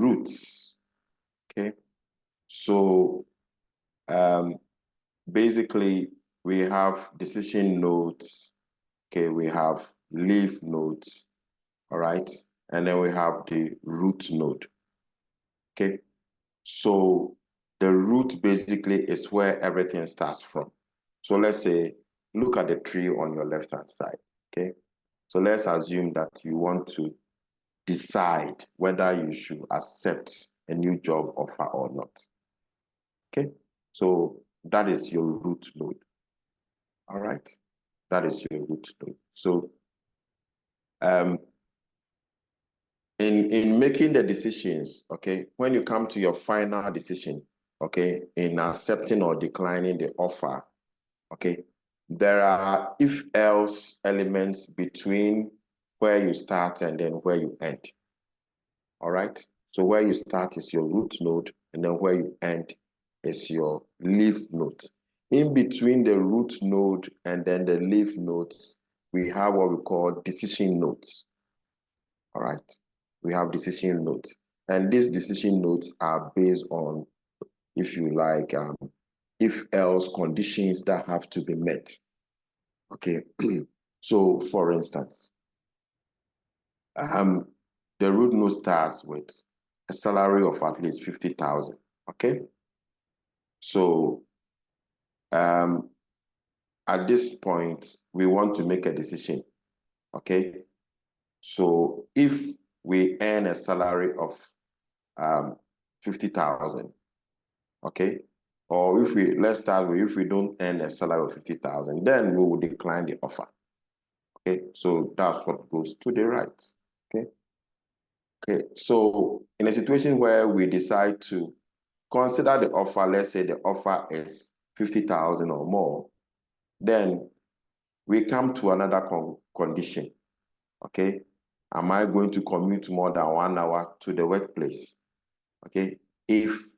roots. Okay, so basically we have decision nodes. Okay, we have leaf nodes. All right, and then we have the root node. Okay, so the root basically is where everything starts from. So let's say, look at the tree on your left-hand side. Okay, so let's assume that you want to decide whether you should accept a new job offer or not. Okay, so that is your root node. All right, that is your root node. So in making the decisions, okay, when you come to your final decision, okay, in accepting or declining the offer, okay, there are if-else elements between where you start and then where you end. All right, so where you start is your root node, and then where you end is your leaf node. In between the root node and then the leaf nodes, we have what we call decision nodes. All right, we have decision nodes, and these decision nodes are based on, if you like, if-else conditions that have to be met. Okay, so for instance, the root node starts with a salary of at least 50,000. Okay, so at this point we want to make a decision. Okay, so if we earn a salary of 50,000, okay, or if we, let's start with, if we don't earn a salary of 50,000, then we will decline the offer. Okay, so that's what goes to the right. Okay, okay, so in a situation where we decide to consider the offer, let's say the offer is 50,000 or more, then we come to another condition. Okay, am I going to commute more than 1 hour to the workplace? Okay, if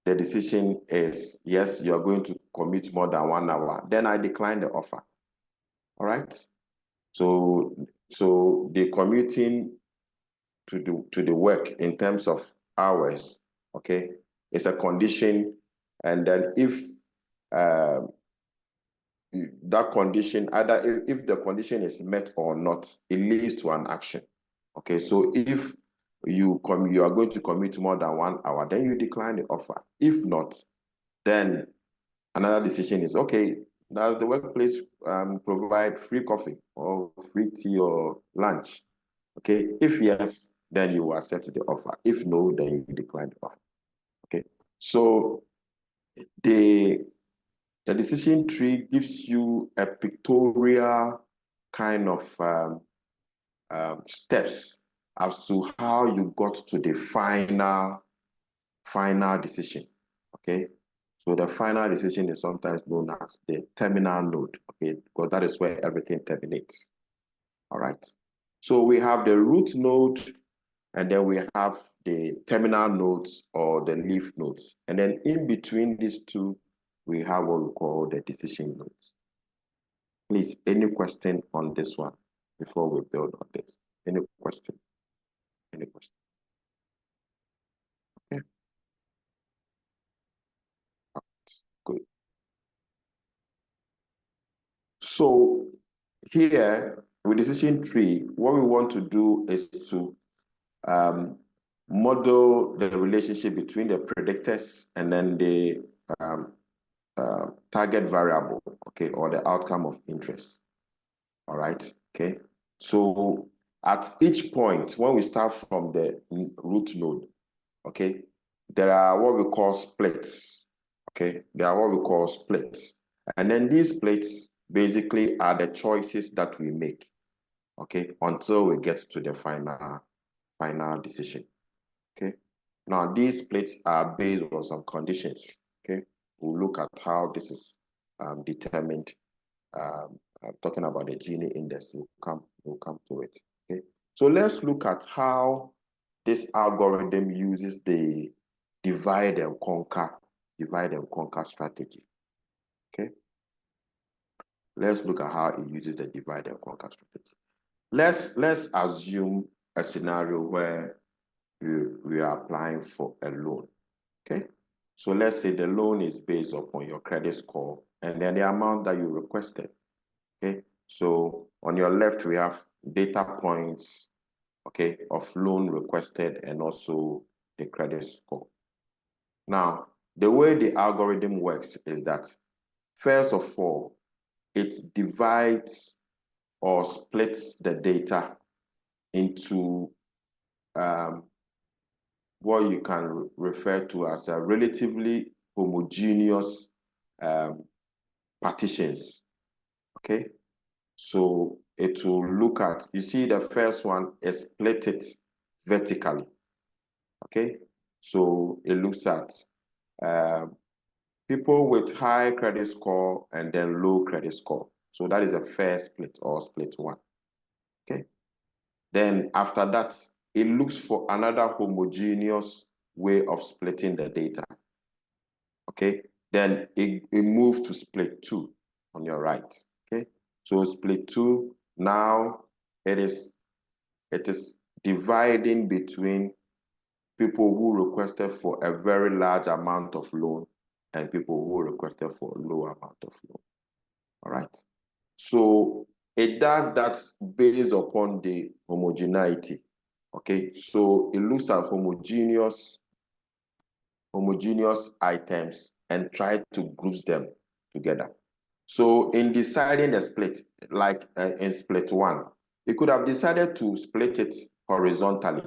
the decision is yes, you're going to commute more than 1 hour, then I decline the offer. All right, so the commuting to the work in terms of hours, okay, is a condition, and then if that condition, either if the condition is met or not, it leads to an action. Okay, so if you are going to commute more than 1 hour, then you decline the offer. If not, then another decision is, okay, does the workplace provide free coffee or free tea or lunch? Okay, if yes, then you will accept the offer. If no, then you decline the offer. Okay, so the decision tree gives you a pictorial kind of steps as to how you got to the final decision. Okay, so the final decision is sometimes known as the terminal node. Okay, because that is where everything terminates. All right, so we have the root node, and then we have the terminal nodes or the leaf nodes, and then in between these two, we have what we call the decision nodes. Please, any question on this one before we build on this? Any question? Any question? Okay. Good. So here with decision tree, what we want to do is to model the relationship between the predictors and then the target variable, okay, or the outcome of interest. All right, okay. So at each point, when we start from the root node, okay, there are what we call splits. Okay, there are what we call splits. And then these splits basically are the choices that we make, okay, until we get to the final decision. Okay, now these splits are based on some conditions. Okay, we'll look at how this is determined. Talking about the Gini index, we'll come to it. Okay, so let's look at how this algorithm uses the divide and conquer strategy. Okay, let's look at how it uses the divide and conquer strategy. Let's assume a scenario where you we are applying for a loan, okay? So let's say the loan is based upon your credit score and then the amount that you requested, okay? So on your left, we have data points, okay, of loan requested and also the credit score. Now, the way the algorithm works is that, first of all, it divides or splits the data into what you can refer to as a relatively homogeneous partitions, okay? So it will look at, you see the first one is split it vertically, okay? So it looks at people with high credit score and then low credit score. So that is the first split or split one, okay? Then after that, it looks for another homogeneous way of splitting the data, okay? Then it moves to split two on your right, okay? So split two, now it is dividing between people who requested for a very large amount of loan and people who requested for a low amount of loan, all right? So it does that based upon the homogeneity, okay? So it looks at homogeneous items and try to group them together. So in deciding the split, like in split one, it could have decided to split it horizontally,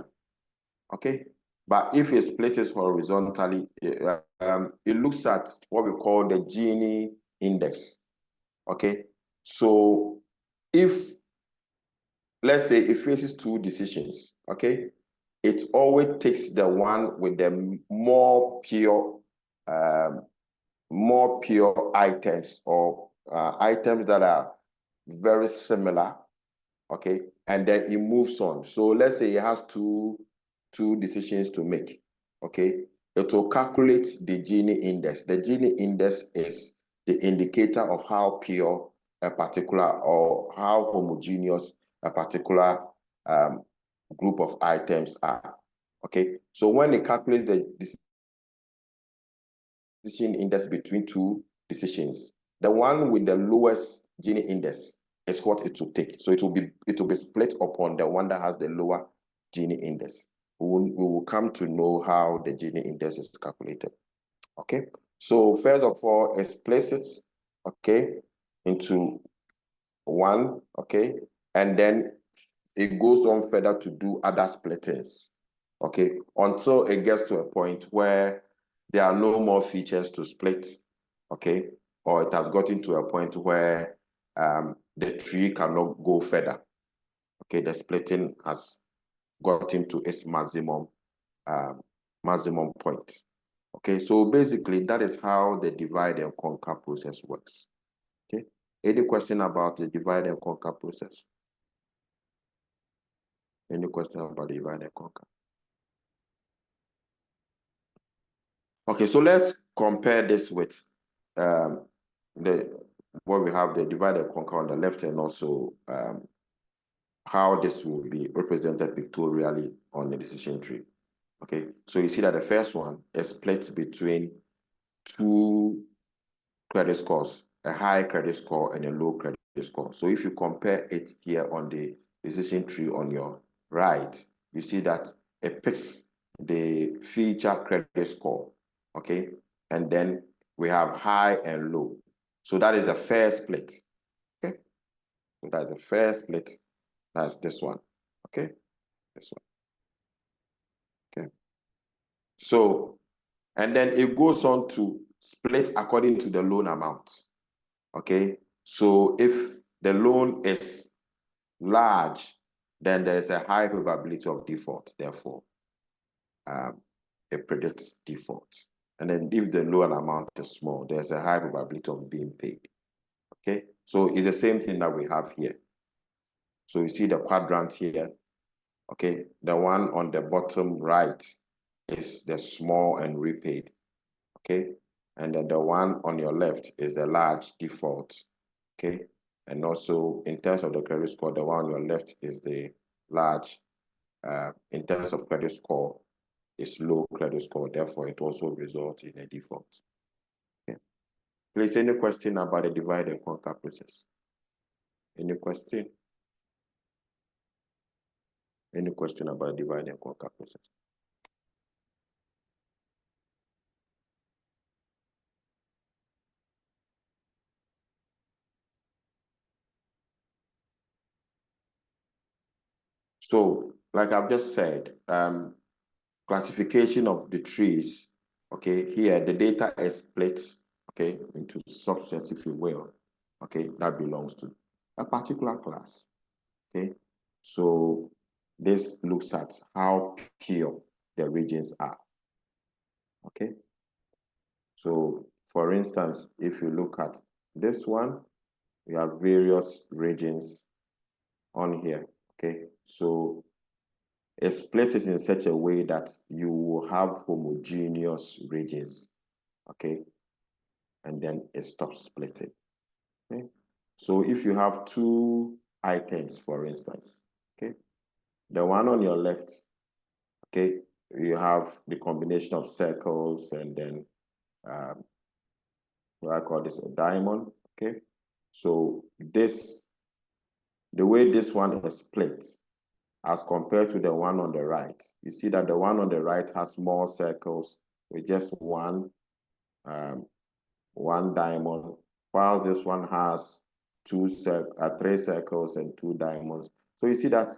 okay? But if it splits it horizontally, it looks at what we call the Gini index, okay? So if, let's say it faces two decisions, okay? It always takes the one with the more pure items or items that are very similar, okay? And then it moves on. So let's say it has two decisions to make, okay? It will calculate the Gini index. The Gini index is the indicator of how pure a particular or how homogeneous a particular group of items are, okay? So when it calculates the decision index between two decisions, the one with the lowest Gini index is what it will take. So it will be split upon the one that has the lower Gini index. We will come to know how the Gini index is calculated, okay? So first of all, it splits it, okay, into one, okay? And then it goes on further to do other splittings, okay? Until it gets to a point where there are no more features to split, okay? Or it has gotten to a point where the tree cannot go further, okay? The splitting has gotten to its maximum point, okay? So basically, that is how the divide and conquer process works, okay? Any question about the divide and conquer process? Any question about the divide and conquer? Okay, so let's compare this with what we have, the divide and conquer on the left, and also how this will be represented pictorially on the decision tree. Okay, so you see that the first one is split between two credit scores, a high credit score and a low credit score. So if you compare it here on the decision tree on your right, you see that it picks the feature credit score, okay? And then we have high and low. So that is the first split, okay? So that's the first split. That's this one, okay? This one, okay? So, and then it goes on to split according to the loan amount, okay? So if the loan is large, then there is a high probability of default, therefore it predicts default. And then if the loan amount is small, there's a high probability of being paid, okay? So it's the same thing that we have here. So you see the quadrant here, okay? The one on the bottom right is the small and repaid, okay? And then the one on your left is the large default, okay? And also in terms of the credit score, the one on your left is the large, in terms of credit score, is low credit score, therefore it also results in a default. Okay. Please, any question about the divide and conquer process? Any question? Any question about divide and conquer process? So, like I've just said, classification of the trees, okay, here the data is split, okay, into subsets, if you will, okay, that belongs to a particular class, okay. So this looks at how pure the regions are, okay. So for instance, if you look at this one, we have various regions on here, okay. So it splits it in such a way that you will have homogeneous regions, okay? And then it stops splitting, okay? So if you have two items, for instance, okay? The one on your left, okay, you have the combination of circles and then, what I call this, a diamond, okay? So this, the way this one is split, as compared to the one on the right, you see that the one on the right has more circles with just one diamond, while this one has three circles and two diamonds. So you see that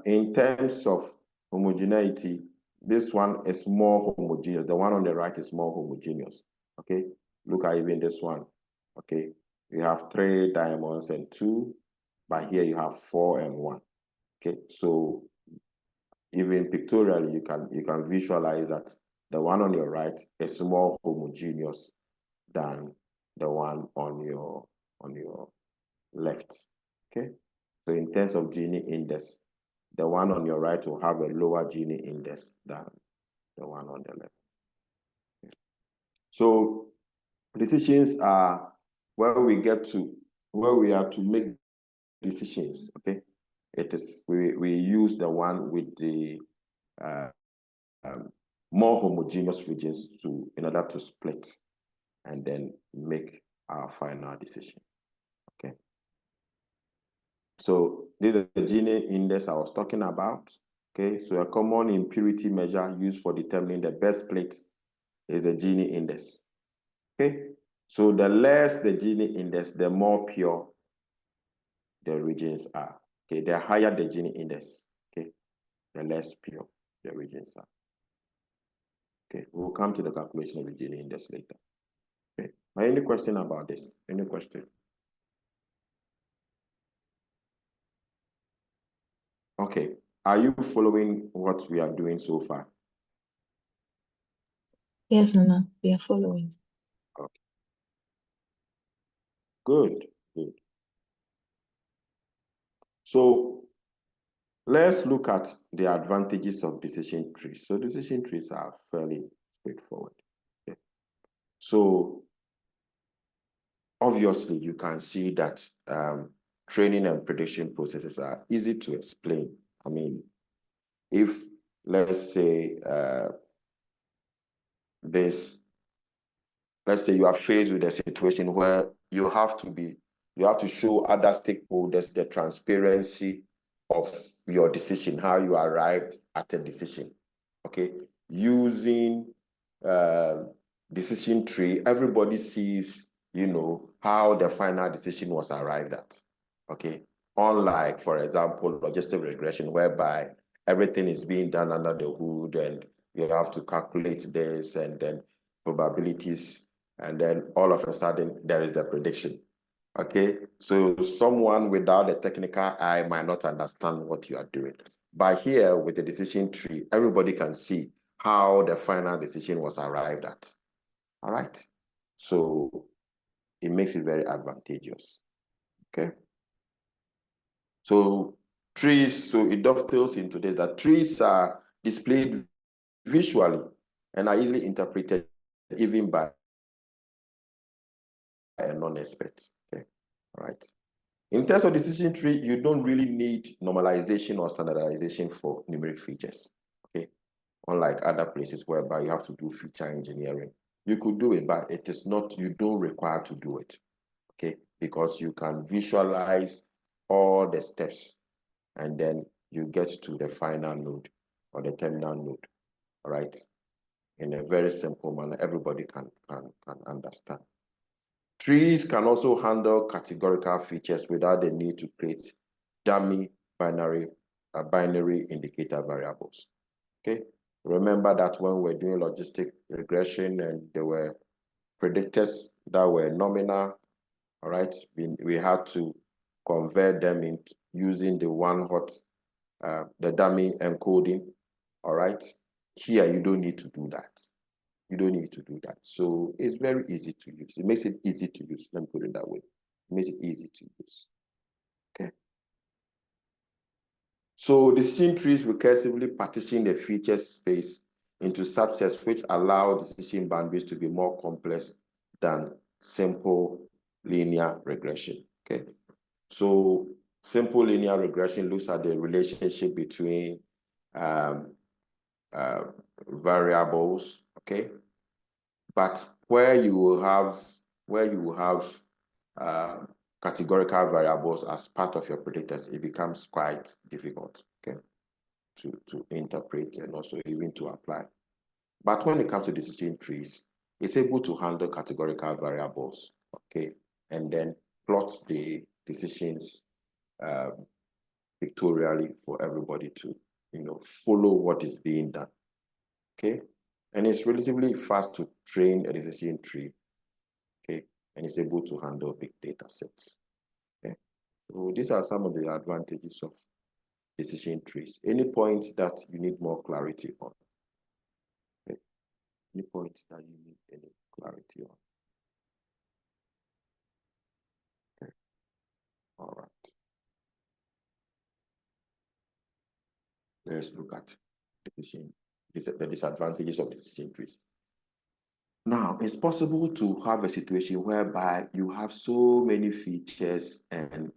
in terms of homogeneity, this one is more homogeneous. The one on the right is more homogeneous. Okay, look at even this one. Okay, you have three diamonds and two, but here you have 4 and 1. Okay, so even pictorially, you can visualize that the one on your right is more homogeneous than the one on your left. Okay, so in terms of Gini index, the one on your right will have a lower Gini index than the one on the left. Okay. So decisions are where we are to make decisions. Okay. It is we use the one with the more homogeneous regions in order to split and then make our final decision. Okay. So this is the Gini index I was talking about. Okay. So a common impurity measure used for determining the best split is the Gini index. Okay. So the less the Gini index, the more pure the regions are. Okay, the higher the Gini index, okay, the less pure the regions are. Okay, we'll come to the calculation of the Gini index later. Okay, any question about this? Any question? Okay, are you following what we are doing so far? Yes, Nana, we are following. Okay. Good, good. So let's look at the advantages of decision trees. So decision trees are fairly straightforward. Okay. So obviously you can see that training and prediction processes are easy to explain. I mean, if let's say let's say you are faced with a situation where you have to show other stakeholders the transparency of your decision, how you arrived at a decision. Okay, using decision tree, everybody sees, you know, how the final decision was arrived at. Okay, unlike, for example, logistic regression, whereby everything is being done under the hood and you have to calculate this and then probabilities, and then all of a sudden there is the prediction. Okay, so someone without a technical eye might not understand what you are doing. But here with the decision tree, everybody can see how the final decision was arrived at. All right, so it makes it very advantageous. Okay, so trees, so it dovetails into this, that trees are displayed visually and are easily interpreted even by a non-expert. Okay, all right. In terms of decision tree, you don't really need normalization or standardization for numeric features. Okay, unlike other places whereby you have to do feature engineering. You could do it, but it is not, you don't require to do it, okay? Because you can visualize all the steps and then you get to the final node or the terminal node, all right? In a very simple manner, everybody can understand. Trees can also handle categorical features without the need to create dummy binary indicator variables, okay? Remember that when we're doing logistic regression and there were predictors that were nominal, all right? We had to convert them into using the one-hot, the dummy encoding, all right? Here, you don't need to do that. You don't need to do that. So it's very easy to use. It makes it easy to use. Let me put it that way. It makes it easy to use, okay? So decision trees recursively partition the feature space into subsets which allow decision boundaries to be more complex than simple linear regression, okay? So simple linear regression looks at the relationship between variables, okay? But where you will have categorical variables as part of your predictors, it becomes quite difficult, okay, to interpret and also even to apply. But when it comes to decision trees, it's able to handle categorical variables, okay, and then plot the decisions pictorially for everybody to, follow what is being done, okay? And it's relatively fast to train a decision tree, okay? And it's able to handle big data sets, okay? So these are some of the advantages of decision trees. Any points that you need more clarity on? Okay. Any points that you need any clarity on? Okay. All right. Let's look at the disadvantages of decision trees. Now, it's possible to have a situation whereby you have so many features and,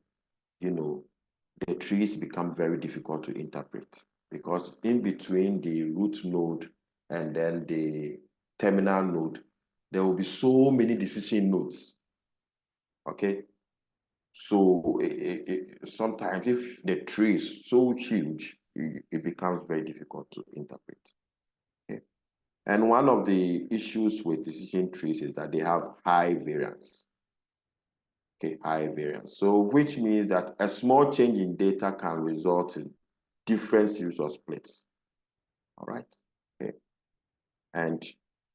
the trees become very difficult to interpret because in between the root node and then the terminal node, there will be so many decision nodes, okay? So sometimes if the tree is so huge, it becomes very difficult to interpret, okay? And one of the issues with decision trees is that they have high variance. Okay, high variance. So which means that a small change in data can result in different series of splits. All right. Okay. And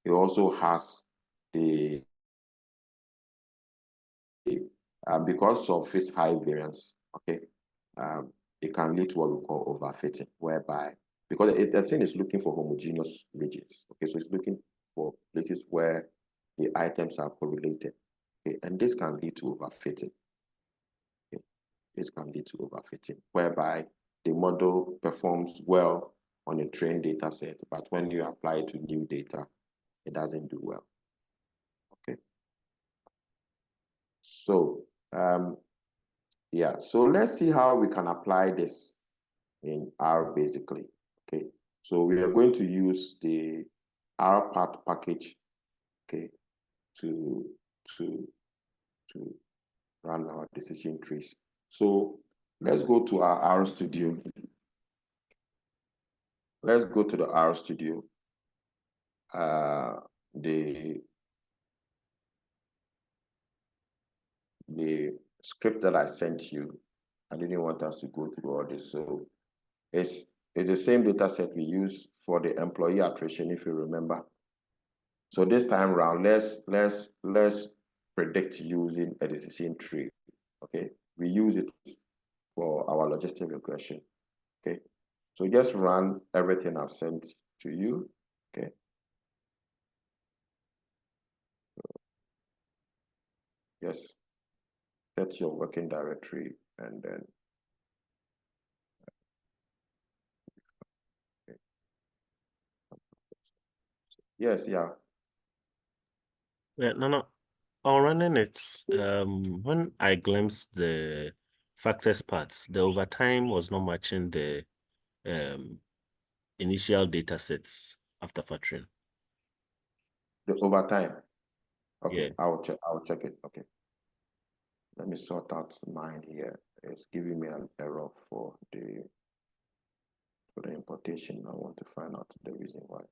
it also has because of its high variance, okay, it can lead to what we call overfitting, whereby because the thing is looking for homogeneous regions. Okay, so it's looking for places where the items are correlated. Okay, and this can lead to overfitting. Okay, this can lead to overfitting, whereby the model performs well on a trained data set, but when you apply it to new data, it doesn't do well. Okay. So, yeah, so let's see how we can apply this in R basically. Okay, so we are going to use the RPath package, okay, to run our decision trees. So let's go to our R Studio. Let's go to the R Studio. The script that I sent you, I didn't want us to go through all this. So it's the same data set we use for the employee attrition, if you remember. So this time around, let's predict using a decision tree. Okay, we use it for our logistic regression. Okay, so just run everything I've sent to you. Okay. Yes, set your working directory and then. Okay. Yes, yeah. Yeah, no. On running it, when I glimpsed the factors parts, the overtime was not matching the initial data sets after factoring. The overtime. Okay, Yeah. I'll check it. Okay. Let me sort out mine here. It's giving me an error for the importation. I want to find out the reason why.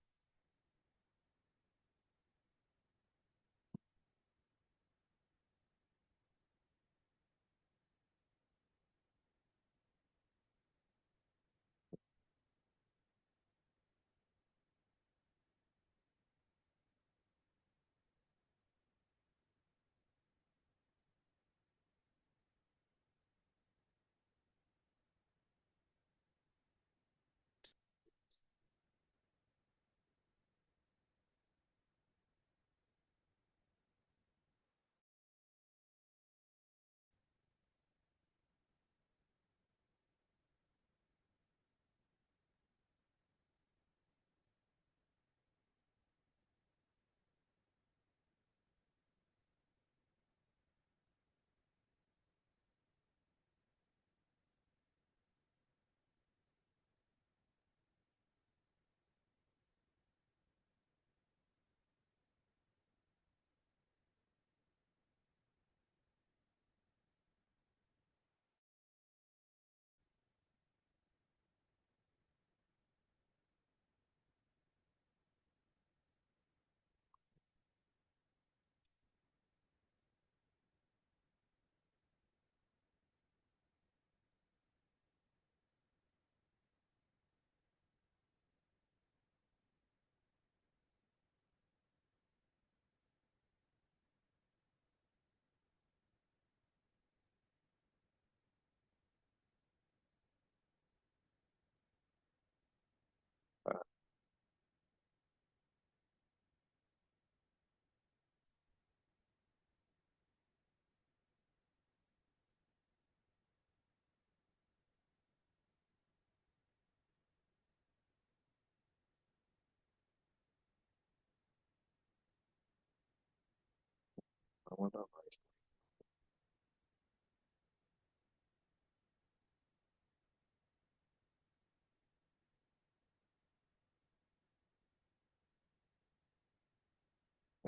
I wonder why.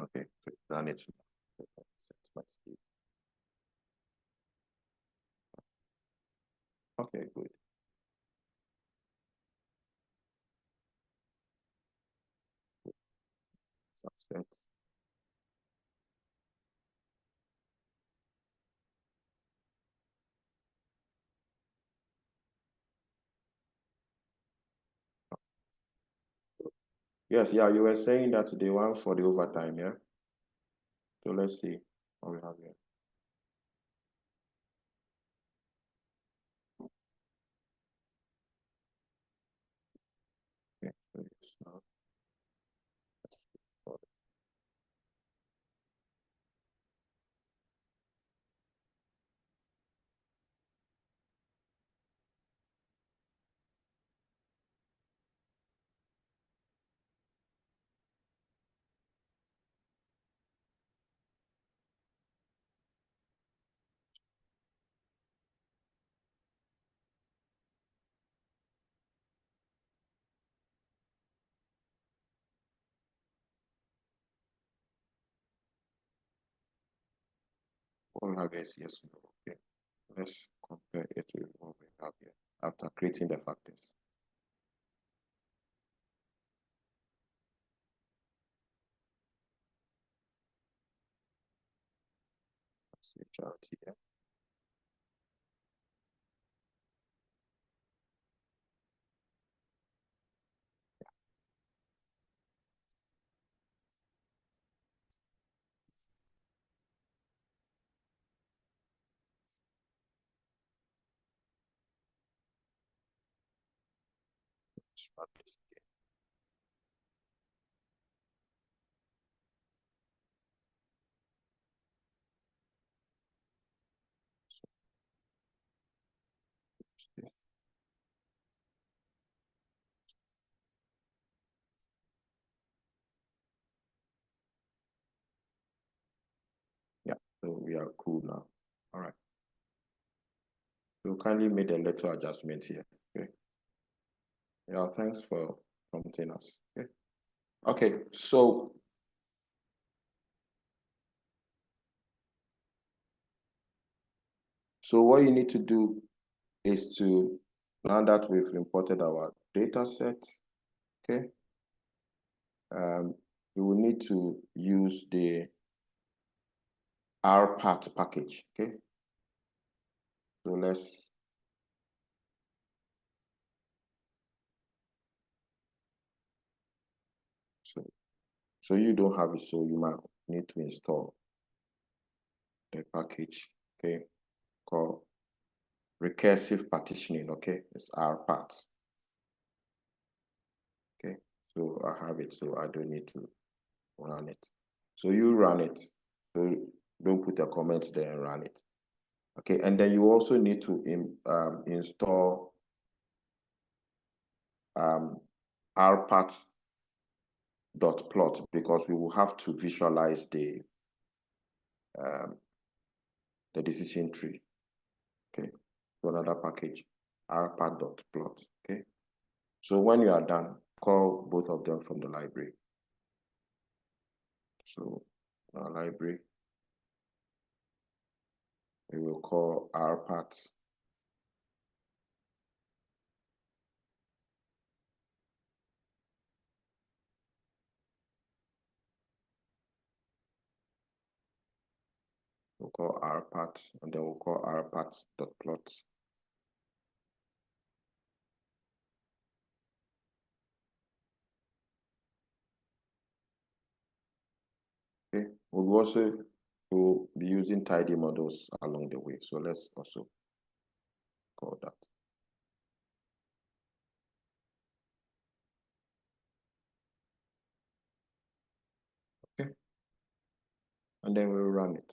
Okay, so done it. Set my speed. Okay, good. Subsets. Yes, yeah, you were saying that the one for the overtime, yeah? So let's see what we have here. Okay, so it's now. What we have is yes, no. Okay. Let's compare it with what we have here after creating the factors. See chart here. Factors again. So, yeah, so we are cool now. All right. So kindly made a little adjustment here. Okay. Yeah, thanks for containers. Okay. Okay, so what you need to do is to, now that we've imported our data set, okay, we will need to use the rpat package, okay? So let's, so you don't have it, so you might need to install the package, okay, called recursive partitioning, okay? It's rpat. Okay, so I have it, so I don't need to run it. So you run it. So don't put a comment there and run it. Okay, and then you also need to install rpat.plot because we will have to visualize the decision tree. Okay, so another package, rpat.plot. Okay, so when you are done, call both of them from the library. So our library, we will call rpat. We'll call rpat, and then we'll call rpat.plot. Okay, we'll also be using tidy models along the way. So let's also call that. Okay, and then we'll run it.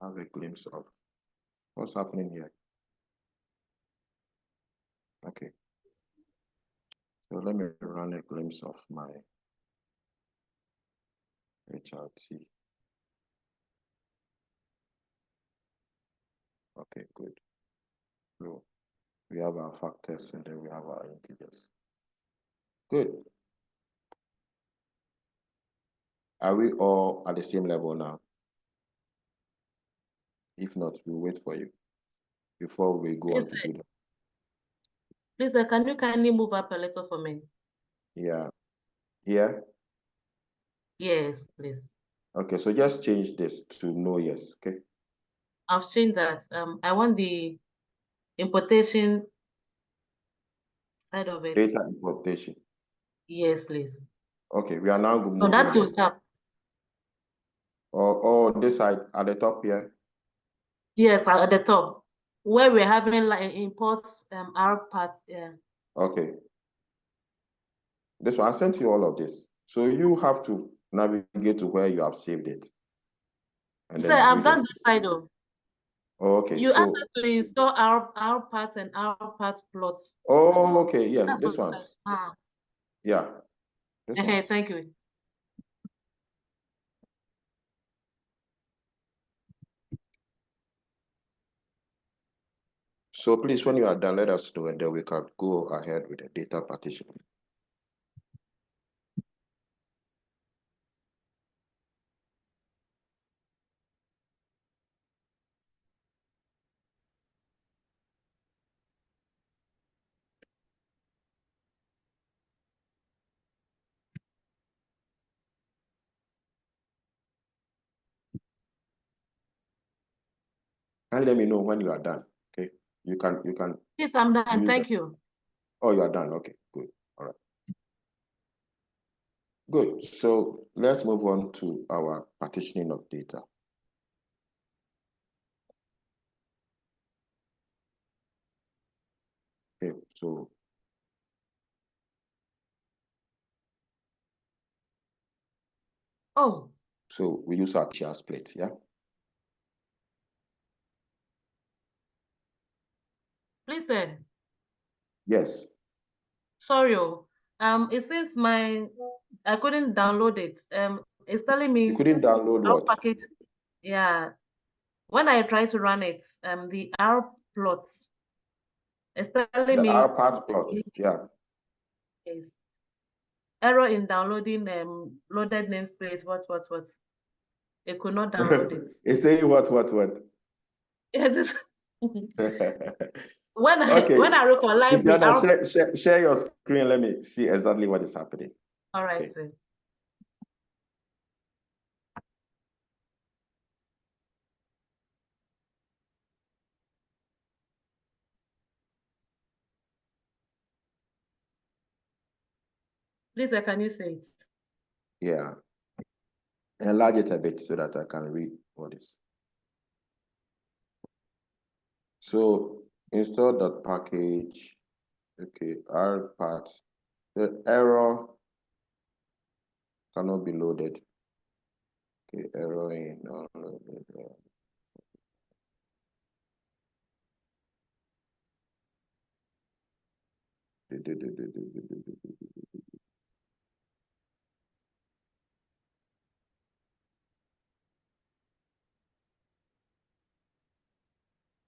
Have a glimpse of what's happening here. Okay, so let me run a glimpse of my HRT. Okay, good. So we have our factors and then we have our integers. Good. Are we all at the same level now? If not, we'll wait for you before we go on to do that. Please, can you kindly move up a little for me? Yeah. Here? Yes, please. Okay, so just change this to no yes, okay? I've changed that. I want the importation side of it. Data importation. Yes, please. Okay, we are now moving So that will there. help. Or this side at the top here? Yes, at the top, where we're having like imports rpat. Yeah. Okay. This one, I sent you all of this. So you have to navigate to where you have saved it. And So then I've done this side though. Oh, okay. You So asked us to install rpat and rpat plots. oh, okay, yeah, That's this what one's. ah. Yeah. This Hey, one's. thank you. So please, when you are done, let us know, and then we can go ahead with the data partition. And let me know when you are done. Okay. You can Yes, I'm done. Thank you. Oh, you are done. Okay, good. All right. Good. So let's move on to our partitioning of data. Okay, so Oh. So we use our share split, yeah? Please, sir. Yes. Sorry. It says I couldn't download it. It's telling me You couldn't download our what? package. Yeah. When I try to run it, the R plots, it's telling The me R part plot, yeah. yes. Error in downloading loaded namespace. What? It could not download it. It's saying what? Yes. Okay. When I look on library, share your screen. Let me see exactly what is happening. all right, Okay. sir. Please, sir, can you say it? Yeah. Enlarge it a bit so that I can read what is. So install that package. Okay, R part. The error cannot be loaded. Okay, error in downloaded.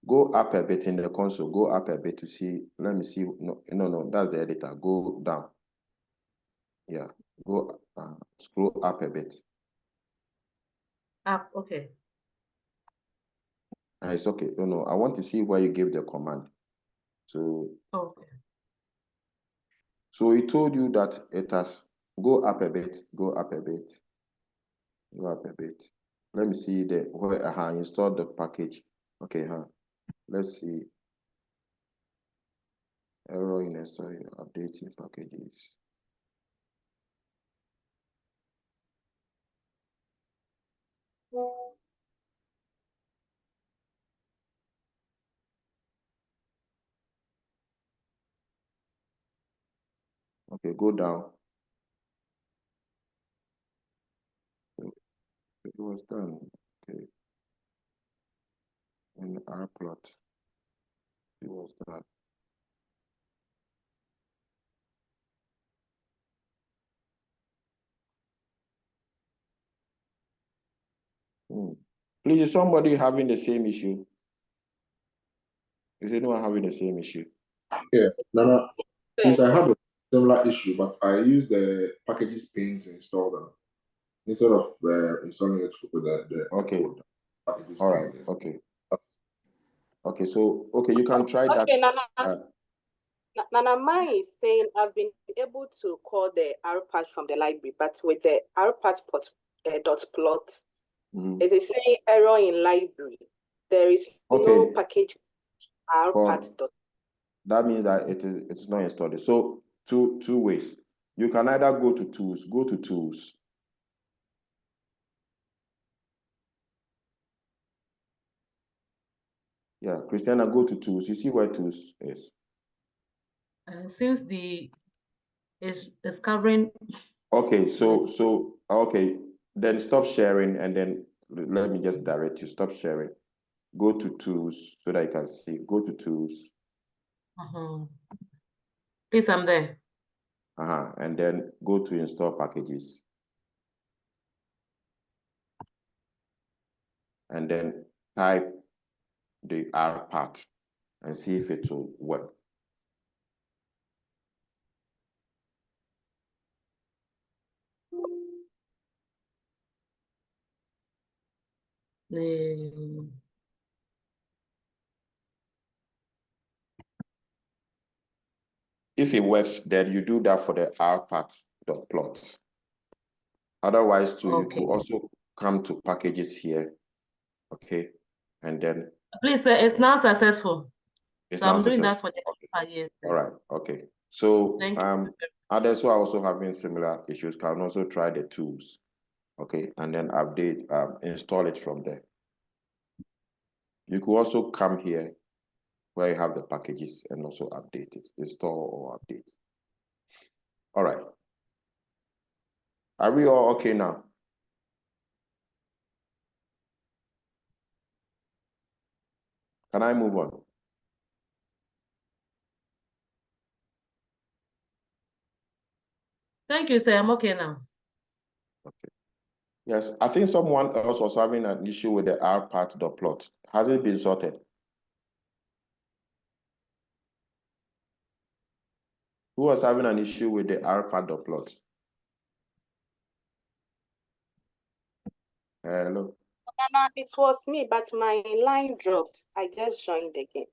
Go up a bit in the console. Go up a bit to see. Let me see. No, that's the editor. Go down. Yeah, go scroll up a bit. Up, okay. It's okay. No, I want to see where you give the command. So, Okay. so it told you that it has go up a bit, go up a bit, go up a bit. Let me see the where install the package. Okay, let's see. Error in installing updating packages. Okay, go down. It was done. Okay. In our plot, it was done. Please, is somebody having the same issue? Is anyone having the same issue? Yeah, no. Since I have a similar issue, but I use the packages pane to install them instead of installing it with the Okay. packages All right. pane. Okay. Okay. So you can try that. Nana, mine is saying I've been able to call the RPath from the library, but with the RPath dot plot, it is saying error in library. There is no package RPath dot. That means that it's not installed. So two ways. You can either go to tools. Yeah, Christiana, go to tools. You see where tools is. And since is covering. Okay, so okay, then stop sharing and then let me just direct you. Stop sharing. Go to tools so that you can see. Go to tools. Please, I'm there. And then go to install packages. And then type the R part and see if it will work. If it works, then you do that for the R part dot plot. Otherwise, you could also come to packages here, okay, and then. Please, sir, it's now successful. So I'm doing that for the years. All right, okay. So others who are also having similar issues can also try the tools, okay, and then install it from there. You could also come here where you have the packages and also update it, install or update. All right. Are we all okay now? Can I move on? Thank you, sir. I'm okay now. Okay. Yes, I think someone else was having an issue with the R part dot plot. Has it been sorted? Who was having an issue with the R part dot plot? Hello. It was me, but my line dropped. I just joined again.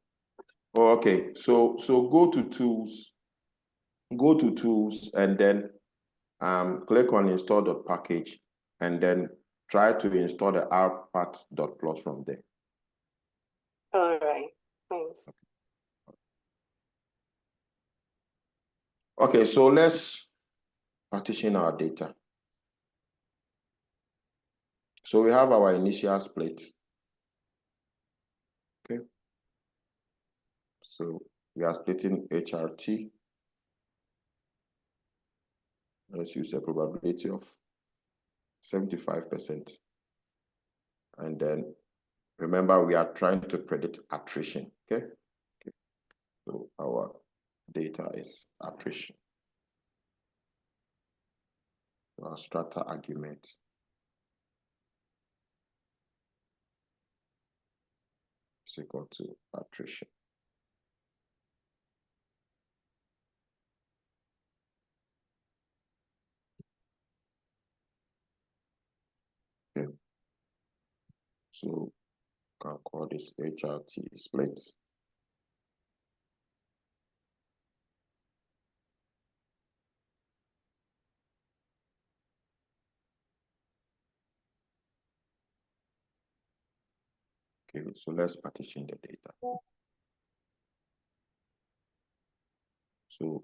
Oh, okay. So go to tools, and then click on install the package, and then try to install the rpat.plot from there. All right. Thanks. Okay, so let's partition our data. So we have our initial split. Okay. So we are splitting HRT. Let's use a probability of 75%. And then remember, we are trying to predict attrition. Okay. So our data is attrition. Our strata argument is equal to attrition. Okay. So can call this HRT split. Okay, so let's partition the data. So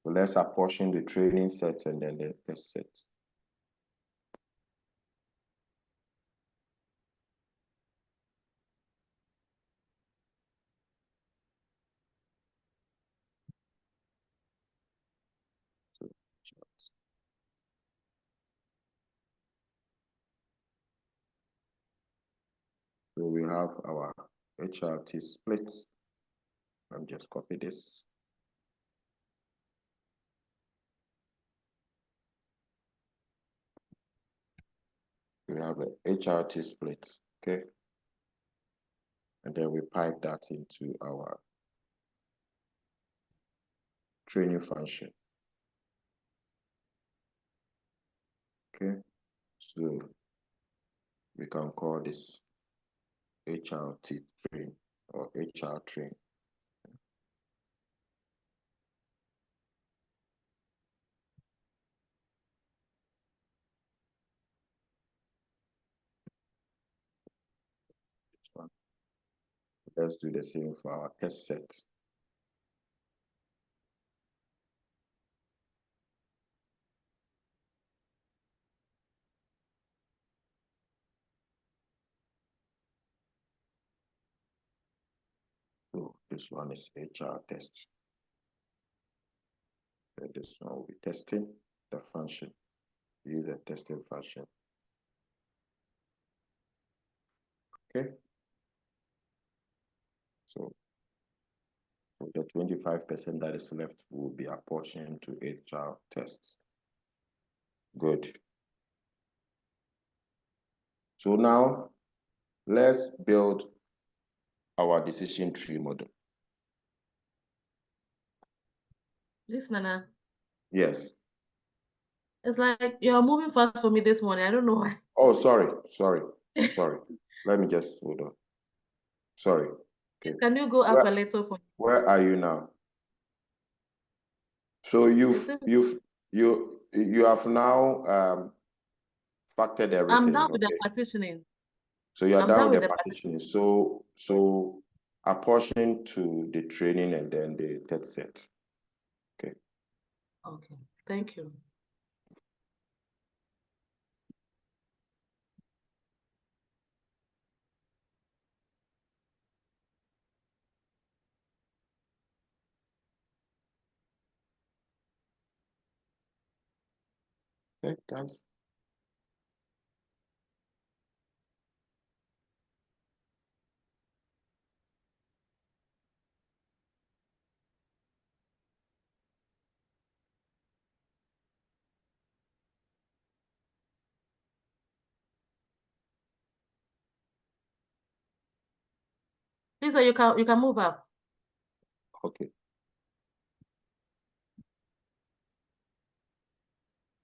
let's apportion the training set and then the test set. So, charts. So we have our HRT split. Let me just copy this. We have a HRT split, okay? And then we pipe that into our training function. Okay, so we can call this HRT train or HR train. Let's do the same for our test set. So this one is HR test. And this one will be testing the function. Use a testing function. Okay. So the 25% that is left will be apportioned to HR tests. Good. So now let's build our decision tree model. Please, Nana. Yes. It's like you're moving fast for me this morning. I don't know why. Oh, sorry. Let me just hold on. Sorry. Okay. Can you go up a little for me? Where are you now? So you have now factored everything. I'm done with the okay? partitioning. So you are I'm done with the partitioning. So apportion to the training and then the test set. Okay. Okay. Thank you. Okay, guys. Please, sir, you can move up. Okay.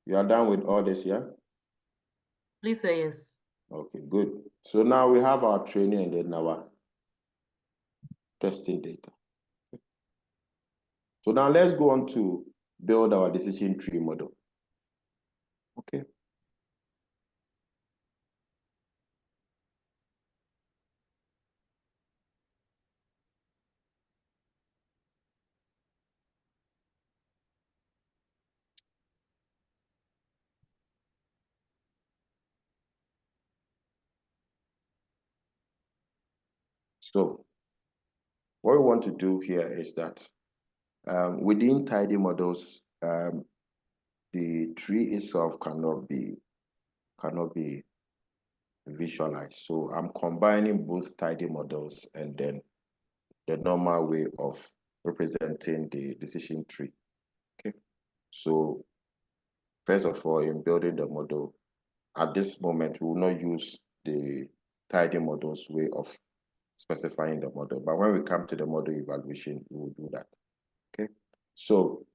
You are done with all this, yeah? Please say yes. Okay, good. So now we have our training and then our testing data. So now let's go on to build our decision tree model. Okay. So what we want to do here is that within tidy models, the tree itself cannot be visualized. So I'm combining both tidy models and then the normal way of representing the decision tree. Okay. So first of all, in building the model, at this moment, we will not use the tidy models way of specifying the model. But when we come to the model evaluation, we will do that. Okay. So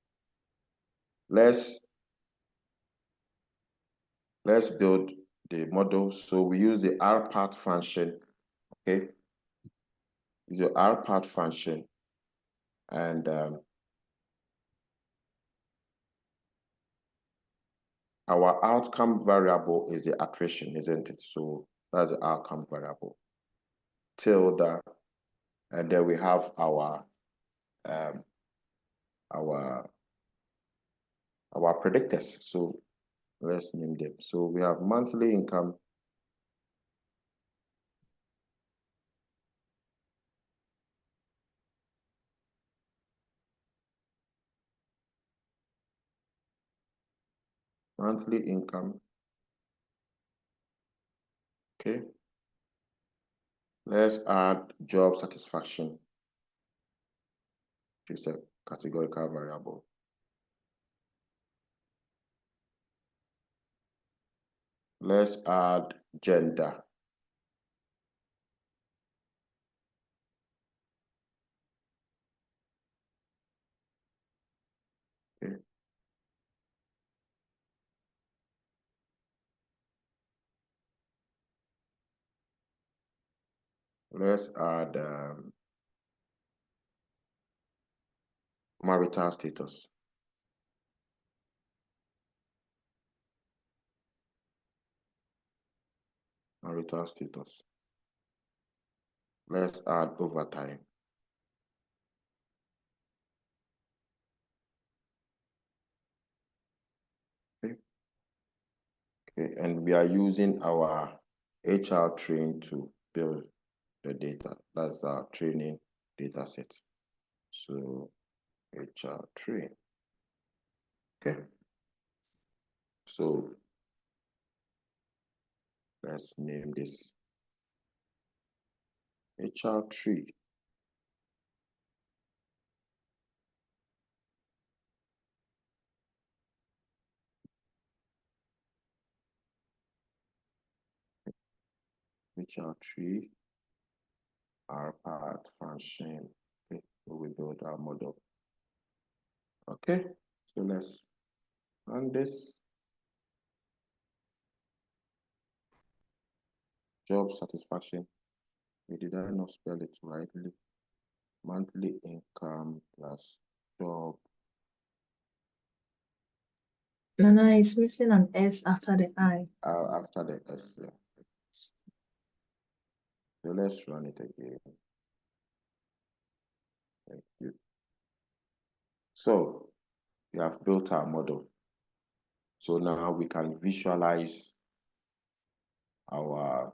let's build the model. So we use the rpart function. Okay. Use the rpart function, and our outcome variable is the attrition, isn't it? So that's the outcome variable. Tilde, and then we have our predictors. So let's name them. So we have monthly income, monthly income. Okay. Let's add job satisfaction. It's a categorical variable. Let's add gender. Okay. Let's add marital status. Marital status. Let's add overtime. Okay. Okay, and we are using our HR train to build the data. That's our training data set. So HR train. Okay. So let's name this HR tree. HR tree, rpart function. Okay, so we build our model. Okay, so let's run this. Job satisfaction. Did I not spell it rightly? Monthly income plus job. Nana is missing an S after the I. After the S. Yeah. So let's run it again. Thank you. So we have built our model. So now we can visualize our.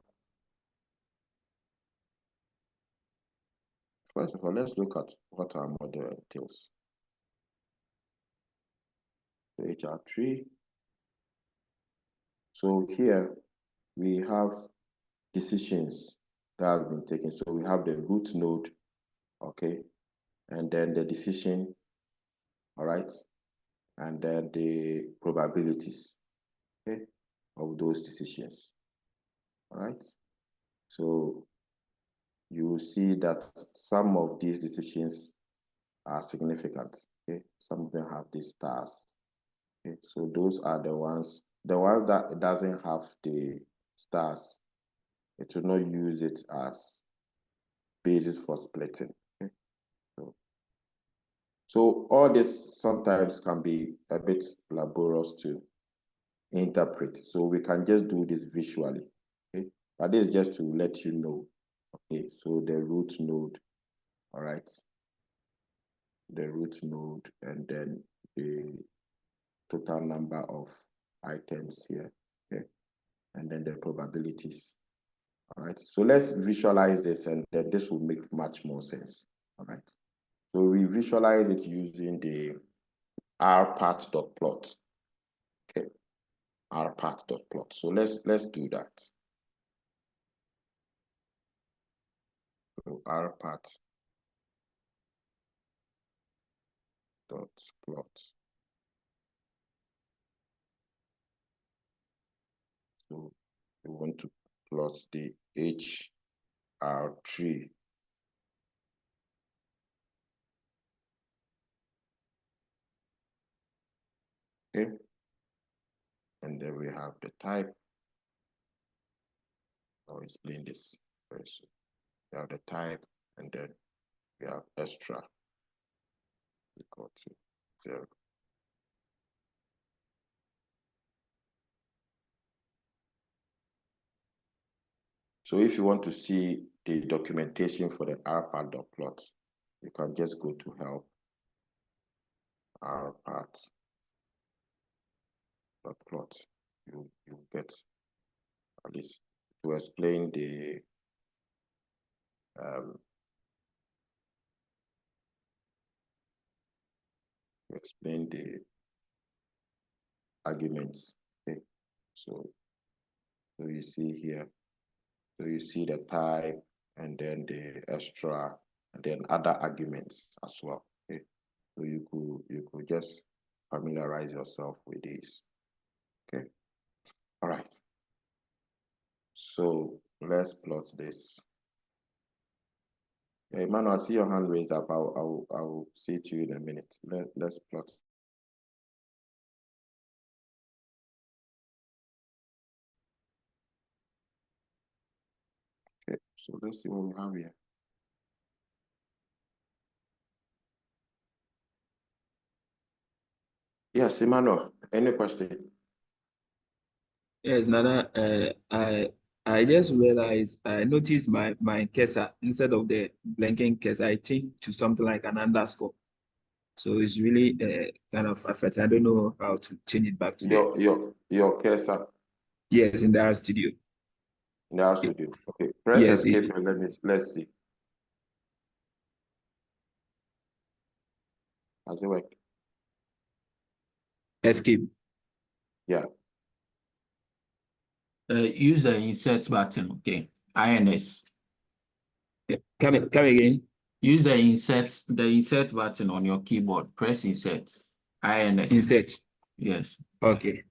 First of all, let's look at what our model entails. The HR tree. So here we have decisions that have been taken. So we have the root node, okay, and then the decision, all right, and then the probabilities, okay, of those decisions, all right. So you will see that some of these decisions are significant. Okay, some of them have these stars. Okay, so those are the ones that doesn't have the stars, it will not use it as basis for splitting. Okay? So all this sometimes can be a bit laborious to interpret. So we can just do this visually. Okay, but this is just to let you know. Okay, so the root node, all right, the root node, and then the total number of items here, okay, and then the probabilities. All right, so let's visualize this, and then this will make much more sense. All right, so we visualize it using the rpath.plot. Okay, rpath.plot. So let's do that. So rpath.plot. So we want to plot the HR tree. Okay, and then we have the type. I'll explain this first. We have the type, and then we have extra equal to 0. So if you want to see the documentation for the rpath.plot, you can just go to help rpath.plot. You get at least to explain the arguments. Okay, so you see here, so you see the type, and then the extra, and then other arguments as well. Okay, so you could just familiarize yourself with these. Okay, all right. So let's plot this. Hey, Emmanuel, I see your hand raised up. I'll see to you in a minute. Let's plot. Okay, so let's see what we have here. Yes, Emmanuel, any question? Yes, Nana, I just realized, I noticed my cursor, instead of the blinking cursor, I changed to something like an underscore. So it's really kind of affecting. I don't know how to change it back to your cursor. Yes, in the R studio. In the R studio. Okay, press escape and let's see. Has it worked? Escape. Yeah. Use the insert button. Okay, INS. Come again. Use the insert button on your keyboard. Press insert. INS. Insert. Yes. Okay.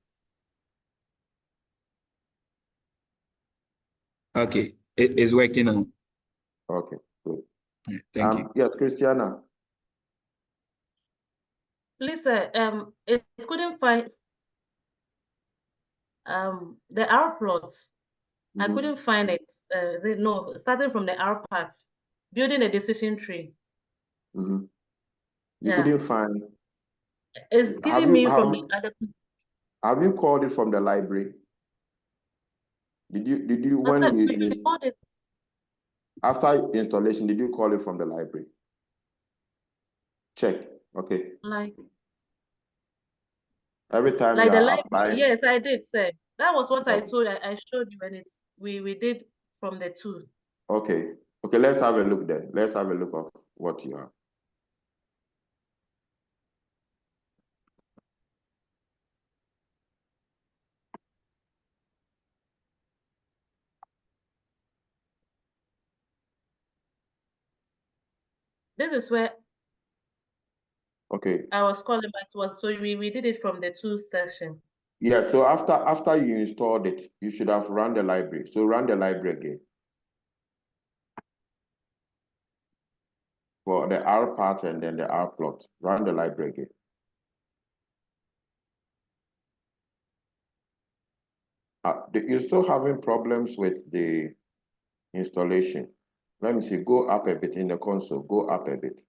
Okay, it is working now. Okay, good. Thank you. Yes, Christiana. Please, it couldn't find the R plot. I couldn't find it. No, starting from the R part, building a decision tree. You couldn't find. It's giving me from the other. Have you called it from the library? Did you when you called it after installation? Did you call it from the library? Check. Okay. Like every time like you the are library. applying. Yes, I did, sir. That was what I Okay. told. I showed you, and it's we did from the two. Okay. Okay. Let's have a look then. Let's have a look of what you have. This is where Okay. I was calling, but it was so we did it from the two section. Yeah. So after you installed it, you should have run the library. So run the library again. for the R part and then the R plot. Run the library again. You're still having problems with the installation. Let me see, go up a bit in the console, go up a bit.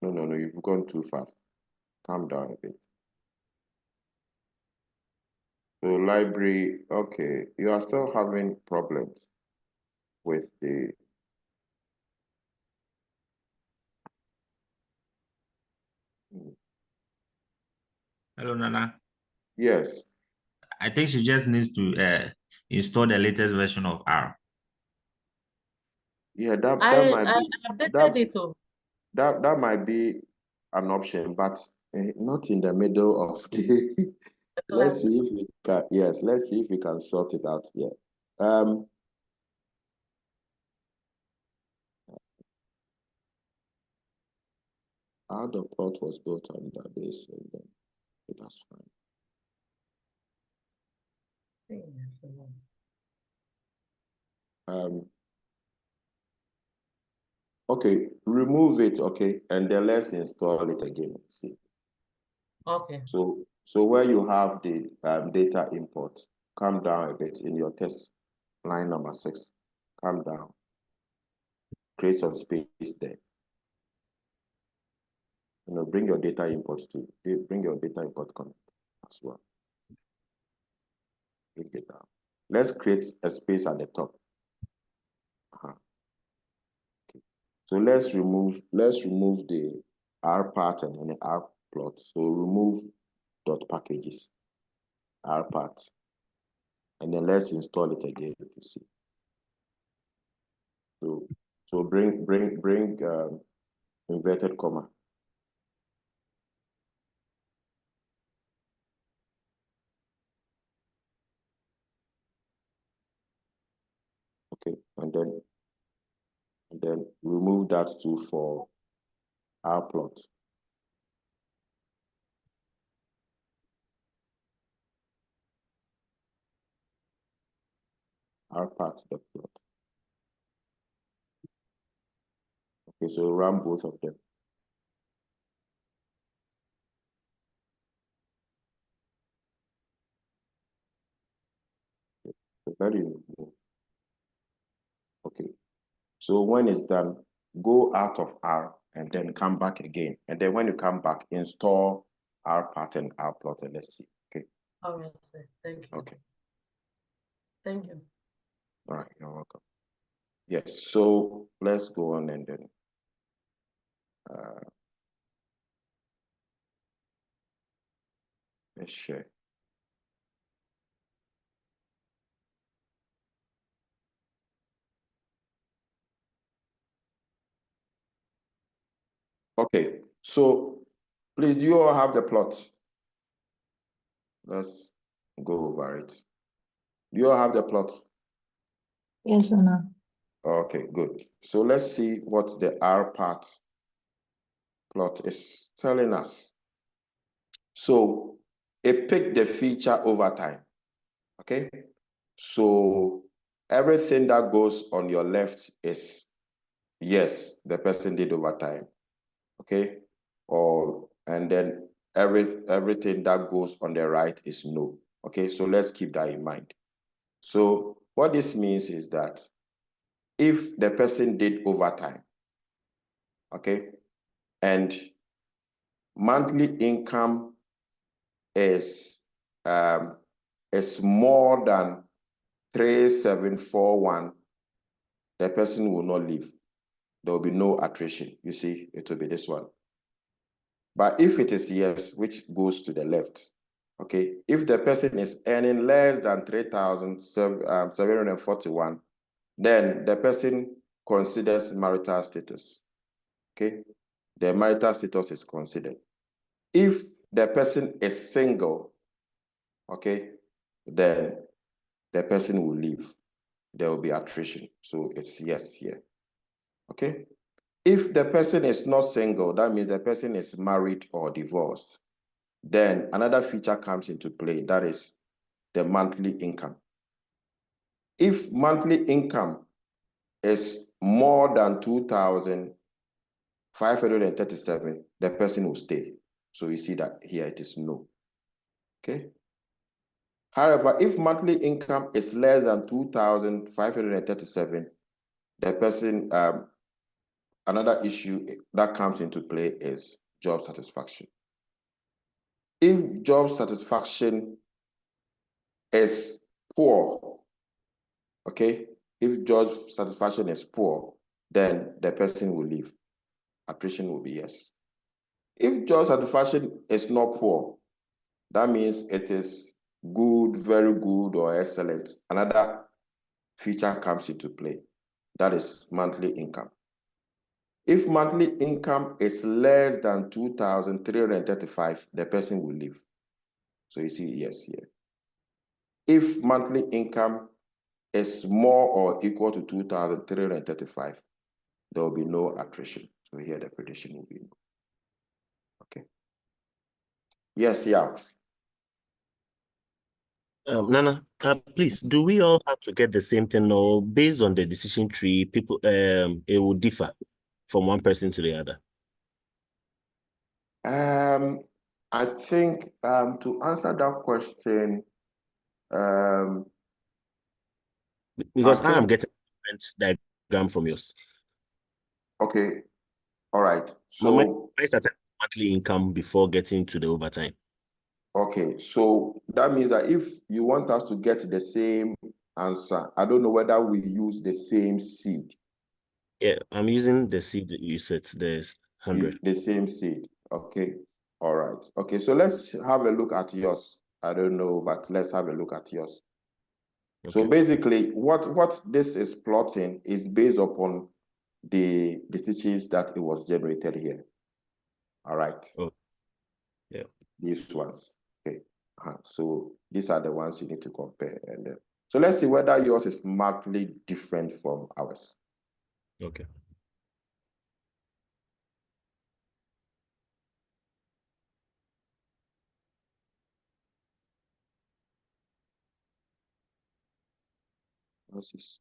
No, you've gone too fast. Calm down a bit. So library, okay, you are still having problems with the Hello, Nana. yes. I think she just needs to install the latest version of R. Yeah, that I might be updated it too. that might be an option, but not in the middle of the let's see if we can, yes, let's see if we can sort it out here. How the plot was built under this, and then that's fine. Okay, remove it, okay, and then let's install it again and see. Okay. So where you have the data import, come down a bit in your test line number 6. Come down, create some space there. Bring your data import to bring your data import comment as well. Bring it down. Let's create a space at the top. Okay. So let's remove the R part and then the R plot. So remove dot packages, R part, and then let's install it again to see. So bring inverted comma. Okay, and then remove that too for R plot. R part the plot. Okay, so run both of them. Very good. Okay, so when it's done, go out of R and then come back again. And then when you come back, install R part and R plot, and let's see. Okay. All right, sir. Thank you. Okay. Thank you. All right, you're welcome. Yes, so let's go on and then let's share. Okay, so please, do you all have the plot? Let's go over it. Do you all have the plot? Yes, Nana. Okay, good. So let's see what the R part plot is telling us. So it picked the feature over time. Okay, so everything that goes on your left is yes, the person did overtime. Okay, and then everything that goes on the right is no. Okay, so let's keep that in mind. So what this means is that if the person did overtime, okay, and monthly income is more than 3741, the person will not leave. There will be no attrition. You see, it will be this one. But if it is yes, which goes to the left, okay, if the person is earning less than 3,741, then the person considers marital status. Okay, the marital status is considered. If the person is single, okay, then the person will leave. There will be attrition. So it's yes here. Okay. If the person is not single, that means the person is married or divorced. Then another feature comes into play, that is the monthly income. If monthly income is more than 2,537, the person will stay. So you see that here it is no. Okay. However, if monthly income is less than 2,537, the person, another issue that comes into play is job satisfaction. If job satisfaction is poor, okay, if job satisfaction is poor, then the person will leave. Attrition will be yes. If job satisfaction is not poor, that means it is good, very good, or excellent. Another feature comes into play. That is monthly income. If monthly income is less than 2,335, the person will leave. So you see yes here. If monthly income is more or equal to 2,335, there will be no attrition. So here the prediction will be no. Okay. Yes, yeah. Nana, please, do we all have to get the same thing, or based on the decision tree, people it will differ from one person to the other? I think to answer that question, because I am getting a different diagram from yours. Okay, all right. So I started monthly income before getting to the overtime. Okay, so that means that if you want us to get the same answer, I don't know whether we use the same seed. Yeah, I'm using the seed you said. There's 100. The same seed. Okay, all right. Okay, so let's have a look at yours. I don't know, but let's have a look at yours. Okay. So basically, what this is plotting is based upon the decisions that it was generated here. All right. Oh, yeah. These ones. Okay. So these are the ones you need to compare. And so let's see whether yours is markedly different from ours. Okay.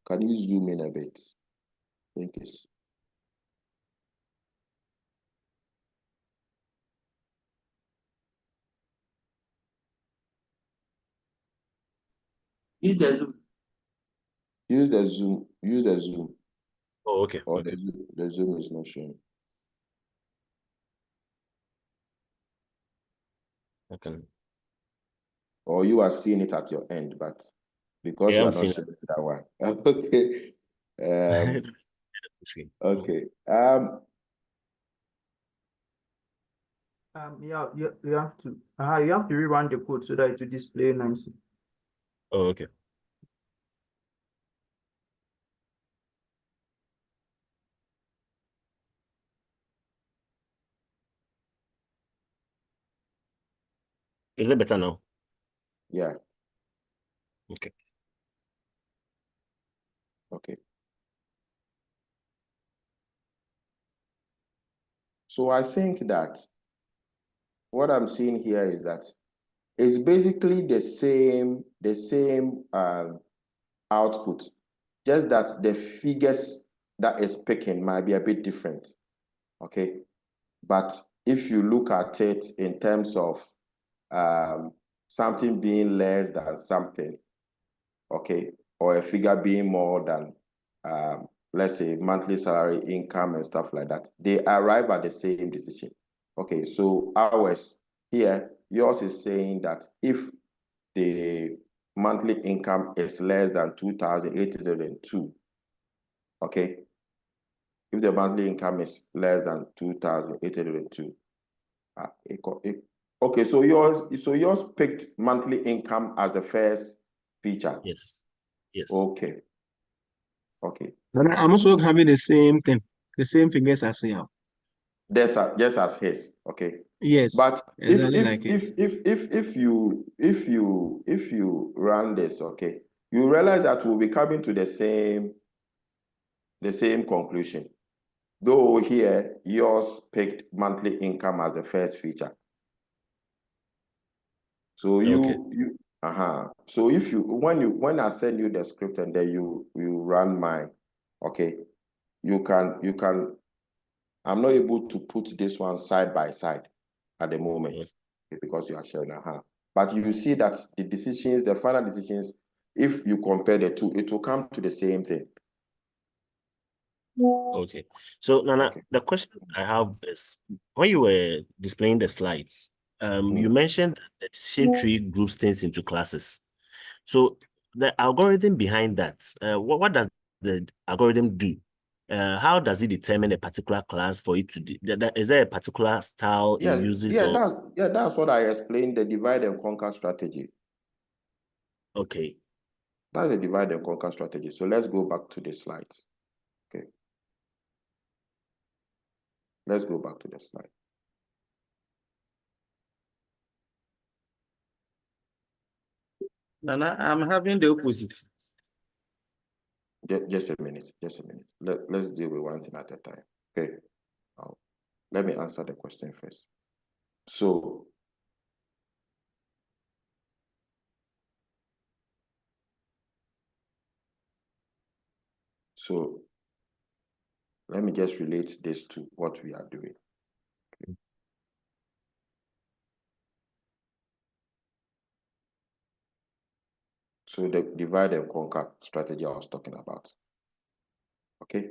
Can you zoom in a bit? Thank you. Use the Zoom. Use the zoom. Use the zoom. Oh, okay. Or okay. the zoom is not showing. Okay. Or you are seeing it at your end, but because Yeah, you are I'm not showing that one. Okay. Okay. Yeah, you have to rerun the code so that it will display nicely. Oh, okay. Is it better now? Yeah. Okay. Okay. So I think that what I'm seeing here is that it's basically the same output, just that the figures that is picking might be a bit different. Okay. But if you look at it in terms of something being less than something, okay, or a figure being more than, let's say, monthly salary, income, and stuff like that, they arrive at the same decision. Okay, so ours here, yours is saying that if the monthly income is less than 2,802, okay, if the monthly income is less than 2,802, okay, so yours picked monthly income as the first feature. Yes. Yes. Okay. Okay. But I'm also having the same thing, the same figures as him. Just as his. Okay. Yes. But Exactly if you run this, okay, you realize that we'll be coming to the same conclusion. Though here yours picked monthly income as the first feature. So so if when I send you the script and then you run mine, okay, you can, I'm not able to put this one side by side at the moment because you are sharing a hand. But you see that the decisions, the final decisions, if you compare the two, it will come to the same thing. Okay. So Nana, the question I have is, when you were displaying the slides, you mentioned that the decision tree groups things into classes. So the algorithm behind that, what does the algorithm do? How does it determine a particular class for it to is there a particular style it uses? That's what I explained, the divide and conquer strategy. Okay. That's a divide and conquer strategy. So let's go back to the slides. Okay. Let's go back to the slide. Nana, I'm having the opposite. Just a minute. Let's deal with one thing at a time. Okay. Now, let me answer the question first. So let me just relate this to what we are doing. Okay. So the divide and conquer strategy I was talking about. Okay.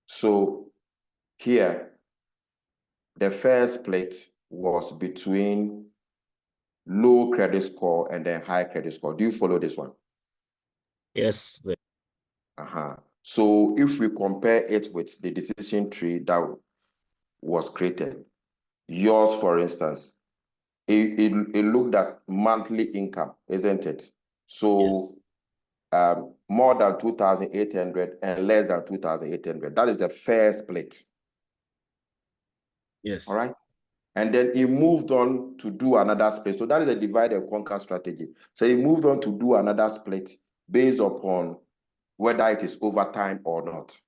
So here, the first split was between low credit score and then high credit score. Do you follow this one? Yes. So if we compare it with the decision tree that was created, yours, for instance, it looked at monthly income, isn't it? So more than 2,800 and less than 2,800. That is the first split. Yes. All right. And then he moved on to do another split. So that is a divide and conquer strategy. So he moved on to do another split based upon whether it is overtime or not.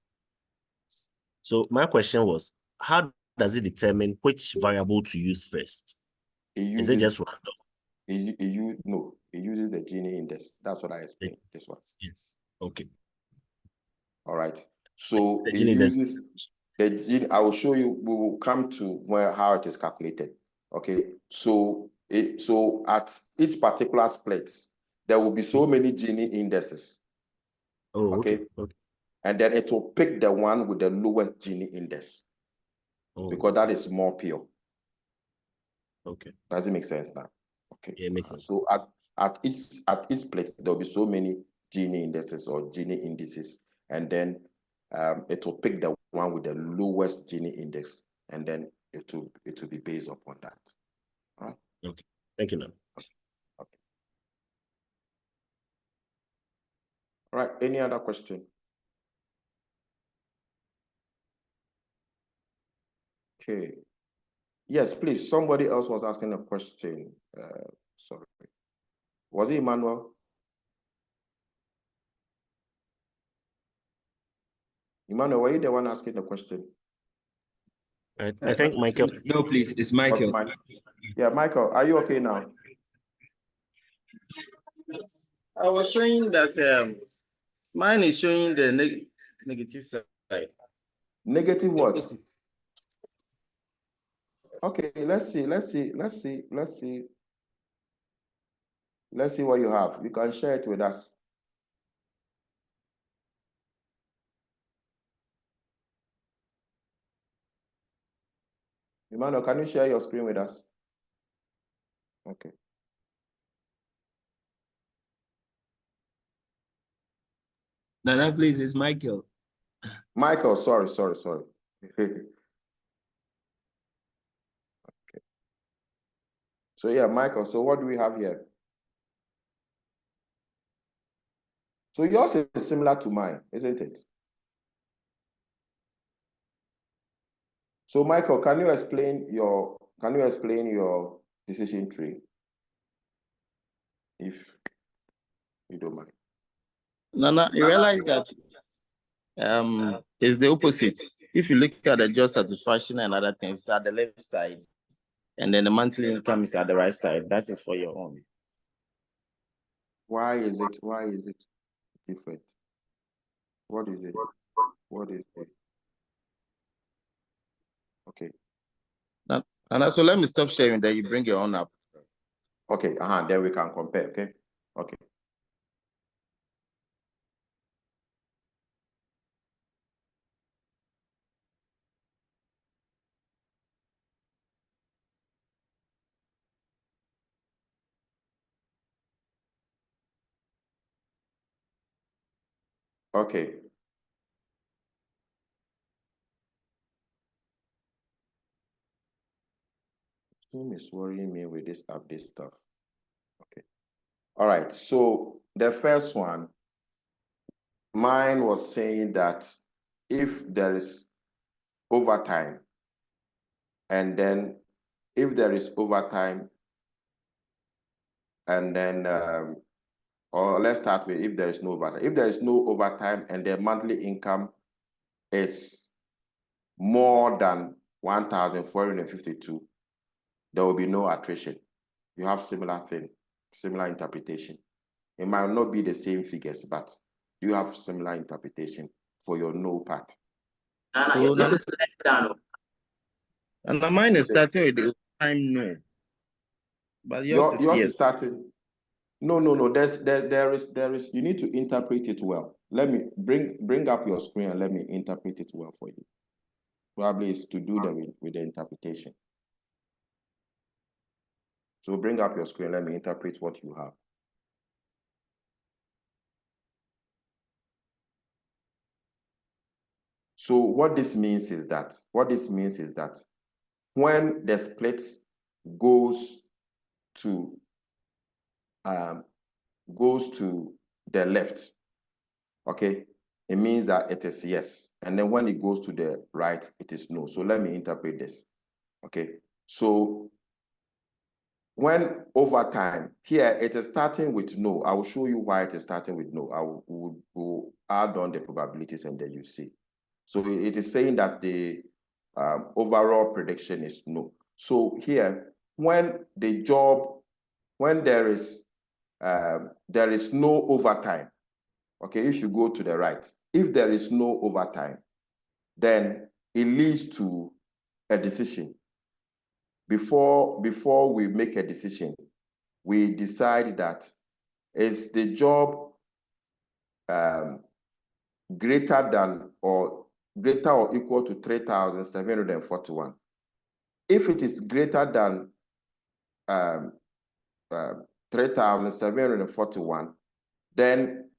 So my question was, how does it determine which variable to use first? Is it just random? No, it uses the Gini index. That's what I explained. This one. Yes. Okay. All right. So it uses the Gini. I will show you. We will come to how it is calculated. Okay. So at each particular split, there will be so many Gini indexes. Oh, okay. And then it will pick the one with the lowest Gini index. Because that is more pure. Okay. Does it make sense now? Okay. Yeah, it makes sense. So at each place, there will be so many Gini indexes or Gini indices. And then it will pick the one with the lowest Gini index. And then it will be based upon that. All right. Okay. Thank you, Nan. Okay. All right. Any other question? Okay. Yes, please. Somebody else was asking a question. Sorry. Was it Emmanuel? Emmanuel, were you the one asking the question? I think Michael. No, please, it's Michael. Yeah, Michael, are you okay now? I was showing that mine is showing the negative side. Negative what? Okay, let's see what you have. You can share it with us. Emmanuel, can you share your screen with us? Okay. Nana, please, it's Michael. Michael, sorry. Okay. So yeah, Michael, so what do we have here? So yours is similar to mine, isn't it? So Michael, can you explain your decision tree? If you don't mind. Nana, you realize that it's the opposite. If you look at the job satisfaction and other things, it's at the left side, and then the monthly income is at the right side. That is for your own. Why is it different? What is it? Okay. And so let me stop sharing, then you bring your own up. Okay, then we can compare, okay? Okay. Okay. Zoom is worrying me with this update stuff. Okay. All right. So the first one, mine was saying that if there is overtime, and then if there is overtime, and then, or let's start with if there is no overtime. If there is no overtime and the monthly income is more than 1,452, there will be no attrition. You have similar thing, similar interpretation. It might not be the same figures, but you have similar interpretation for your no part. And mine is starting with the time no. But yours Yours yes. is starting. No. There is. You need to interpret it well. Let me bring up your screen and let me interpret it well for you. Probably it's to do with the interpretation. So bring up your screen. Let me interpret what you have. So what this means is that when the split goes to the left, okay, it means that it is yes. And then when it goes to the right, it is no. So let me interpret this. Okay. So when overtime, here it is starting with no. I will show you why it is starting with no. I will add on the probabilities and then you see. So it is saying that the overall prediction is no. So here, when there is no overtime, okay, if you go to the right, if there is no overtime, then it leads to a decision. Before we make a decision, we decide that is the job greater or equal to 3,741. If it is greater than 3,741, then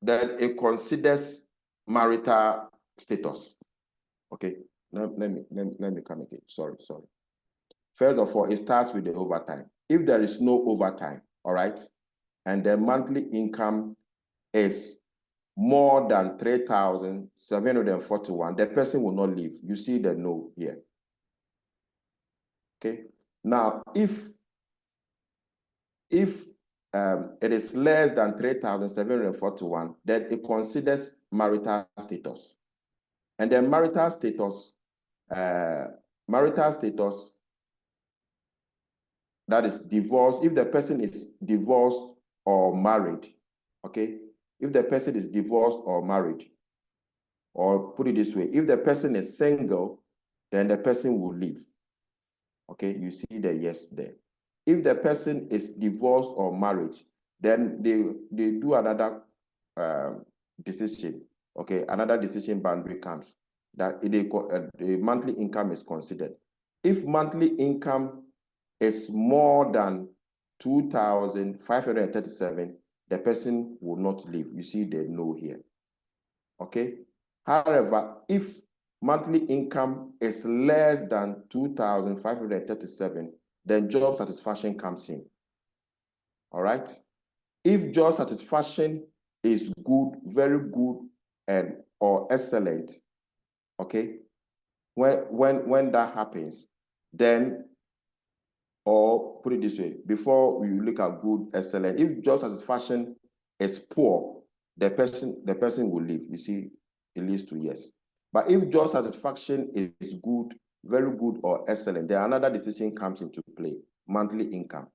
it considers marital status. Okay, let me come again. Sorry. First of all, it starts with the overtime. If there is no overtime, all right, and the monthly income is more than 3,741, the person will not leave. You see the no here. Okay. Now, if it is less than 3,741, then it considers marital status. And then marital status, that is divorce. If the person is divorced or married, okay? If the person is divorced or married, or put it this way, if the person is single, then the person will leave. Okay, you see the yes there. If the person is divorced or married, then they do another decision. Okay, another decision boundary comes that the monthly income is considered. If monthly income is more than 2,537, the person will not leave. You see the no here. Okay. However, if monthly income is less than 2,537, then job satisfaction comes in. All right. If job satisfaction is good, very good, or excellent, okay, when that happens, then, or put it this way, before we look at good, excellent, if job satisfaction is poor, the person will leave. You see, it leads to yes. But if job satisfaction is good, very good, or excellent, then another decision comes into play, monthly income.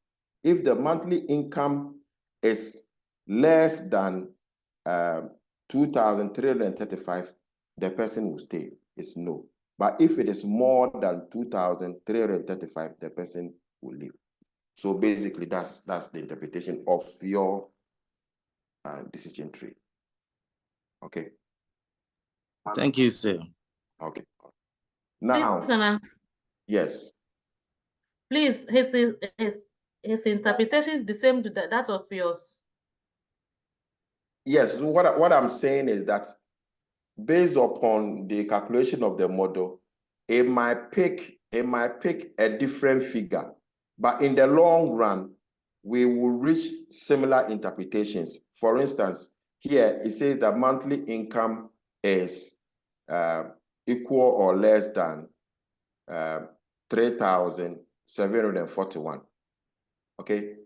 If the monthly income is less than 2,335, the person will stay. It's no. But if it is more than 2,335, the person will leave. So basically, that's the interpretation of your decision tree. Okay. Thank you, sir. Okay. Now, Please, yes. Please, his interpretation is the same to that of yours. Yes. So what I'm saying is that based upon the calculation of the model, it might pick a different figure, but in the long run, we will reach similar interpretations. For instance, here it says that monthly income is equal or less than 3,741. Okay.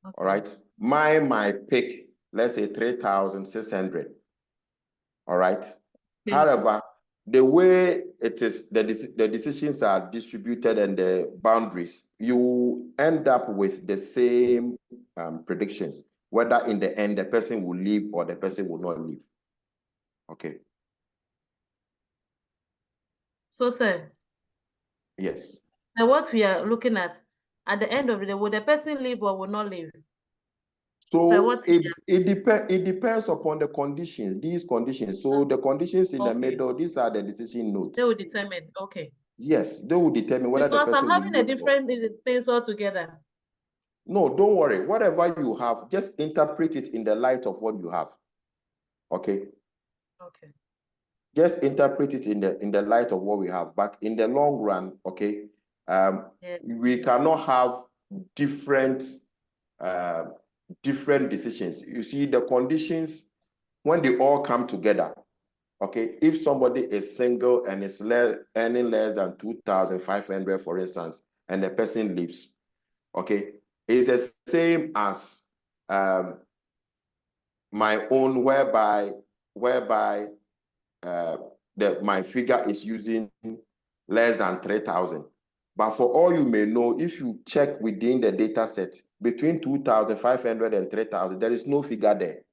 All right. Mine might pick, let's say 3,600. All right. Okay. However, the way it is, the decisions are distributed and the boundaries, you end up with the same predictions, whether in the end the person will leave or the person will not leave. Okay. So, sir. Yes. And what we are looking at the end of the day, will the person leave or will not leave? So it depends upon the conditions, these conditions. So the conditions in the middle, these are the decision notes. They will determine, okay. Yes, they will determine whether the person I'm having a different things altogether. No, don't worry. Whatever you have, just interpret it in the light of what you have. Okay? Okay. Just interpret it in the light of what we have. But in the long run, okay, we cannot have different decisions. You see, the conditions, when they all come together, okay, if somebody is single and is earning less than 2,500, for instance, and the person leaves, okay, it's the same as my own, whereby my figure is using less than 3,000. But for all you may know, if you check within the data set, between 2,500 and 3,000, there is no figure there.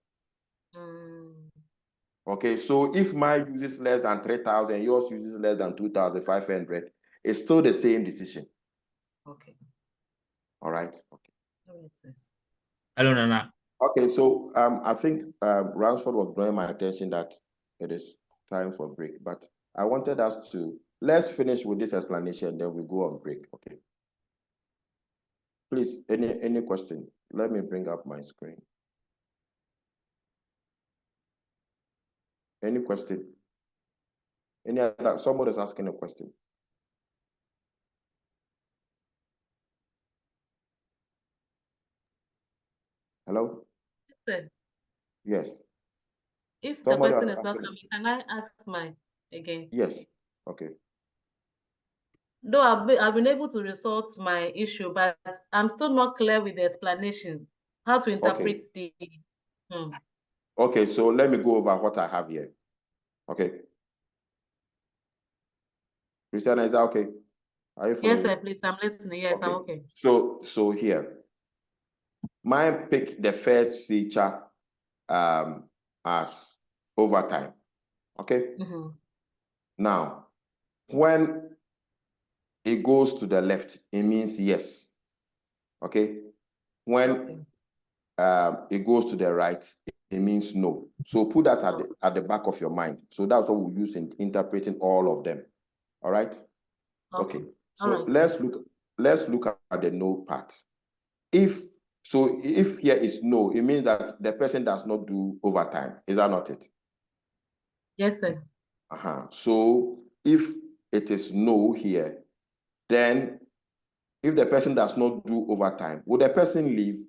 Okay, so if mine uses less than 3,000, yours uses less than 2,500, it's still the same decision. Okay. All right. Okay. Hello, Nana. Okay, so I think Ransford was drawing my attention that it is time for break, but I wanted us to, let's finish with this explanation, then we go on break, okay? Please, any question? Let me bring up my screen. Any question? Any other, somebody's asking a question. Hello? Sir. Yes. If the question is not coming, can I ask mine again? Yes. Okay. Though I've been able to resolve my issue, but I'm still not clear with the explanation, how to interpret the. Okay, so let me go over what I have here. Okay. Christiana, is that okay? Are you following? Yes, sir, please. I'm listening. Yes, I'm okay. So here, mine pick the first feature as overtime. Okay. Now, when it goes to the left, it means yes. Okay. When it goes to the right, it means no. So put that at the back of your mind. So that's what we use in interpreting all of them. All right. Okay. So let's look at the no part. If here is no, it means that the person does not do overtime. Is that not it? Yes, sir. So if it is no here, then if the person does not do overtime, will the person leave?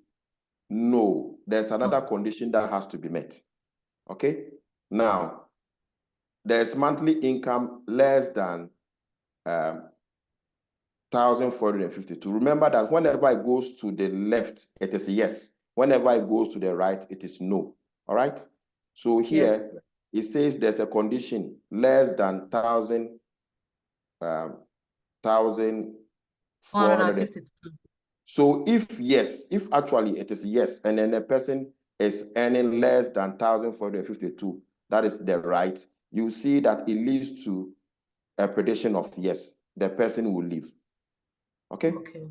No. There's another condition that has to be met. Okay. Now, there's monthly income less than 1,452. Remember that whenever it goes to the left, it is yes. Whenever it goes to the right, it is no. All right. So here it says there's a condition less than 1,452. So if actually it is yes, and then the person is earning less than 1,452, that is the right, you see that it leads to a prediction of yes, the person will leave. Okay? Okay.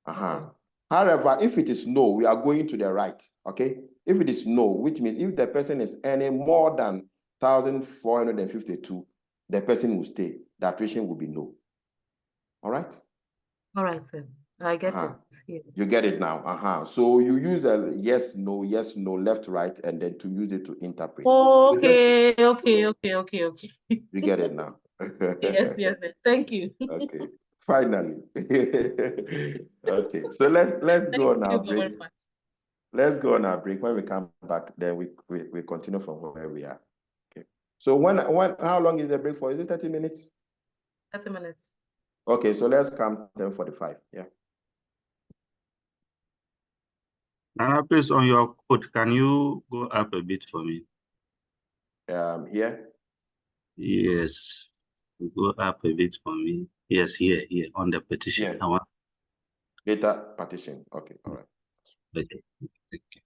Okay. However, if it is no, we are going to the right. Okay? If it is no, which means if the person is earning more than 1,452, the person will stay. The attrition will be no. All right? All right, sir. I get it. Yeah. You get it now. So you use a yes, no, left, right, and then to use it to interpret. Oh, So okay. you get it now. Yes. Thank you. Okay. Finally. Okay. So let's go on our break. Let's go on our break. When we come back, then we continue from where we are. Okay. So how long is the break for? Is it 30 minutes? 30 minutes. Okay, so let's come 10:45. Yeah. Nana, please, on your code, can you go up a bit for me? Here? Yes. Go up a bit for me. Yes, here, on the petition. Yeah. Data partition. Okay, all right. Okay. Thank you.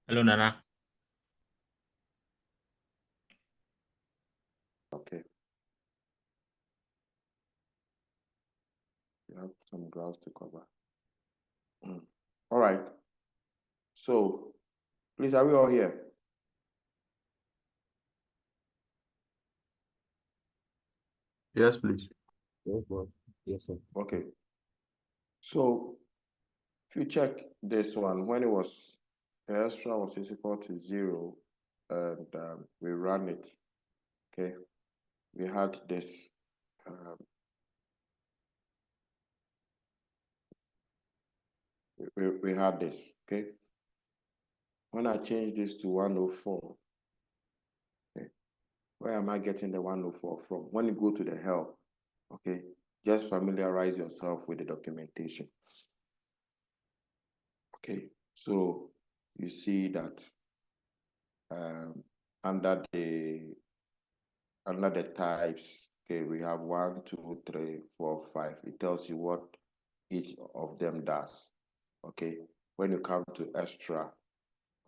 Hello, Nana. Okay. You have some grounds to cover. All right. So, please, are we all here? Yes, please. Yes, sir. Okay. So, if you check this one, when it was the extra was equal to 0, and we ran it, okay, we had this. We had this, okay. When I change this to 104, okay, where am I getting the 104 from? When you go to the help, okay, just familiarize yourself with the documentation. Okay, so you see that under the types, okay, we have 1, 2, 3, 4, 5. It tells you what each of them does. Okay, when you come to extra,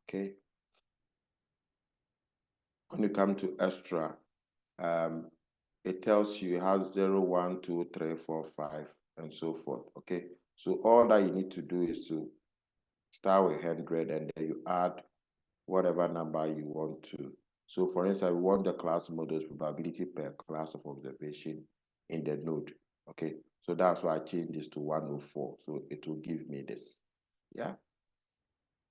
okay, when you come to extra, it tells you how 0, 1, 2, 3, 4, 5, and so forth. Okay, so all that you need to do is to start with 100 and then you add whatever number you want to. So for instance, we want the class models probability per class of observation in the node. Okay, so that's why I changed this to 104. So it will give me this. Yeah.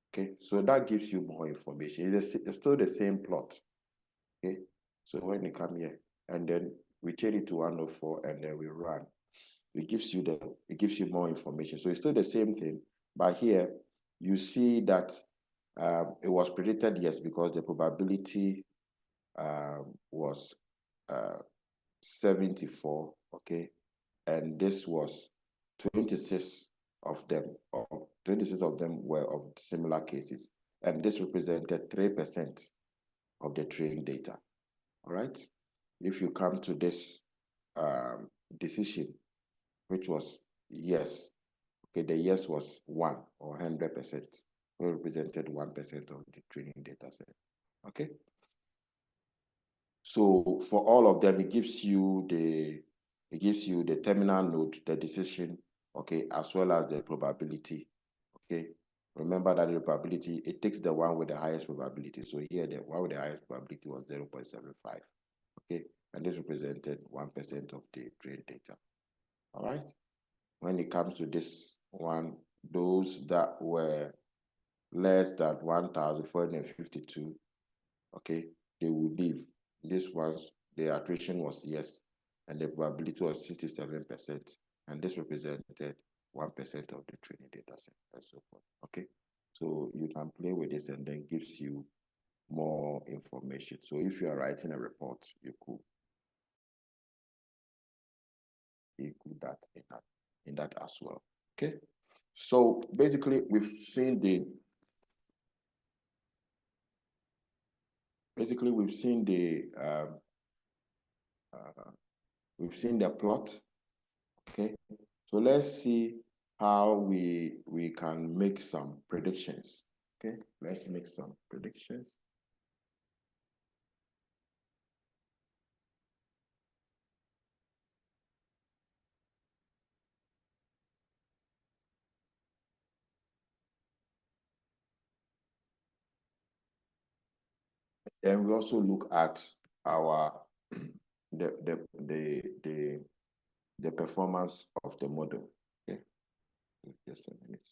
Okay, so that gives you more information. It's still the same plot. Okay, so when you come here and then we change it to 104 and then we run, it gives you more information. So it's still the same thing, but here you see that it was predicted, yes, because the probability was 74, okay, and this was 26 of them, or 26 of them were of similar cases, and this represented 3% of the training data. All right, if you come to this decision, which was yes, okay, the yes was 1 or 100%, we represented 1% of the training data set. Okay. So for all of them, it gives you the terminal node, the decision, okay, as well as the probability. Okay. Remember that the probability, it takes the one with the highest probability. So here the one with the highest probability was 0.75. Okay. And this represented 1% of the trained data. All right. When it comes to this one, those that were less than 1,452, okay, they will leave. This ones, the attrition was yes, and the probability was 67%, and this represented 1% of the training data set, and so forth. Okay, so you can play with this, and then gives you more information. So if you are writing a report, you could include that in that as well. Okay, so basically we've seen the plot. Okay, so let's see how we can make some predictions. Okay, let's make some predictions. And we also look at our the performance of the model. Okay, just a minute.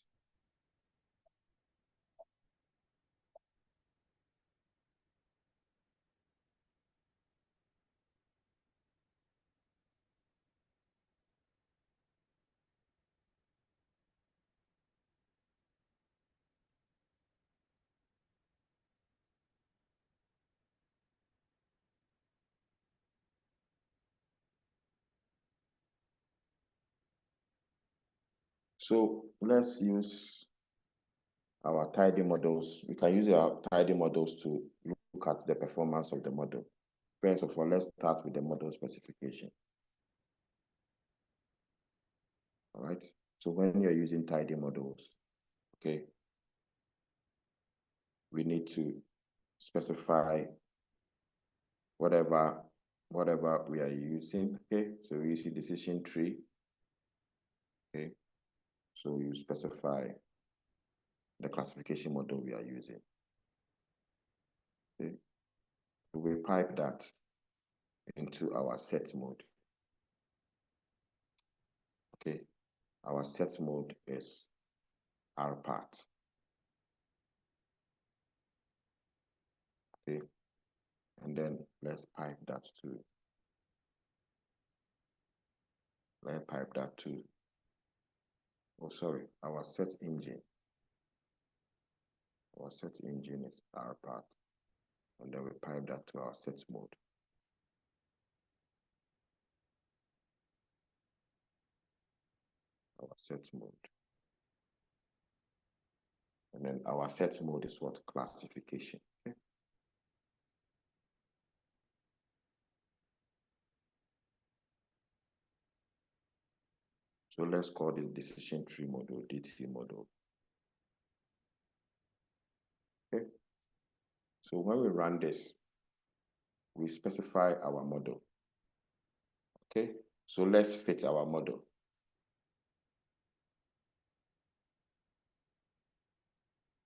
So let's use our tidy models. We can use our tidy models to look at the performance of the model. First of all, let's start with the model specification. All right. So when you're using tidy models, okay, we need to specify whatever we are using. Okay. So we use the decision tree. Okay. So you specify the classification model we are using. Okay. So we pipe that into our set mode. Okay. Our set mode is our part. Okay. And then let's pipe that to our set engine. Our set engine is our part. And then we pipe that to our set mode. Our set mode. And then our set mode is what? Classification. Okay. So let's call the decision tree model DT model. Okay. So when we run this, we specify our model. Okay. So let's fit our model.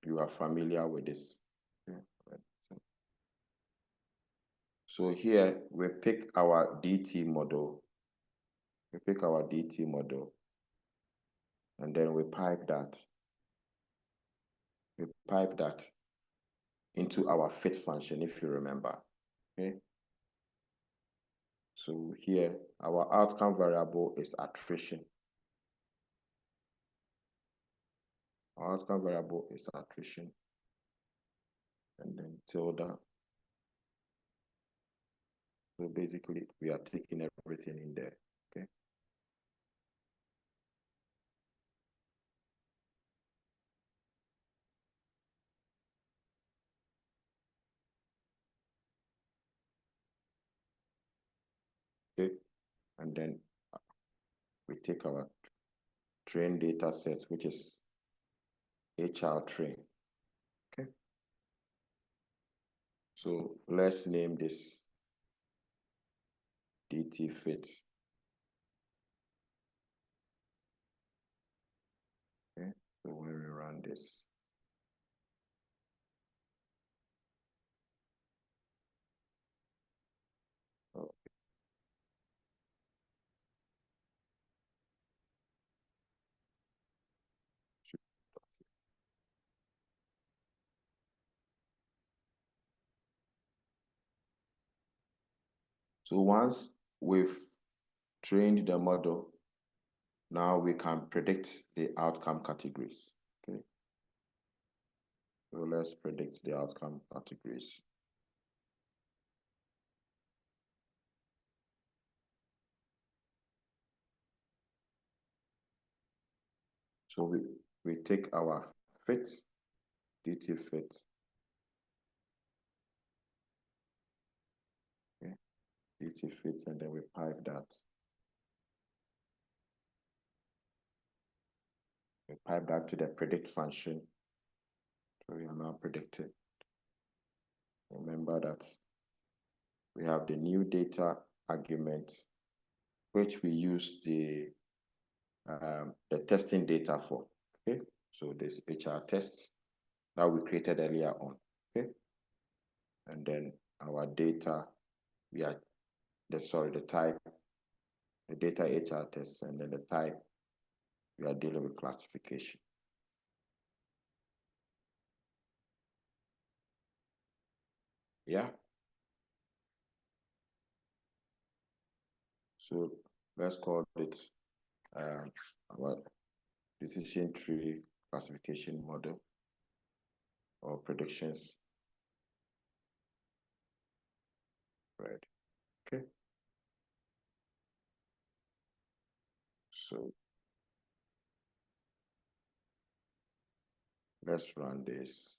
You are familiar with this. Okay. So here we pick our DT model. We pick our DT model, and then we pipe that. We pipe that into our fit function, if you remember. Okay. So here our outcome variable is attrition. Our outcome variable is attrition, and then tilde. So basically we are taking everything in there. Okay. and then we take our train data sets, which is HR train. Okay. So let's name this DT fit. Okay. So when we run this, okay. So once we've trained the model, now we can predict the outcome categories. Okay. So let's predict the outcome categories. So we take our fit, DT fit. Okay. DT fit, and then we pipe that. We pipe that to the predict function. So we are now predicting. Remember that we have the new data argument, which we use the testing data for. Okay, so this HR tests that we created earlier on. Okay, and then our data, we are the type, the data HR tests, and then the type, we are dealing with classification. Yeah. So let's call it our decision tree classification model or predictions. Right. Okay. So let's run this.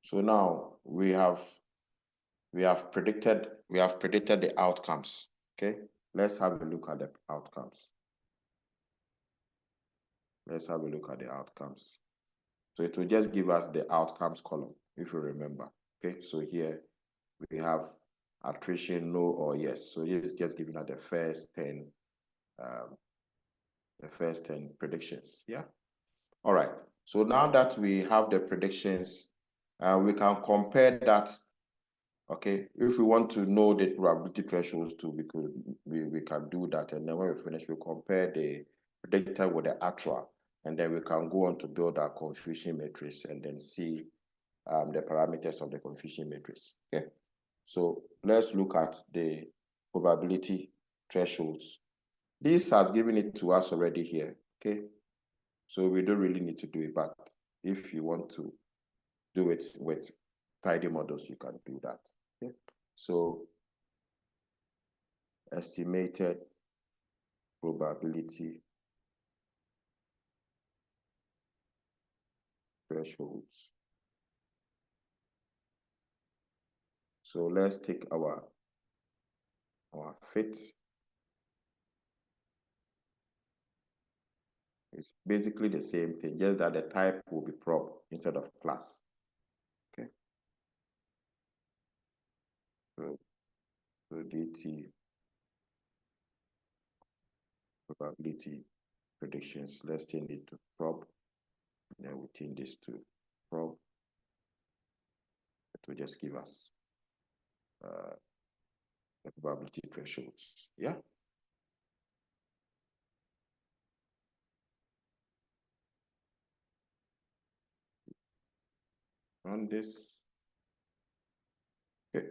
So now we have predicted the outcomes. Okay. Let's have a look at the outcomes. Let's have a look at the outcomes. So it will just give us the outcomes column, if you remember. Okay. So here we have attrition, no or yes. So it's just giving us the first 10 predictions. Yeah. All right. So now that we have the predictions, we can compare that. Okay. If we want to know the probability thresholds too, we can do that. And then when we finish, we compare the predictor with the actual, and then we can go on to build our confusion matrix and then see the parameters of the confusion matrix. Okay. So let's look at the probability thresholds. This has given it to us already here. Okay. So we don't really need to do it, but if you want to do it with tidy models, you can do that. Okay. So estimated probability thresholds. So let's take our fit. It's basically the same thing, just that the type will be prob instead of class. Okay. So DT probability predictions. Let's change it to prob. Then we change this to prob. It will just give us the probability thresholds. Yeah. Run this. Okay.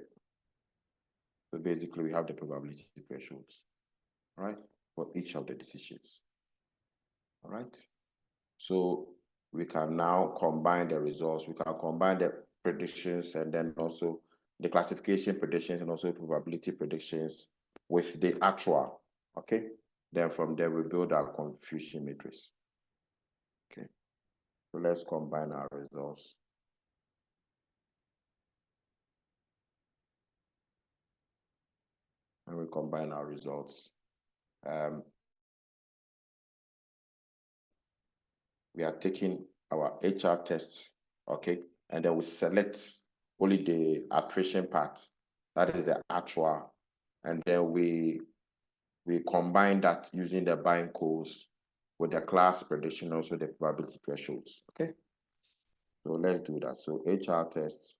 So basically, we have the probability thresholds, right, for each of the decisions. All right. So we can now combine the results. We can combine the predictions and then also the classification predictions and also probability predictions with the actual. Okay. Then from there, we build our confusion matrix. Okay. So let's combine our results. when we combine our results, we are taking our HR test, okay, and then we select only the attrition part, that is the actual, and then we combine that using the bind codes with the class prediction, also the probability thresholds, okay? So let's do that. So HR tests,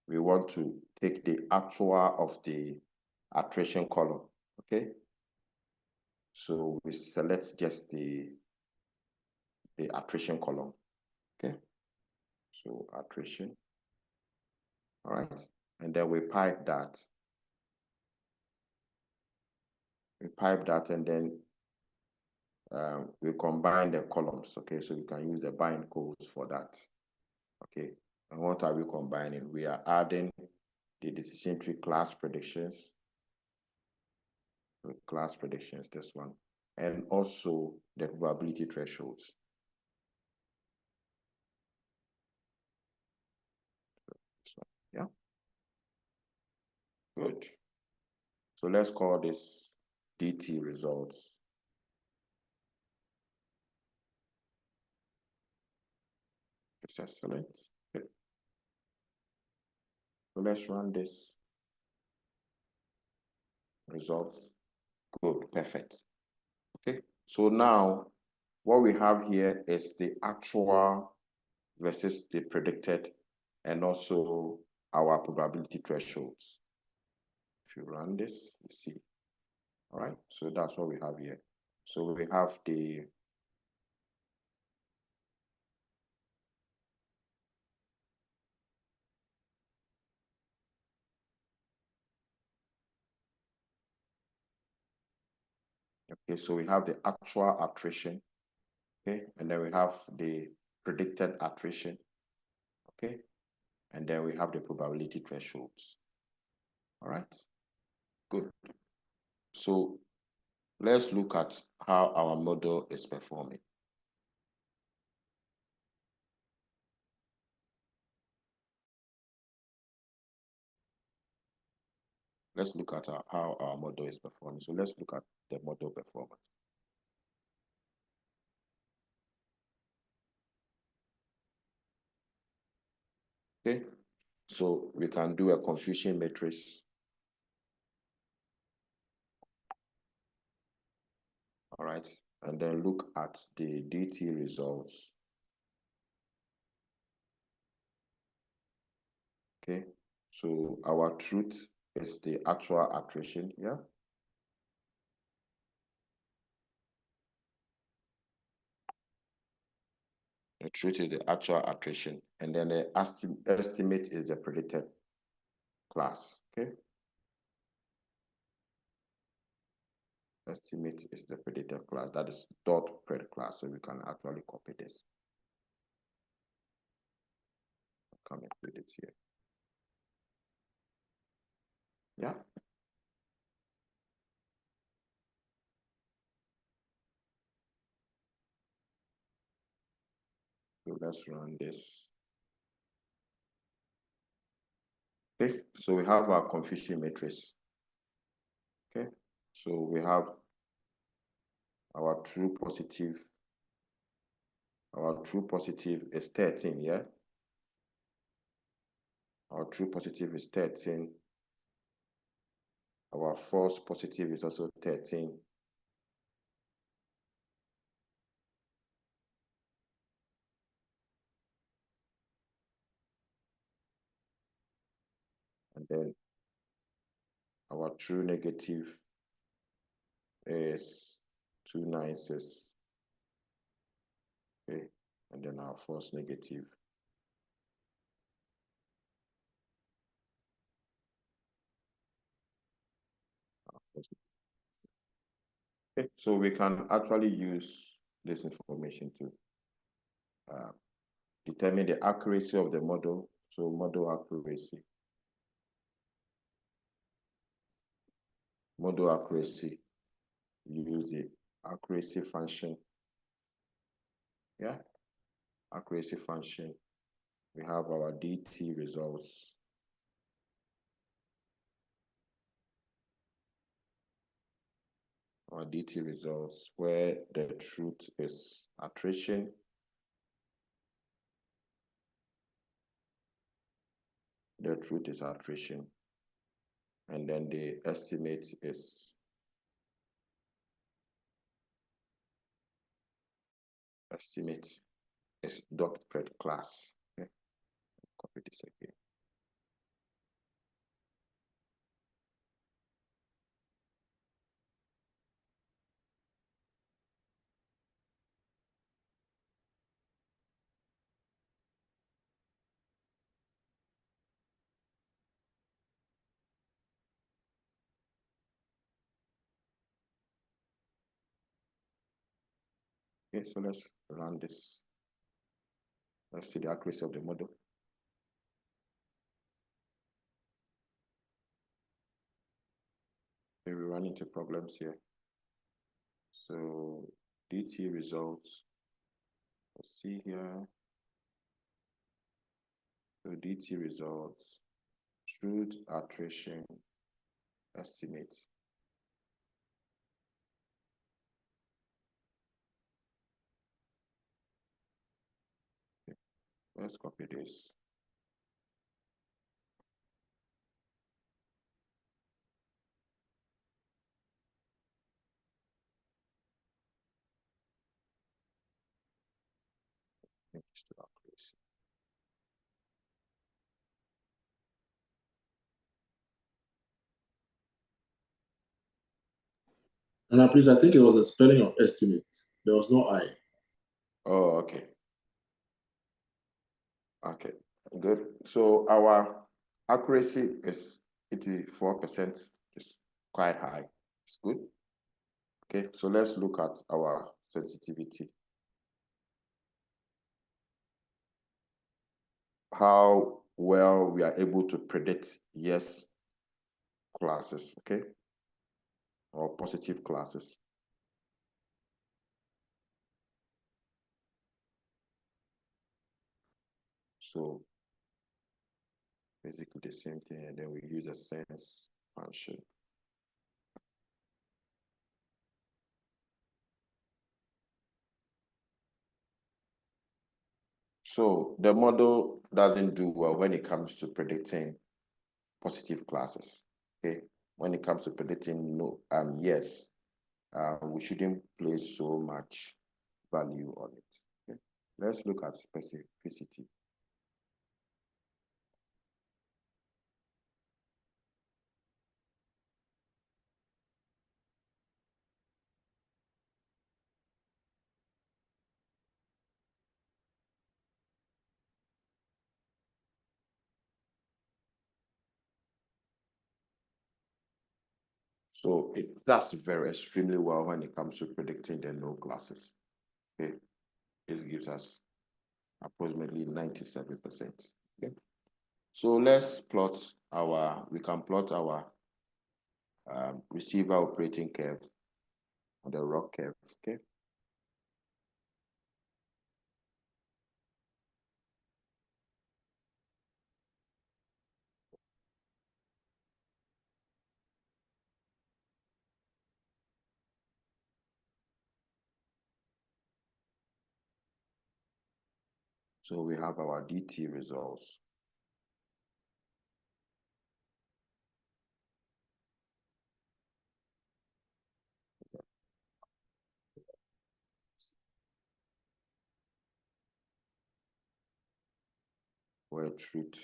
we want to take the actual of the attrition column, okay? So we select just the attrition column, okay? So attrition, all right? And then we pipe that. And then we combine the columns, okay? So we can use the bind codes for that, okay? And what are we combining? We are adding the decision tree class predictions, this one, and also the probability thresholds. This one, yeah. Good. So let's call this DT results. It's excellent. Okay. So let's run this. Results. Good, perfect. Okay, so now what we have here is the actual versus the predicted, and also our probability thresholds. If you run this, you see. All right, so that's what we have here. So we have the okay, so we have the actual attrition, okay, and then we have the predicted attrition, okay, and then we have the probability thresholds. All right, good. So let's look at how our model is performing. Let's look at how our model is performing. So let's look at the model performance. Okay, so we can do a confusion matrix. All right, and then look at the DT results. Okay, so our truth is the actual attrition, yeah? The truth is the actual attrition, and then the estimate is the predicted class, okay? Estimate is the predicted class, that is dot pred class, so we can actually copy this. Come and put it here. Yeah. So let's run this. Okay, so we have our confusion matrix. Okay, so we have our true positive. Our true positive is 13, yeah? Our true positive is 13. Our false positive is also 13. And then our true negative is 296. Okay, and then our false negative. Okay, so we can actually use this information to determine the accuracy of the model. So model accuracy. Model accuracy. You use the accuracy function. Yeah, accuracy function. We have our DT results. our DT results where the truth is attrition. The truth is attrition. And then the estimate is dot pred class. Okay. Copy this again. Okay, so let's run this. Let's see the accuracy of the model. Okay, we run into problems here. So DT results, let's see here. So DT results, truth attrition estimate. Okay. Let's copy this. Next to accuracy. And please, I think it was the spelling of estimate. There was no I. Oh, okay. Okay, good. So our accuracy is 84%, is quite high. It's good. Okay, so let's look at our sensitivity. How well we are able to predict yes classes, okay? Or positive classes. So basically the same thing, and then we use a sense function. So the model doesn't do well when it comes to predicting positive classes, okay? When it comes to predicting no, yes, we shouldn't place so much value on it. Okay? Let's look at specificity. So it does very extremely well when it comes to predicting the no classes. Okay, it gives us approximately 97%. Okay, so let's plot we can plot our receiver operating curve on the ROC curve. Okay. So we have our DT results. Where truth is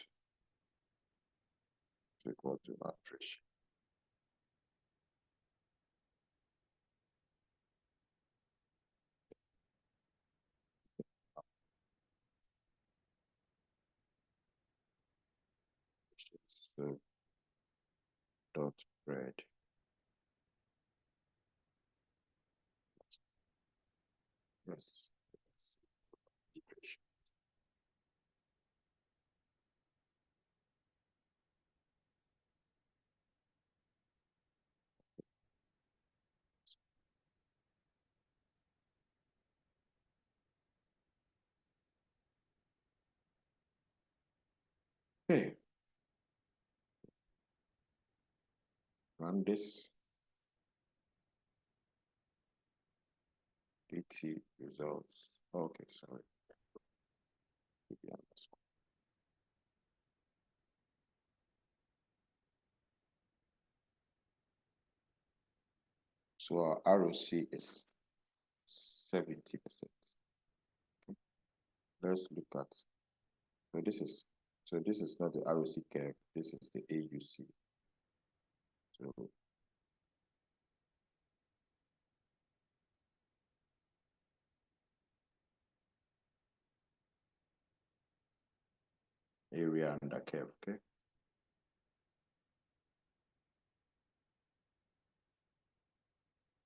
equal to attrition. So dot spread. Yes. Okay. Run this. T results. Okay, sorry. So our ROC is 70%. Okay. Let's look at, so this is not the ROC curve, this is the AUC. So area under curve, okay?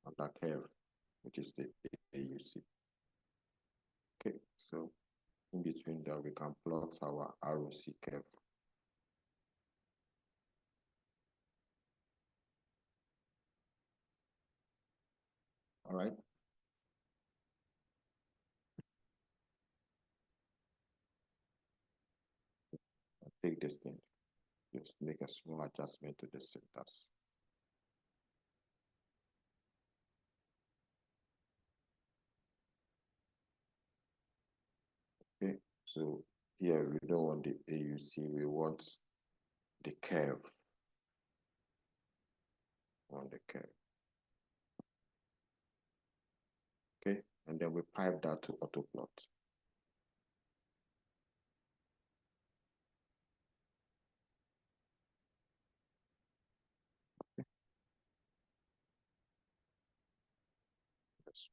Under curve, which is the AUC. Okay, so in between that, we can plot our ROC curve. All right. I'll take this thing, just make a small adjustment to the syntax. Okay, so here we don't want the AUC, we want the curve. On the curve. Okay, and then we pipe that to autoplot. Okay. Yes.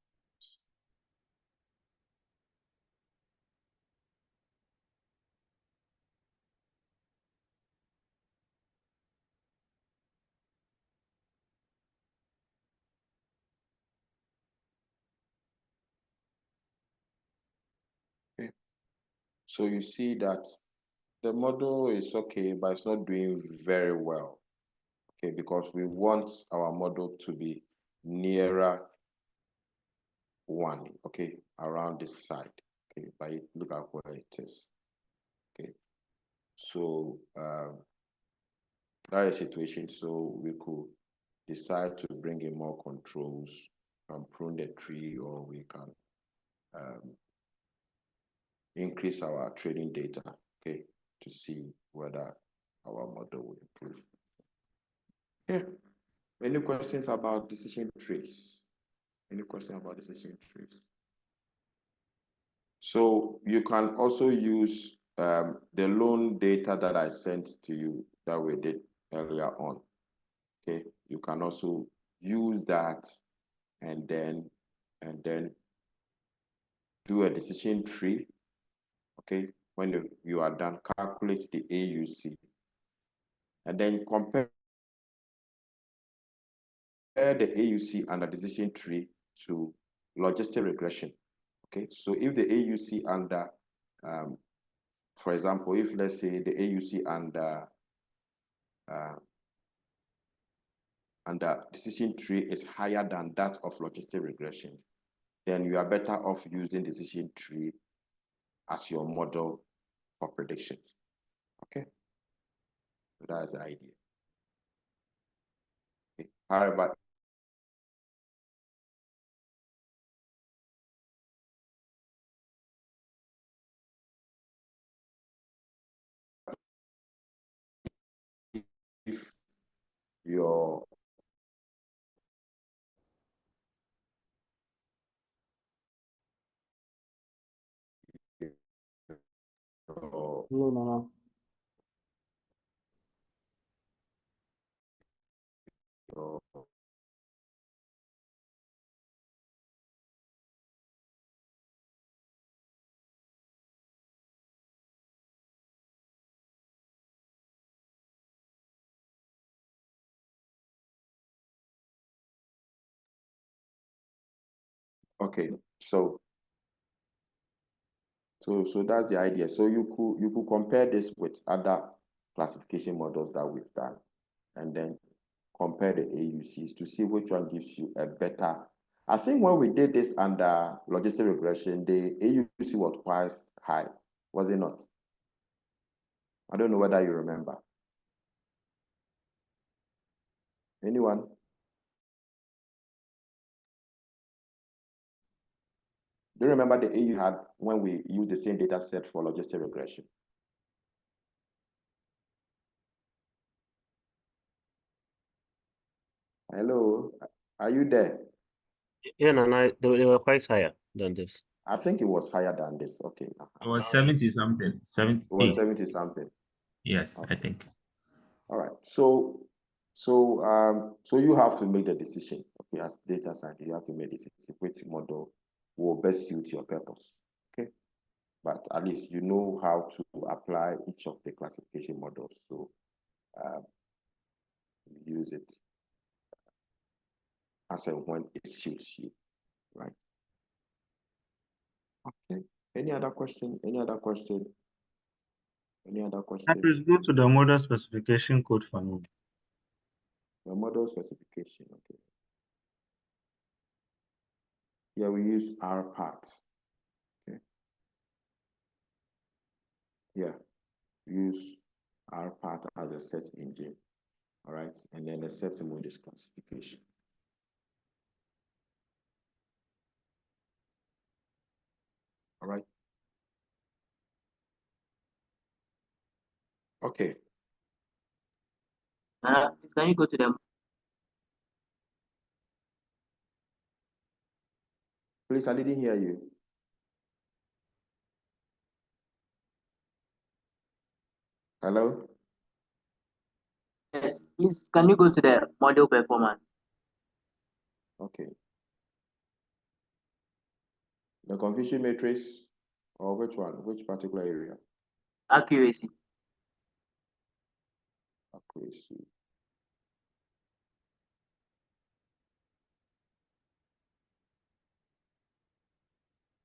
Okay. So you see that the model is okay, but it's not doing very well. Okay, because we want our model to be nearer 1, okay, around this side. Okay, but look at where it is. Okay, so that is a situation. So we could decide to bring in more controls and prune the tree, or we can increase our training data, okay, to see whether our model will improve. Yeah. Any questions about decision trees? Any questions about decision trees? So you can also use the loan data that I sent to you that we did earlier on. Okay, you can also use that and then do a decision tree. Okay, when you are done, calculate the AUC and then compare the AUC and the decision tree to logistic regression. Okay, so if the AUC under, for example, if let's say the AUC under decision tree is higher than that of logistic regression, then you are better off using decision tree as your model for predictions. Okay, so that's the idea. Okay. However, if your No. okay, so that's the idea. So you could compare this with other classification models that we've done, and then compare the AUCs to see which one gives you a better. I think when we did this under logistic regression, the AUC was quite high, was it not? I don't know whether you remember. Anyone? Do you remember the A you had when we used the same data set for logistic regression? Hello, are you there? Yeah, no, they were quite higher than this. I think it was higher than this. Okay. It was 70 something. 70. It was 70 something. Yes, okay. I think. All right. So you have to make the decision. Okay, as data scientist, you have to make the decision which model will best suit your purpose. Okay. But at least you know how to apply each of the classification models. So use it as and when it suits you, right? Okay. Any other question? Any other question? Any other question? Please go to the model specification code for me. The model specification, okay. Yeah, we use R parts. Okay. Yeah, we use R part as a search engine. All right, and then the search mode is classification. All right. Okay. Can you go to the Please, I didn't hear you. Hello? Yes, please, can you go to the model performance? Okay. The confusion matrix, or which one? Which particular area? Accuracy. Accuracy.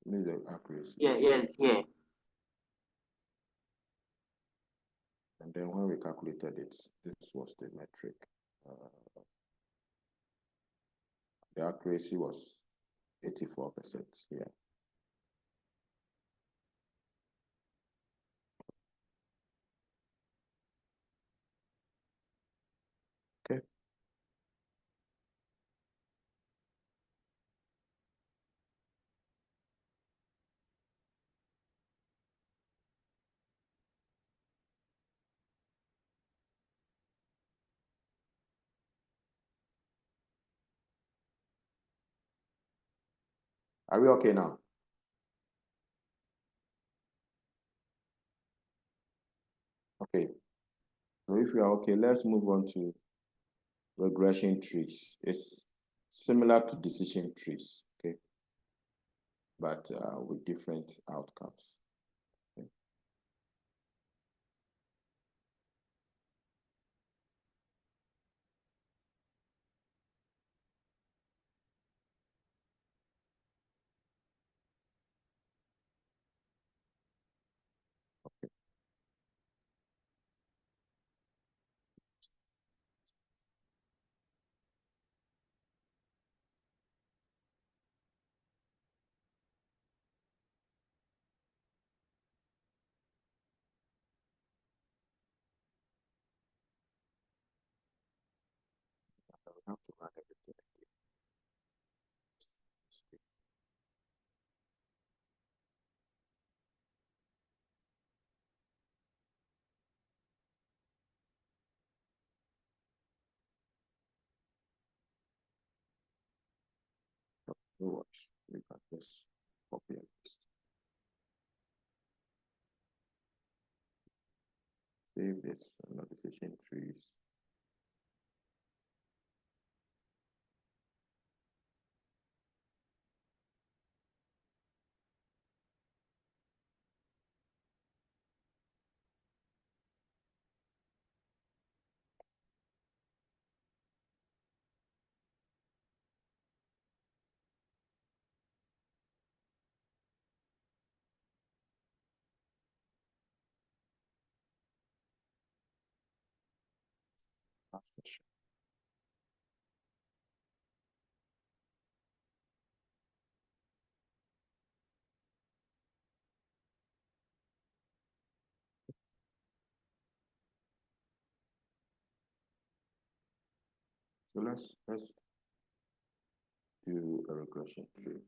Need the accuracy. Yes. And then when we calculated it, this was the metric. The accuracy was 84%. Yeah. Okay. Are we okay now? Okay. So if we are okay, let's move on to regression trees. It's similar to decision trees, okay? But with different outcomes. Okay. We have to run everything again. No worries. We can just copy and paste. Save this decision trees. Session. So let's do a regression tree.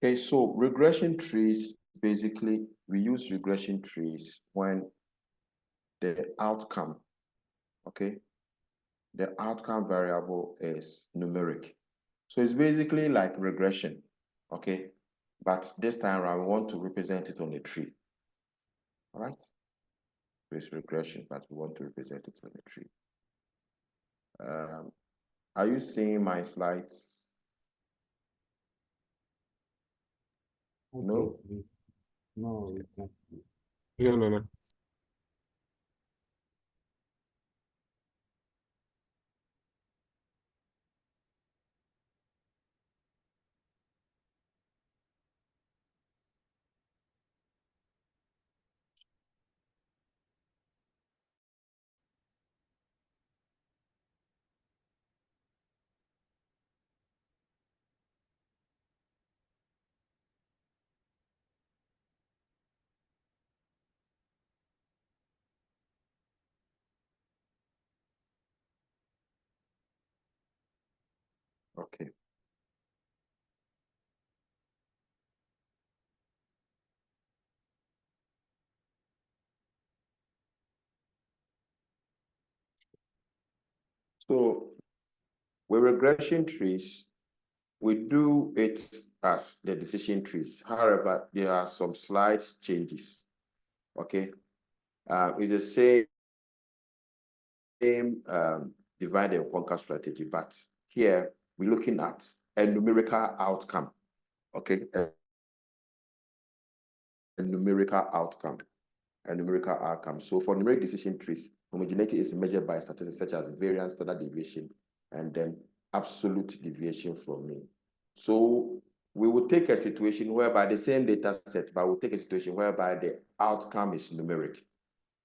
Okay, so regression trees, basically, we use regression trees when the outcome, okay, the outcome variable is numeric. So it's basically like regression, okay? But this time around, we want to represent it on a tree, all right? It's regression, but we want to represent it on a tree. Are you seeing my slides? No? No, we can't. No. Okay. So with regression trees, we do it as the decision trees. However, there are some slight changes, okay? It's the same divide and conquer strategy, but here we're looking at a numerical outcome, okay? A numerical outcome. So for numeric decision trees, homogeneity is measured by statistics such as variance, standard deviation, and then absolute deviation from mean. So we will take a situation whereby the same data set, but we'll take a situation whereby the outcome is numeric,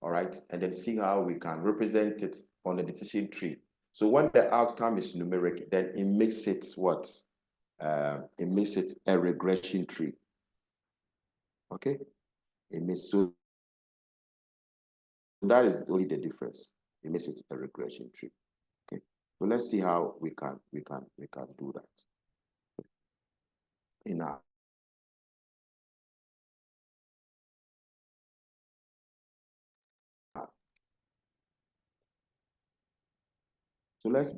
all right? And then see how we can represent it on the decision tree. So when the outcome is numeric, then it makes it what? It makes it a regression tree, okay? It makes so that is only the difference. It makes it a regression tree. Okay. So let's see how we can do that. In our so let's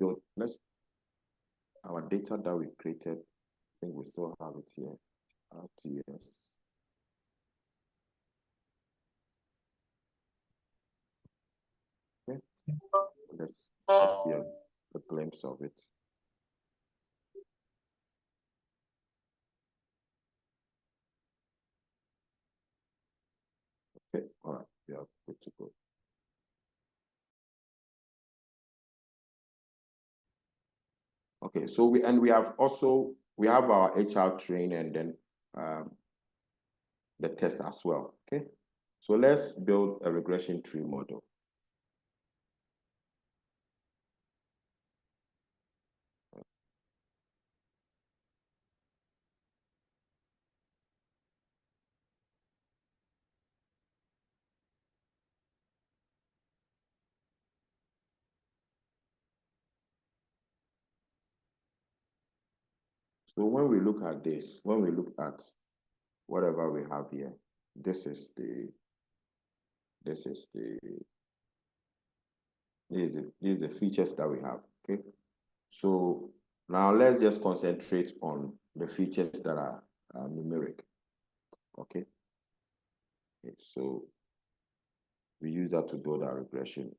our data that we created, I think we still have it here. RTS. Okay. Let's see a glimpse of it. Okay, all right, we are good to go. Okay, so we have our HR train and then the test as well. Okay, so let's build a regression tree model. So when we look at this, when we look at whatever we have here, this is the features that we have. Okay. So now let's just concentrate on the features that are numeric. Okay. So we use that to build our regression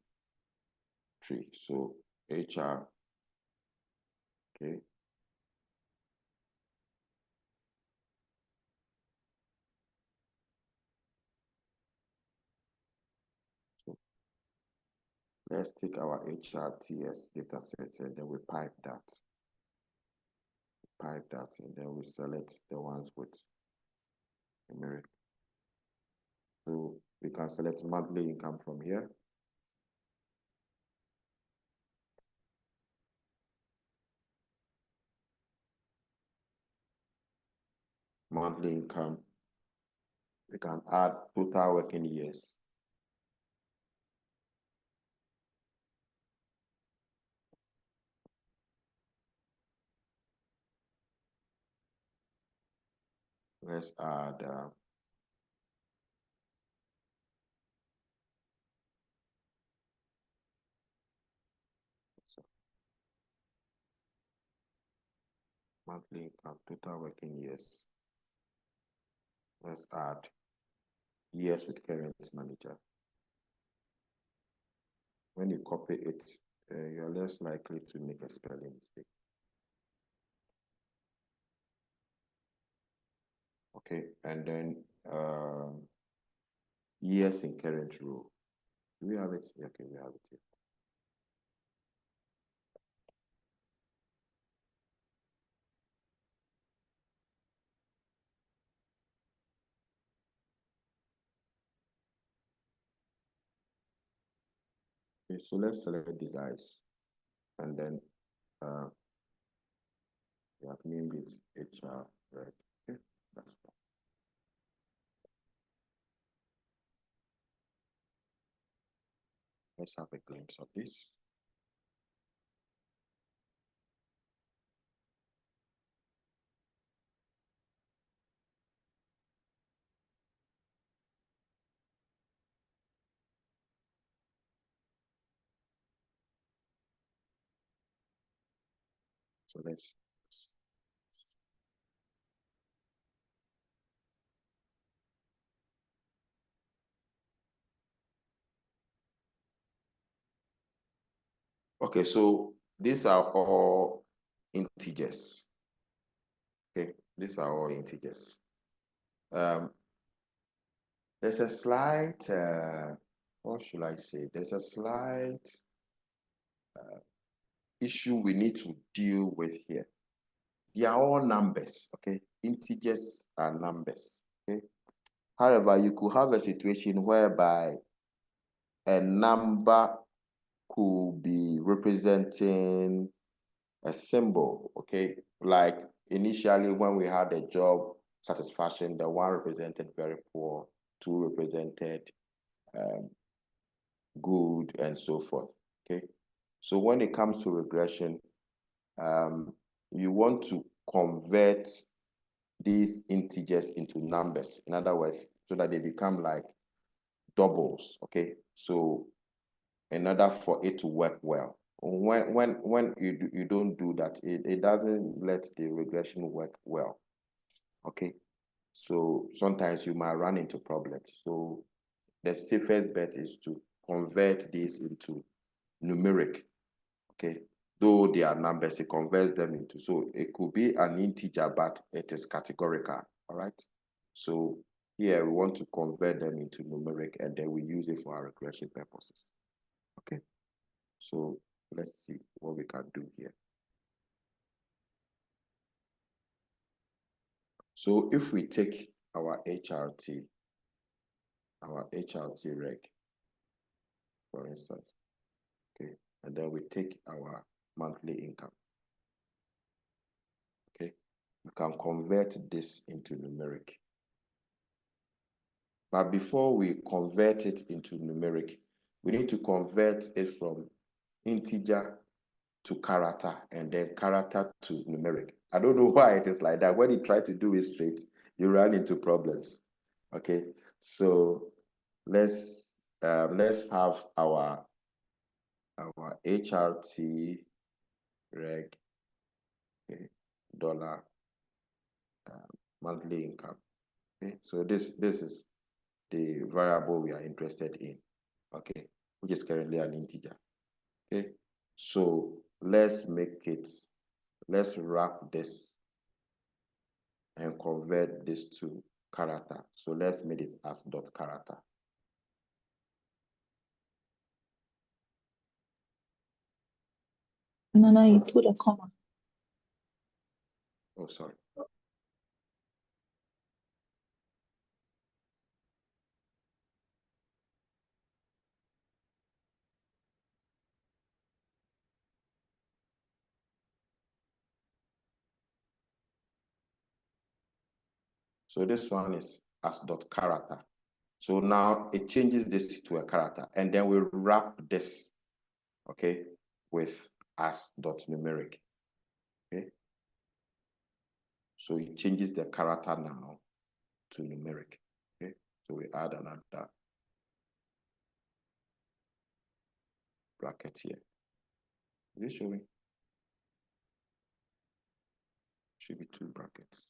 tree. So HR. Okay. Let's take our HRTS data set and then we pipe that. And then we select the ones with numeric. So we can select monthly income from here. Monthly income. We can add total working years. Let's add monthly income, total working years. Let's add years with current manager. When you copy it, you're less likely to make a spelling mistake. Okay, and then years in current role. Do we have it? Okay, we have it here. Okay, so let's select designs, and then we have named it HR, right? Okay, that's fine. Let's have a glimpse of this. So let's okay, so these are all integers. Okay, these are all integers. There's a slight, what should I say? There's a slight issue we need to deal with here. They are all numbers, okay? Integers are numbers, okay? However, you could have a situation whereby a number could be representing a symbol, okay? Like initially when we had the job satisfaction, the one represented very poor, two represented good, and so forth, okay? So when it comes to regression, you want to convert these integers into numbers. In other words, so that they become like doubles, okay? So in order for it to work well, when you don't do that, it doesn't let the regression work well, okay? So sometimes you might run into problems. So the safest bet is to convert this into numeric, okay? Though they are numbers, it converts them into, so it could be an integer, but it is categorical, all right? So here we want to convert them into numeric, and then we use it for our regression purposes, okay? So let's see what we can do here. So if we take our HRT reg, for instance, okay, and then we take our monthly income, okay, we can convert this into numeric. But before we convert it into numeric, we need to convert it from integer to character, and then character to numeric. I don't know why it is like that. When you try to do it straight, you run into problems. Okay, so let's have our HRT reg, okay, dollar monthly income. Okay, so this is the variable we are interested in, okay, which is currently an integer. Okay, so let's wrap this and convert this to character. So let's make it as dot character. No, you put a comma. Oh, sorry. So this one is as dot character. So now it changes this to a character, and then we wrap this, okay, with as dot numeric. Okay. So it changes the character now to numeric. Okay, so we add another bracket here. Is it showing? Should be 2 brackets.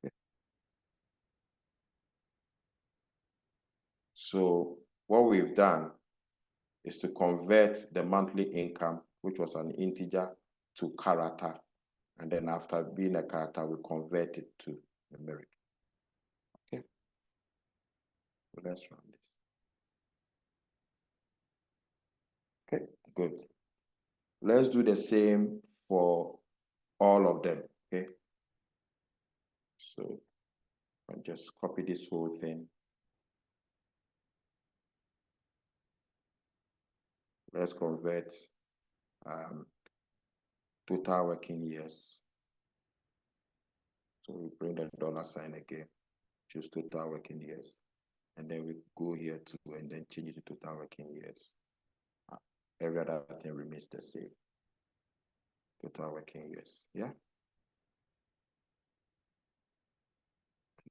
Okay. So what we've done is to convert the monthly income, which was an integer, to character. And then after being a character, we convert it to numeric. Okay. So let's run this. Okay, good. Let's do the same for all of them. Okay. So I'll just copy this whole thing. Let's convert total working years. So we bring the $sign again, choose total working years. And then we go here to, and then change it to total working years. Every other thing remains the same. Total working years, yeah?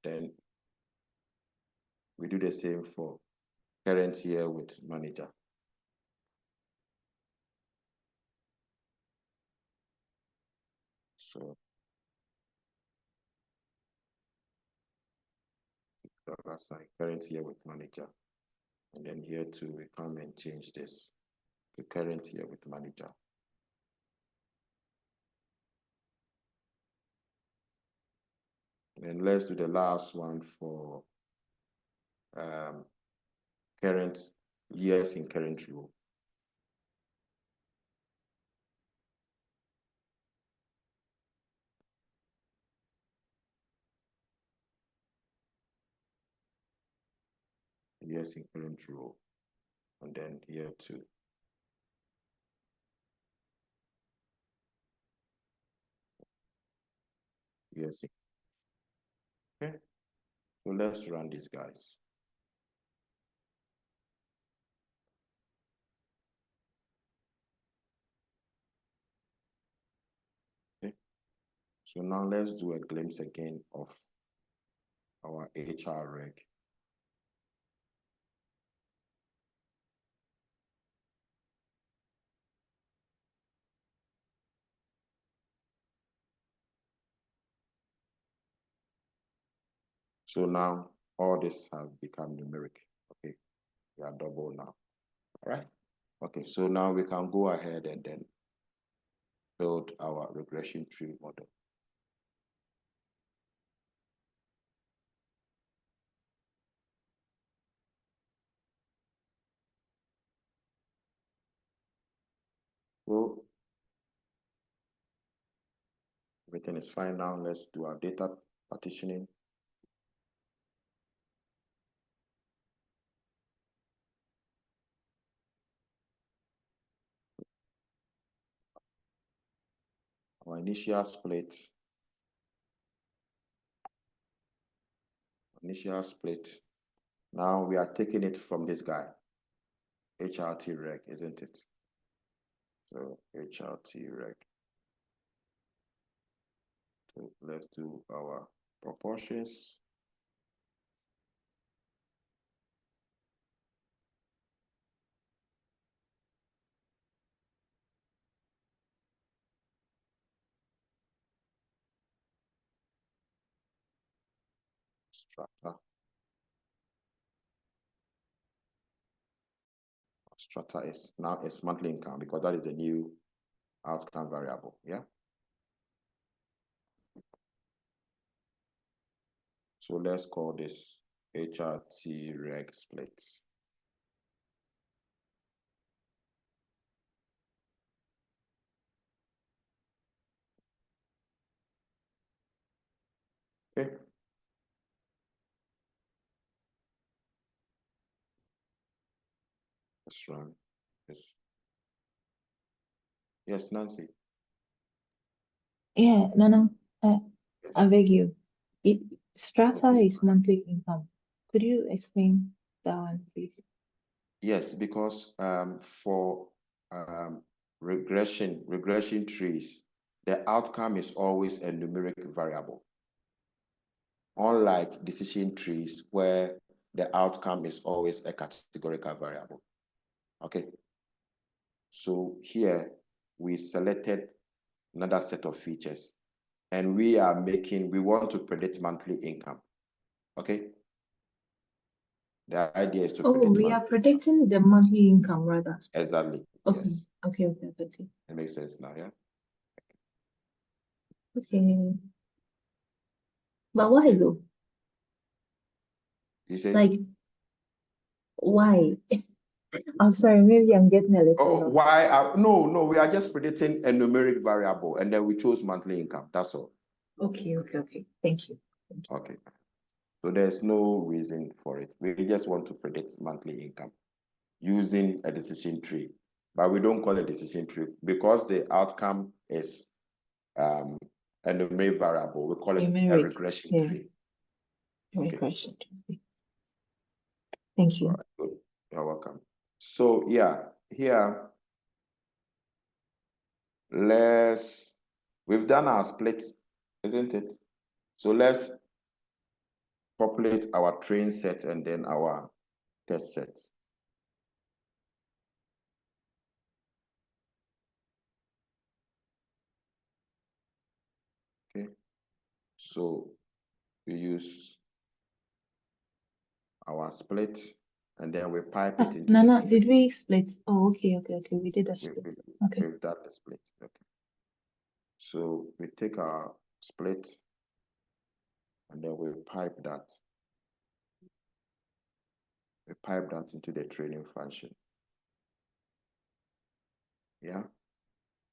Then we do the same for current year with manager. So $sign, current year with manager. And then here too, we come and change this to current year with manager. And let's do the last one for current years in current row. Years in current row. And then here too. Yes. Okay. So let's run these guys. Okay. So now let's do a glimpse again of our HR reg. So now all this have become numeric. Okay, we are double now. All right. Okay, so now we can go ahead and then build our regression tree model. So everything is fine now. Let's do our data partitioning. Our initial split. Initial split. Now we are taking it from this guy, HRT reg, isn't it? So HRT reg. So let's do our proportions. Strata. Strata is now it's monthly income because that is the new outcome variable. Yeah. So let's call this HRT reg split. Okay. Let's run this. Yes, Nancy. Yeah, no. I beg you. Strata is monthly income. Could you explain that one, please? Yes, because for regression trees, the outcome is always a numeric variable. Unlike decision trees where the outcome is always a categorical variable. Okay. So here we selected another set of features and we want to predict monthly income. Okay. The idea is to predict we are predicting the monthly income rather. Exactly. Okay. Yes. Okay. It makes sense now, yeah? Okay. But why though? You say? Like, why? I'm sorry, maybe I'm getting a little lost. Why? No, we are just predicting a numeric variable and then we chose monthly income. That's all. Okay. Thank you. Okay. So there's no reason for it. We just want to predict monthly income using a decision tree, but we don't call it a decision tree because the outcome is a numeric variable. We call it a regression tree. Okay. Regression tree. Thank you. All right, good. You're welcome. So yeah, here, we've done our split, isn't it? So let's populate our train set and then our test sets. Okay, so we use our split and then we pipe it into Nana, did we split? Oh, okay. We did a split. Okay. We've done the split. Okay. So we take our split and then we pipe that. We pipe that into the training function. Yeah.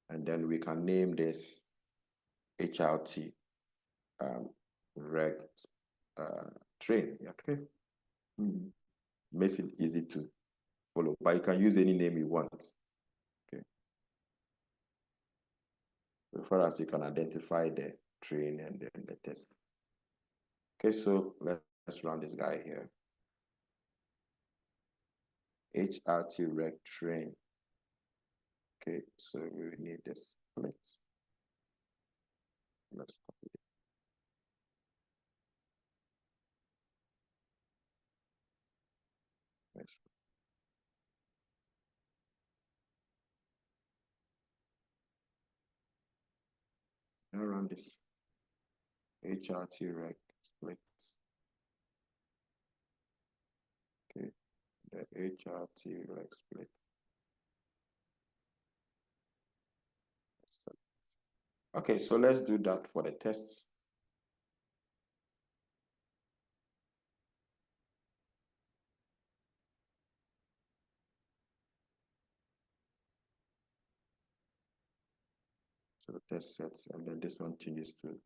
And then we can name this HRT reg train. Okay. Makes it easy to follow, but you can use any name you want. Okay. So far as you can identify the train and then the test. Okay, so let's run this guy here. HRT reg train. Okay, so we need the split. Let's copy it. Let's now run this HRT reg split. Okay, the HRT reg split. Okay, so let's do that for the tests. So the test sets, and then this one changes to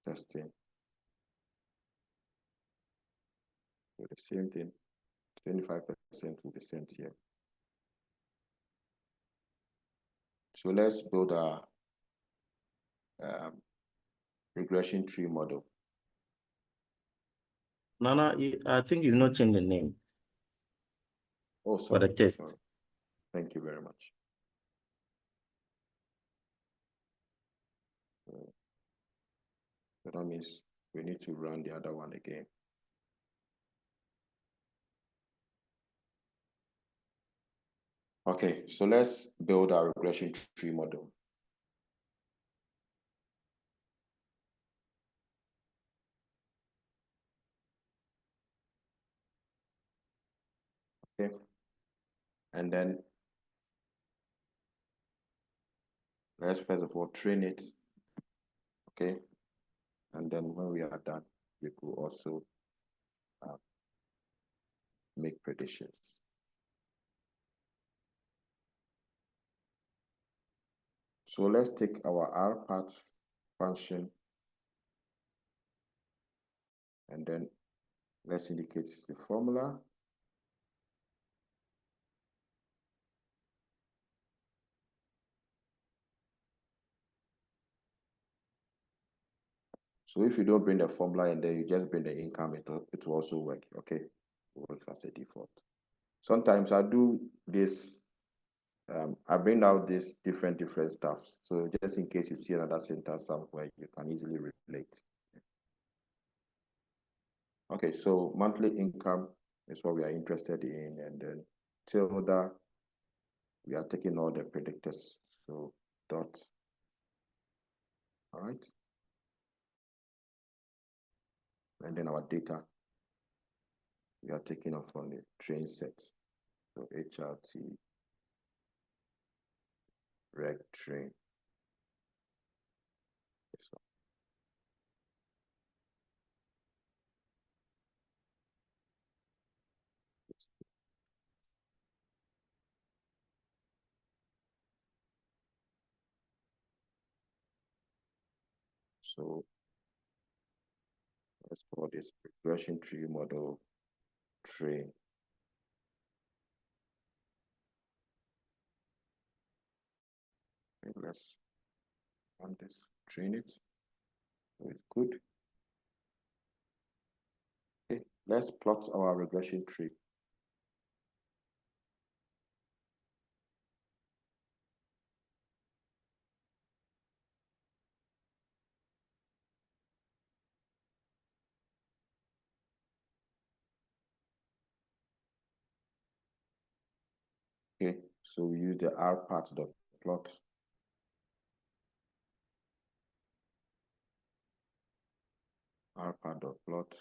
testing. So the same thing, 25% will be sent here. So let's build our regression tree model. Nana, I think you've not changed the name. Oh, sorry. For the test. Sorry. Thank you very much. So that means we need to run the other one again. Okay, so let's build our regression tree model. Okay, and then let's first of all train it. Okay, and then when we are done, we could also make predictions. So let's take our rpath function and then let's indicate the formula. So if you don't bring the formula and then you just bring the income, it will also work, okay? It works as a default. Sometimes I do this I bring out these different stuffs. So just in case you see another sentence somewhere, you can easily relate. Okay, so monthly income is what we are interested in, and then tilde, we are taking all the predictors. So dot. All right. And then our data, we are taking off from the train set. So HRT, reg train. So let's call this regression tree model train. Okay, let's run this, train it. So it's good. Okay, let's plot our regression tree. Okay, so we use the rpath.plot. rpath.plot.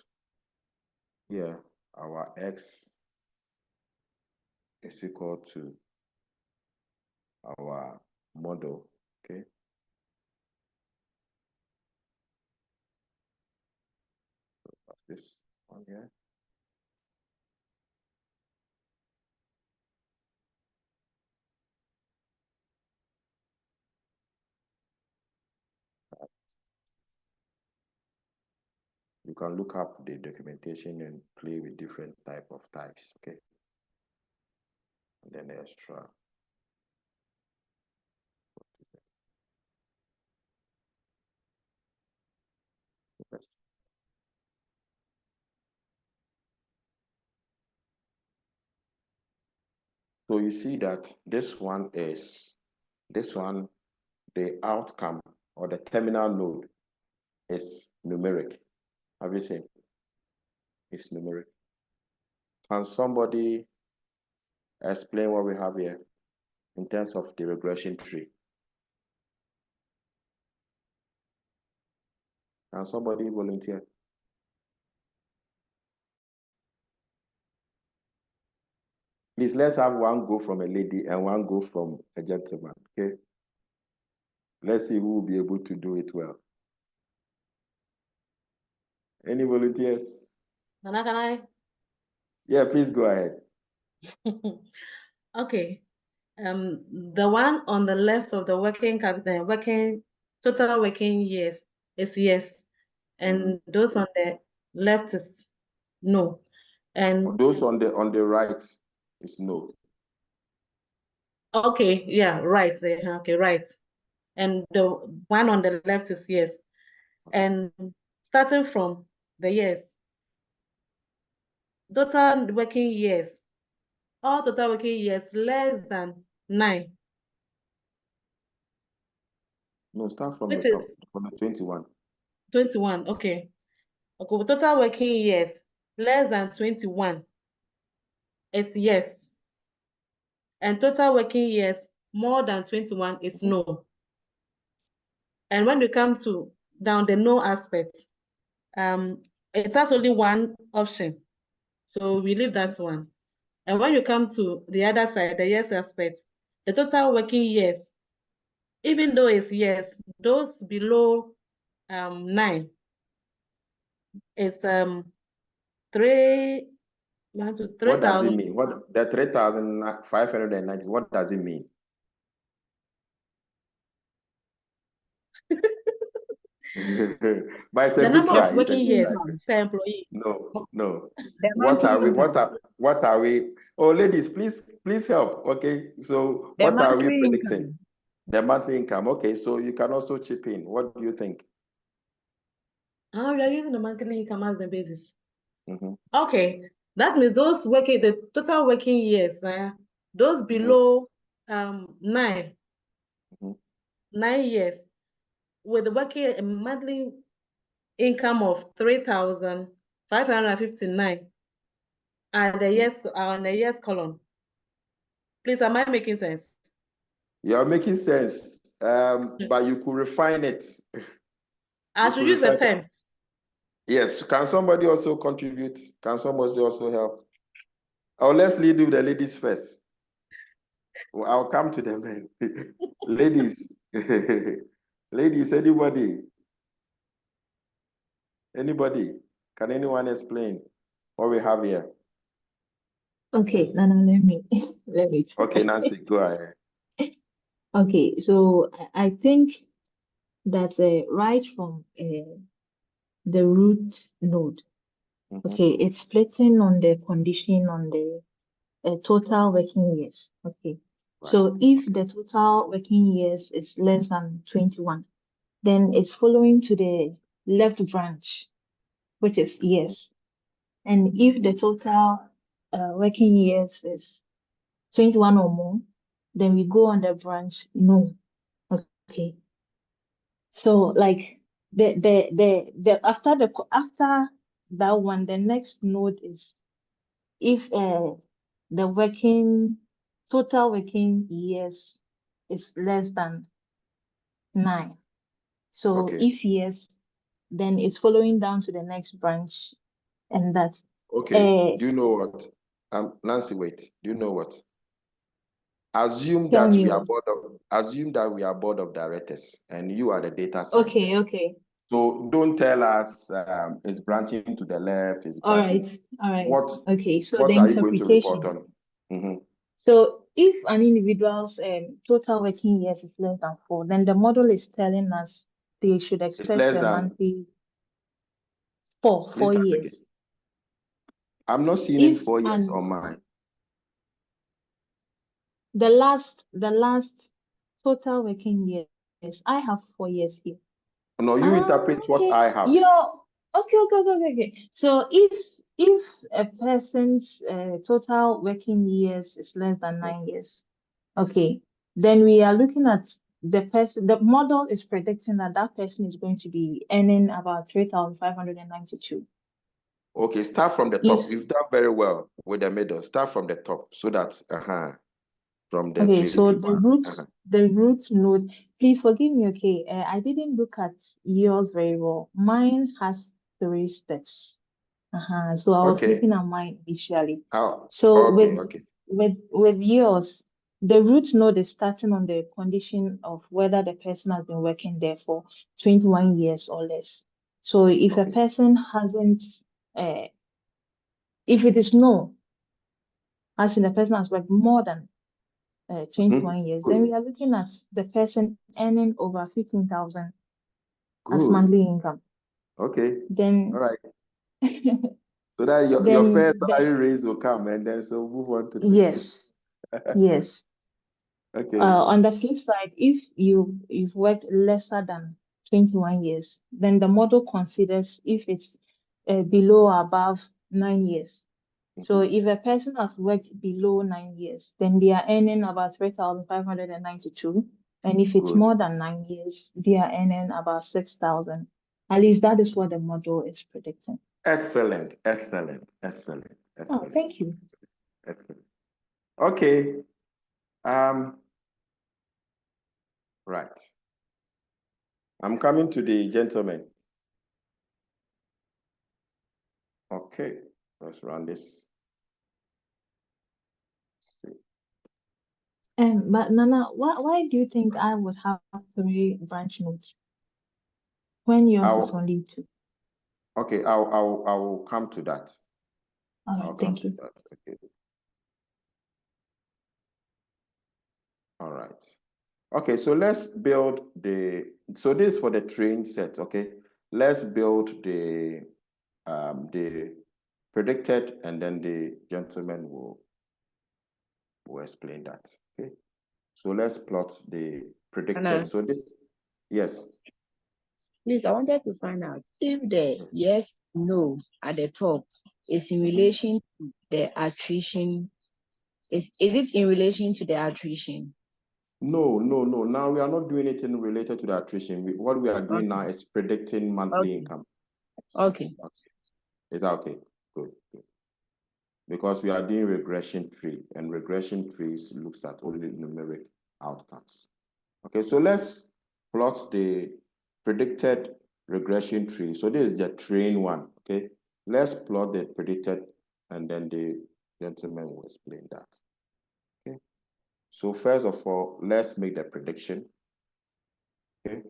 Here, our x is equal to our model, okay? So that's this one here. You can look up the documentation and play with different types, okay? And then extra. Yes. So you see that this one, the outcome or the terminal node is numeric. Have you seen? It's numeric. Can somebody explain what we have here in terms of the regression tree? Can somebody volunteer? Please, let's have one go from a lady and one go from a gentleman, okay? Let's see who will be able to do it well. Any volunteers? Nana, can I? Yeah, please go ahead. Okay. The one on the left of the total working years is yes, and those on the left is no, and those on the right is no. Okay, yeah, right there. Okay, right, and the one on the left is yes, and starting from the yes, total working years, all total working years less than 9. No, start from Which the top, is from the 21. 21, okay. Okay, total working years less than 21 is yes. And total working years more than 21 is no. And when we come to down the no aspect, it has only one option. So we leave that one. And when you come to the other side, the yes aspect, the total working years, even though it's yes, those below 9 is 3. What does it mean? What the 3,590? What does it mean? But it's a the good number try. of working years It's per employee. No. The What are we? monthly What are we? Oh, ladies, please help. Okay, so The what are we monthly predicting? income. The monthly income. Okay, so you can also chip in. What do you think? Oh, we are using the monthly income as the basis. Okay, that means the total working years, those below 9 years with working a monthly income of 3,559 and the yes on the yes column. Please, am I making sense? You're making sense, but you could refine it. I should use the terms. Yes. Can somebody also contribute? Can somebody also help? Oh, let's lead with the ladies first. Well, I'll come to the men. Ladies, ladies, anybody? Can anyone explain what we have here? Okay, Nana, let me try. Okay, Nancy, go ahead. Okay, so I think that right from the root node, okay, it's splitting on the condition on the total working years. Okay, so if the total working years is less than 21, then it's following to the left branch, which is yes. And if the total working years is 21 or more, then we go on the branch no. Okay. So like the after that one, the next node is if the total working years is less than 9. So if yes, then it's following down to the next branch, and that's okay. Do you know what? Nancy, wait. Do you know what? Assume Tell that me we are what. board of directors and you are the data scientist. Okay. So don't tell us it's branching to the left, it's All branching. right. What So the are you going to report interpretation. on? So if an individual's total working years is less than 4, then the model is telling us they should It's expect less a than monthly 4 years. Again. I'm not seeing If 4 years on mine. The last total working years, I have 4 years here. No, you interpret what I have. Okay. So if a person's total working years is less than 9 years, okay, then we are looking at the person. The model is predicting that that person is going to be earning about 3,592. Okay, start from the top. You've done very well with the middle. Start from the top so that from the Okay, so 21. the root node, please forgive me, okay, I didn't look at yours very well. Mine has 3 steps. So I was looking at mine initially. So with yours, the root node is starting on the condition of whether the person has been working there for 21 years or less. So if a person hasn't, if it is no, as in the person has worked more than 21 years, then we are looking at the person earning over 15,000 as monthly income. Okay. Then, all right. So that your first salary raise will come, and then so move on to the yes. Okay. On the flip side, if you've worked lesser than 21 years, then the model considers if it's below or above 9 years. So if a person has worked below 9 years, then they are earning about 3,592. And if it's more than 9 years, they are earning about 6,000. At least that is what the model is predicting. Excellent. Oh, thank you. Excellent. Okay. Right. I'm coming to the gentleman. Okay, let's run this. But Nana, why do you think I would have 3 branch nodes when yours is only 2? Okay, I will come to that. All right, thank you. Okay. All right. Okay, so let's build so this is for the train set, okay? Let's build the predicted, and then the gentleman will explain that, okay? So let's plot the predicted. Anna. So this, yes. Please, I wanted to find out if the yes, no at the top is in relation to the attrition. Is it in relation to the attrition? No. Now we are not doing anything related to the attrition. What we are doing now is predicting monthly income. Okay. Is that okay? Good. Because we are doing regression tree, and regression trees looks at only numeric outcomes. Okay, so let's plot the predicted regression tree. So this is the train one. Okay, let's plot the predicted, and then the gentleman will explain that. Okay, so first of all, let's make the prediction. Okay.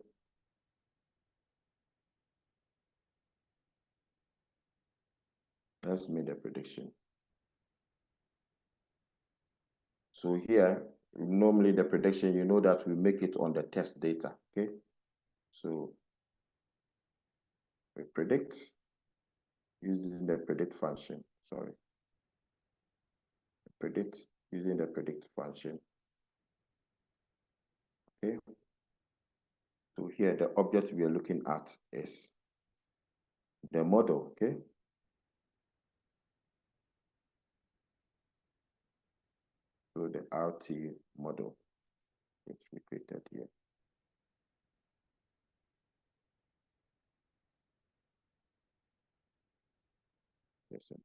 Let's make the prediction. So here, normally the prediction, you know that we make it on the test data, okay? So we predict using the predict function, predict using the predict function, okay? So here, the object we are looking at is the model, okay? So the RT model, which we created here. Yes, sir.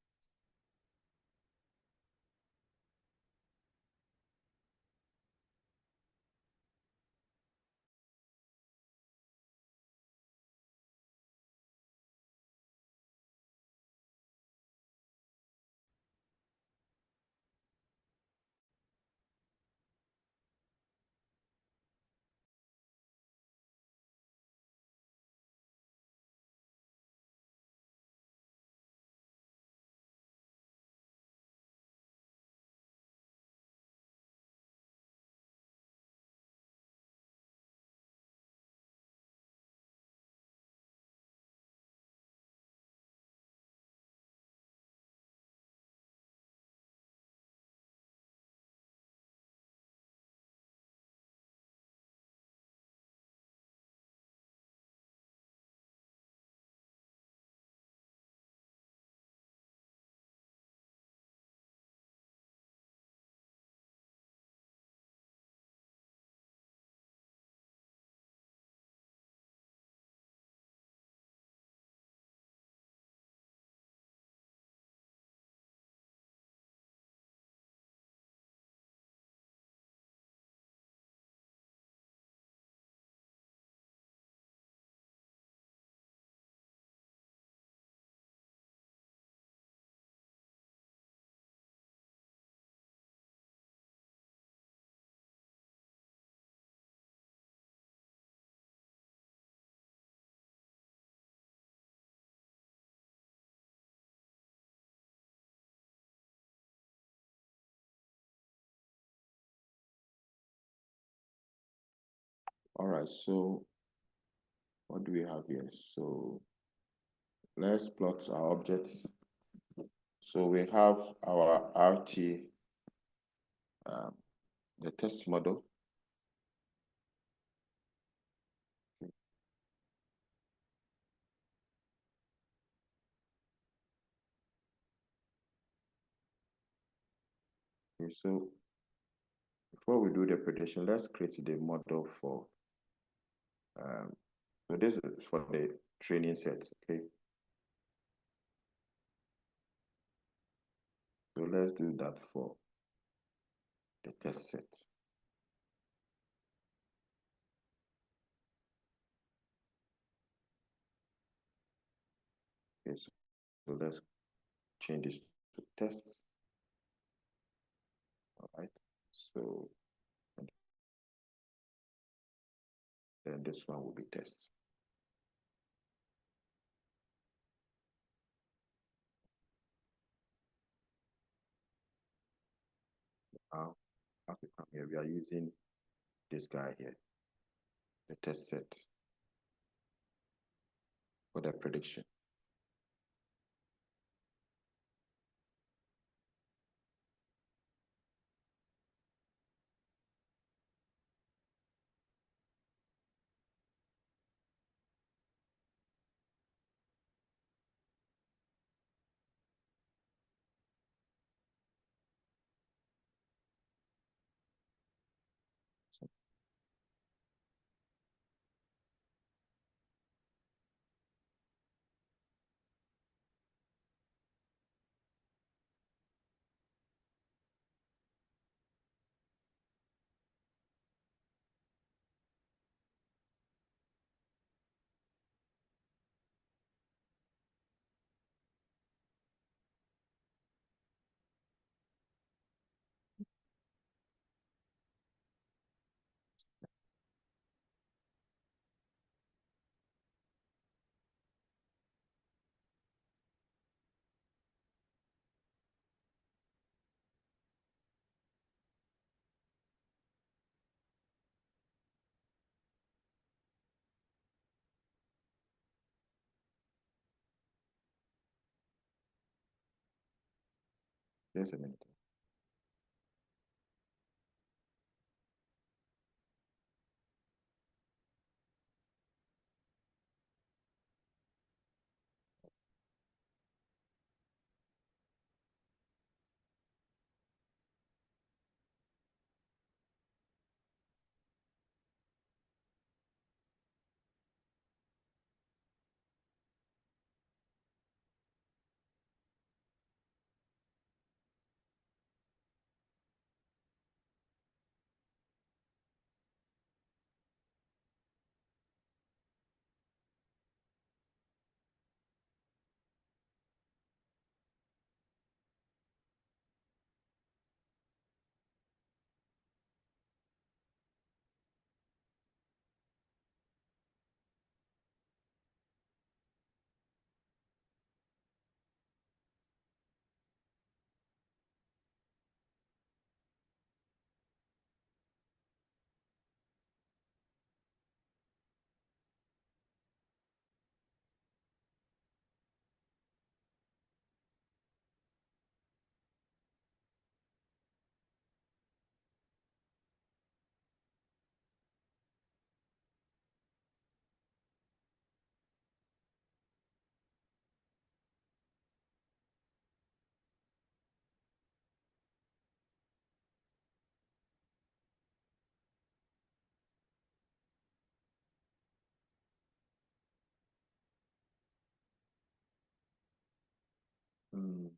All right, so what do we have here? So let's plot our objects. So we have our RT, the test model. Okay, so before we do the prediction, let's create the model for, so this is for the training set, okay? So let's do that for the test set. Okay, so let's change this to tests. All right, so then this one will be tests. Now, as we come here, we are using this guy here, the test set for the prediction. Just a minute. Mm.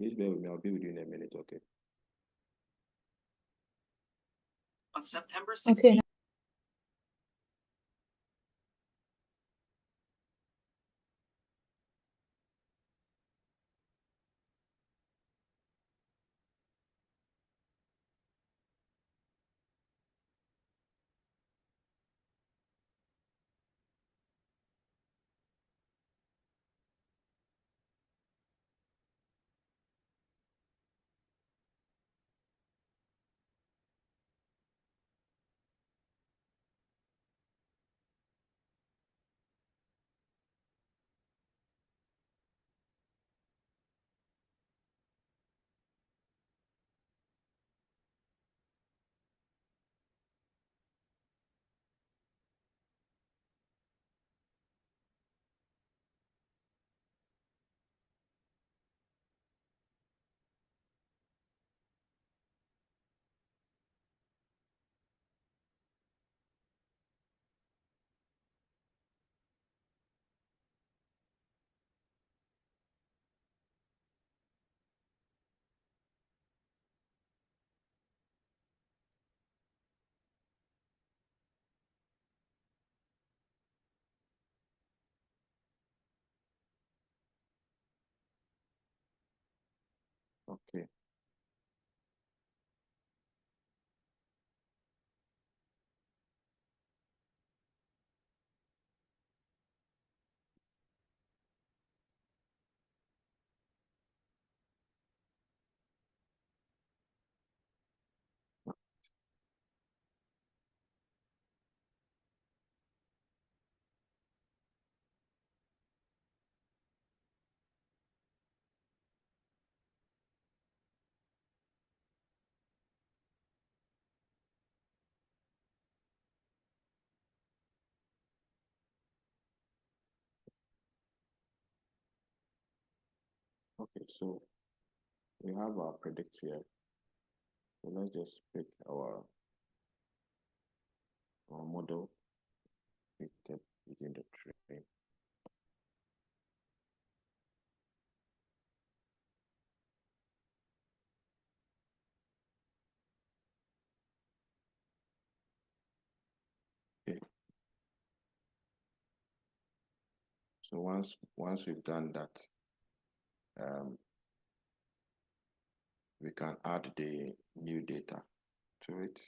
Please bear with me. I'll be with you in a minute, okay? On September 16th. Okay. Okay. Okay, so we have our predict here. So let's just pick our model, begin the train. So once we've done that, we can add the new data to it.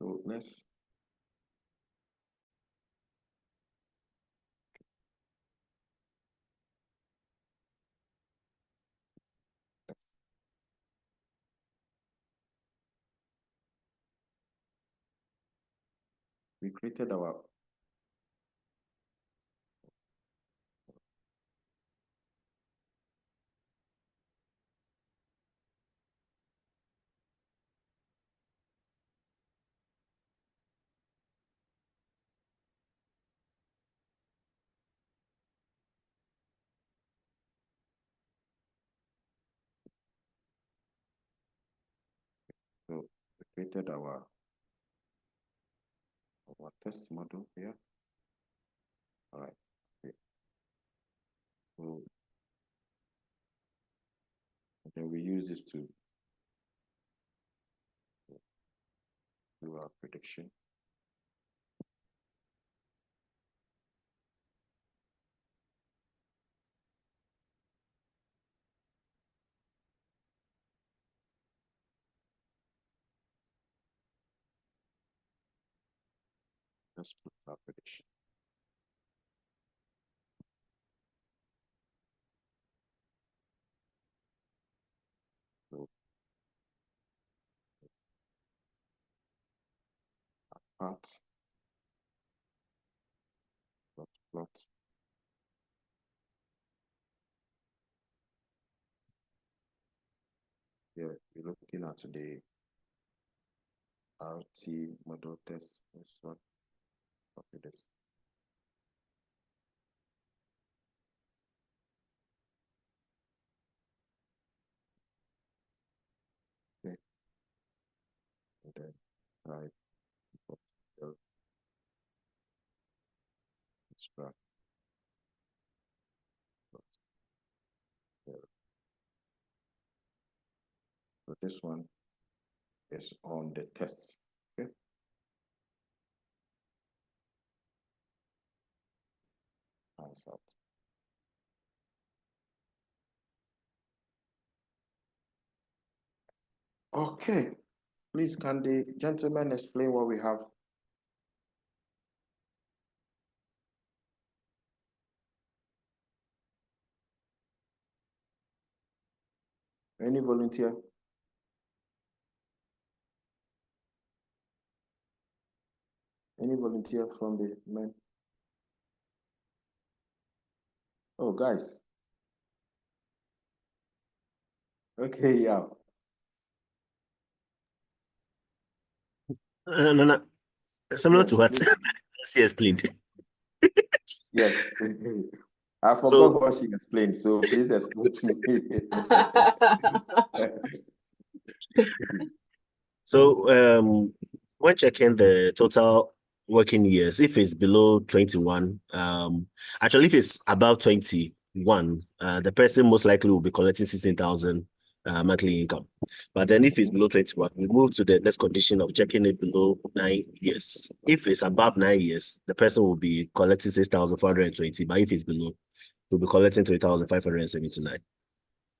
So let's we created our so we created our test model here. All right. Okay. So then we use this to do our prediction. Let's put our prediction. So part plot. Yeah, we're looking at the RT model test. Let's not copy this. Okay. And then type extract. So this one is on the test. Okay. Nice out. Okay. Please, can the gentleman explain what we have? Any volunteer? Any volunteer from the men? Oh, guys. Okay, yeah. No. Similar Yes, to what please. she explained. Yes. I forgot So, what she explained, so please explain to me. so when checking the total working years, if it's below 21, actually if it's above 21, the person most likely will be collecting 16,000 monthly income. But then if it's below 21, we move to the next condition of checking it below 9 years. If it's above 9 years, the person will be collecting 6,420. But if it's below, he'll be collecting 3,579.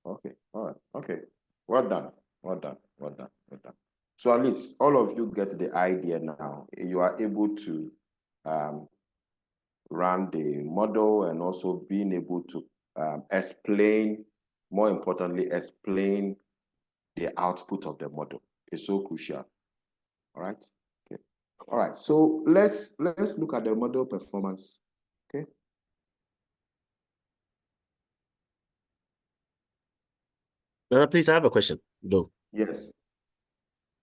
Okay, all right, okay. Well done, well done, well done, well done. So at least all of you get the idea now. You are able to run the model and also being able to explain, more importantly, explain the output of the model is so crucial. All right. Okay. All right. So let's look at the model performance. Okay. Now, please, I have a question, though. Yes.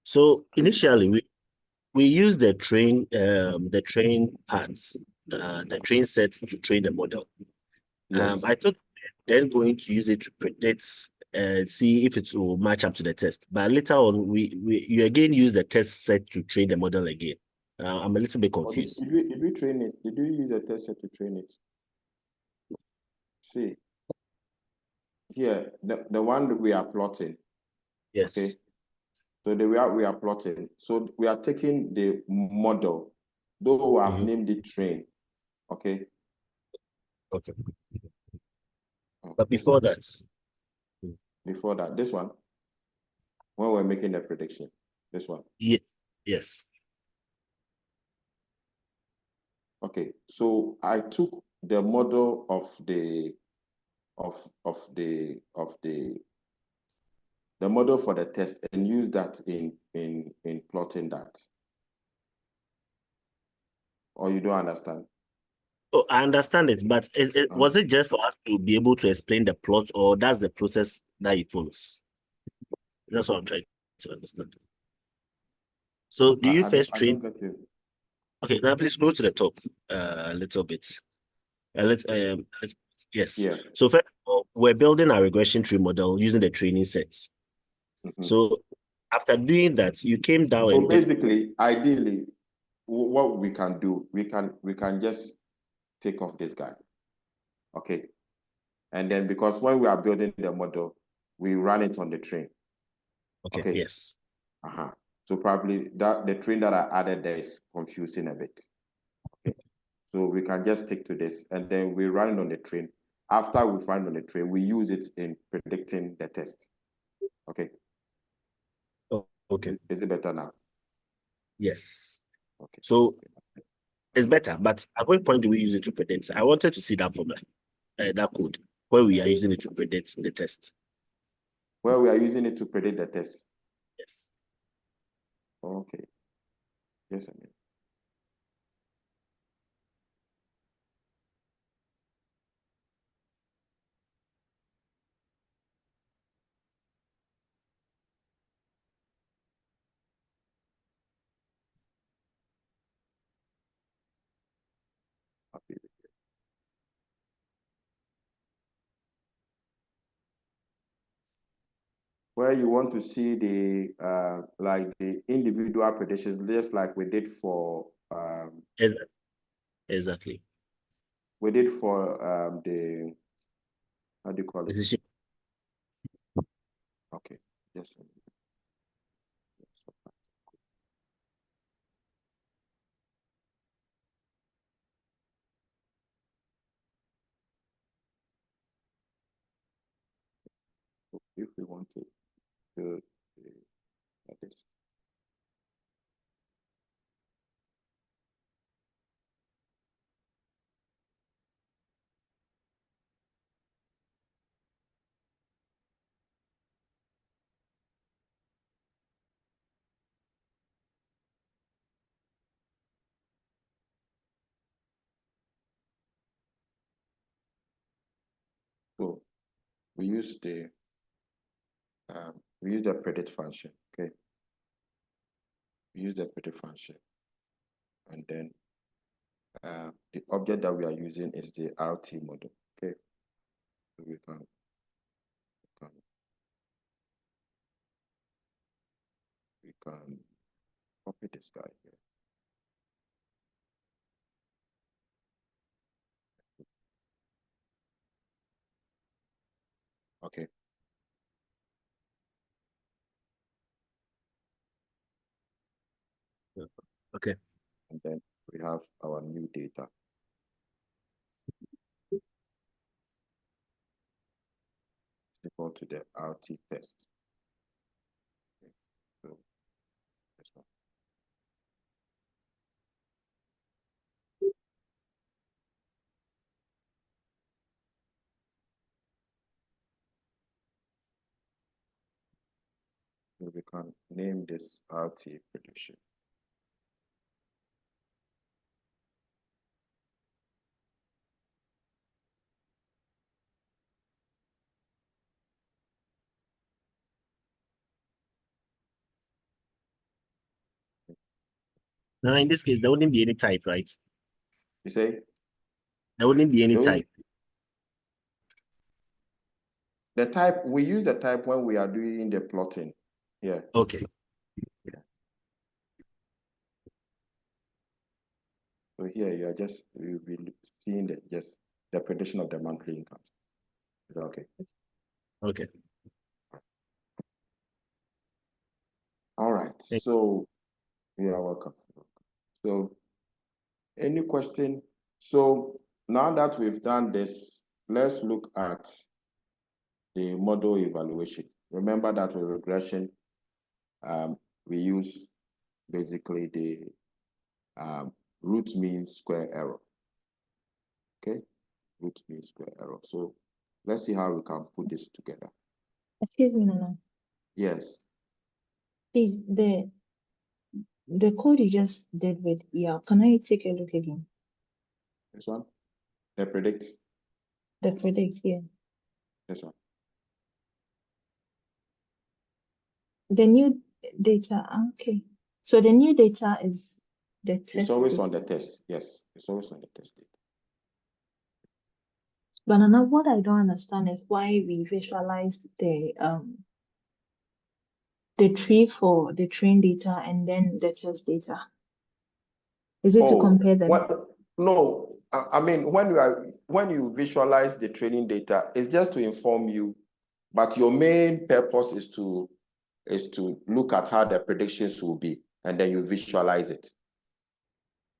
So initially, we use the train parts, the train sets to train the model. Yes. I thought then going to use it to predict and see if it will match up to the test. But later on, you again use the test set to train the model again. I'm a little bit confused. Did we train it? Did we use a test set to train it? See, here, the one that we are plotting. Yes. Okay. So the way we are plotting. So we are taking the model, though we have named it train. Okay. Okay. But before that. Before that, this one, when we're making the prediction, this one. Yeah. Yes. Okay. So I took the model of the model for the test and used that in plotting that. Or you don't understand? Oh, I understand it, but was it just for us to be able to explain the plot, or that's the process that it follows? That's what I'm trying to understand. So do you first train? Okay, now please go to the top a little bit. Yes. Yeah. So first of all, we're building our regression tree model using the training sets. So after doing that, you came down so and basically, ideally, what we can do, we can just take off this guy. Okay. And then because when we are building the model, we run it on the train. Okay. Yes. So probably the train that I added there is confusing a bit. Okay. So we can just stick to this and then we run it on the train. After we run on the train, we use it in predicting the test. Okay. Oh, okay. Is it better now? Yes. Okay. So it's better, but at what point do we use it to predict? I wanted to see that formula, that code, where we are using it to predict the test. Where we are using it to predict the test? Yes. Okay. Yes, I mean. Where you want to see the like the individual predictions, just like we did for exactly. We did for the, how do you call it? Okay. Yes. If we want to do like this. So we use the predict function. Okay. We use the predict function, and then the object that we are using is the RT model. Okay. So we can copy this guy here. Okay. Okay. And then we have our new data. Equal to the RT test. Okay. So this one. So we can name this RT prediction. Now, in this case, there wouldn't be any type, right? You say? There wouldn't be any type. The type, we use the type when we are doing the plotting. Yeah. Okay. Yeah. So here you are just, you'll be seeing the prediction of the monthly income. Is that okay? Okay. All right. So you are welcome. So any question? So now that we've done this, let's look at the model evaluation. Remember that with regression, we use basically the root mean square error. Okay, root mean square error. So let's see how we can put this together. Excuse me, Nana. Yes. Please, the code you just did with can I take a look again? This one? The predict? The predict, yeah. This one. The new data, okay. So the new data is the test. It's always data. on the test. Yes, it's always on the test data. But Nana, what I don't understand is why we visualize the tree for the train data and then the test data. Is it to compare them? No, I mean when you visualize the training data, it's just to inform you, but your main purpose is to look at how the predictions will be, and then you visualize it.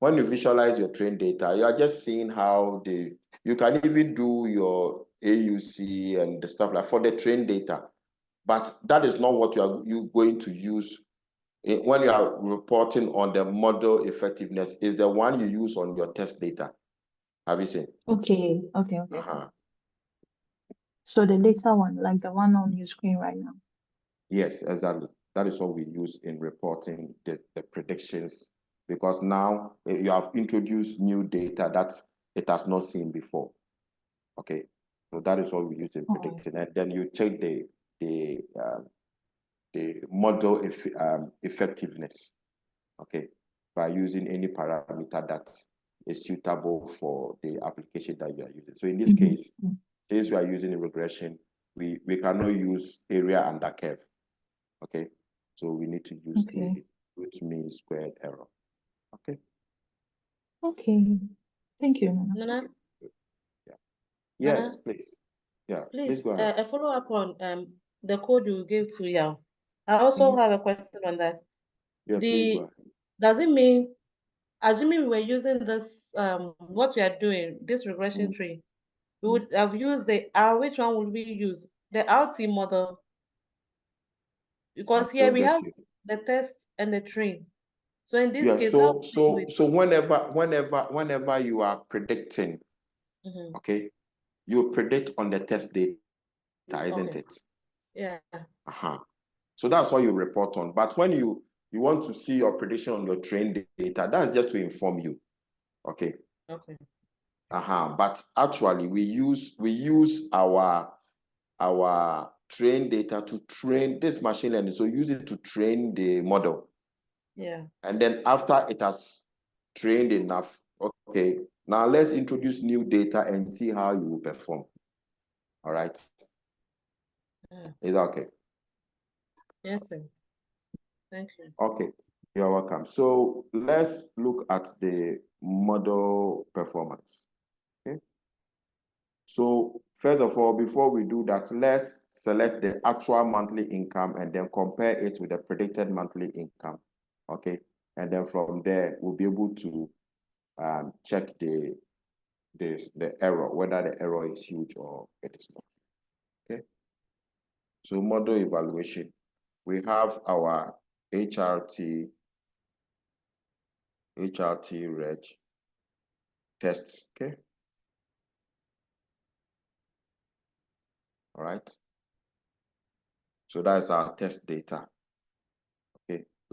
When you visualize your train data, you are just seeing how you can even do your AUC and the stuff like for the train data, but that is not what you going to use when you are reporting on the model effectiveness. Is the one you use on your test data. Have you seen? Okay. So the later one, like the one on your screen right now. Yes, exactly. That is what we use in reporting the predictions, because now you have introduced new data that it has not seen before. Okay, so that is what we use in predicting, and then you check the model effectiveness. Okay, by using any parameter that is suitable for the application that you are using. So in this case, since we are using a regression, we cannot use area under curve. Okay, so we need to use the root mean squared error. Okay. Okay. Thank you, Nana. Yeah. Yes, please. Yeah, please go ahead. A follow up on the code you gave to Yao. I also have a question on that. Yeah, please go ahead. Does it mean, assuming we were using this what we are doing, this regression tree, we would have used which one would we use? The RT model. Because here we have the test and the train. So in this case, so whenever you are predicting, okay, you predict on the test data, isn't it? Yeah. So that's what you report on. But when you want to see your prediction on your train data, that's just to inform you. Okay. Okay. But actually we use our train data to train this machine learning. So use it to train the model. Yeah. And then after it has trained enough, okay, now let's introduce new data and see how you will perform. All right. Is that okay? Yes, sir. Thank you. Okay, you're welcome. So let's look at the model performance. Okay. So first of all, before we do that, let's select the actual monthly income and then compare it with the predicted monthly income. Okay. And then from there, we'll be able to check the error, whether the error is huge or it is not. Okay. So model evaluation, we have our HRT reg tests. Okay. All right. So that's our test data.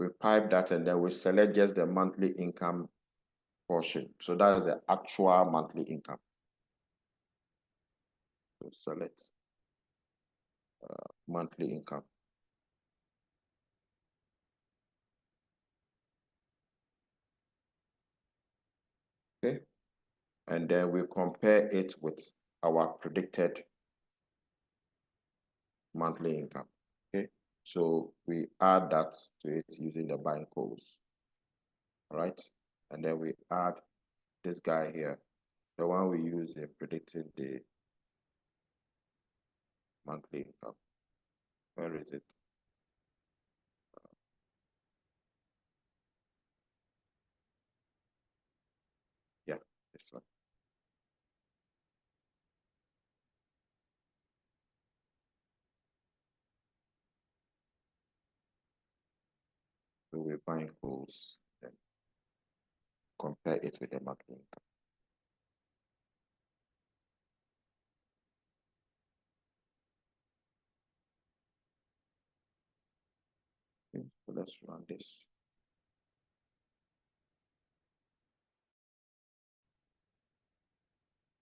we pipe that, and then we select just the monthly income portion. So that is the actual monthly income. So select monthly income. Okay, and then we compare it with our predicted monthly income. Okay, so we add that to it using the bind codes. All right, and then we add this guy here, the one we use in predicting the monthly income. Where is it? Yeah, this one. So we bind codes and compare it with the monthly income. Okay, so let's run this.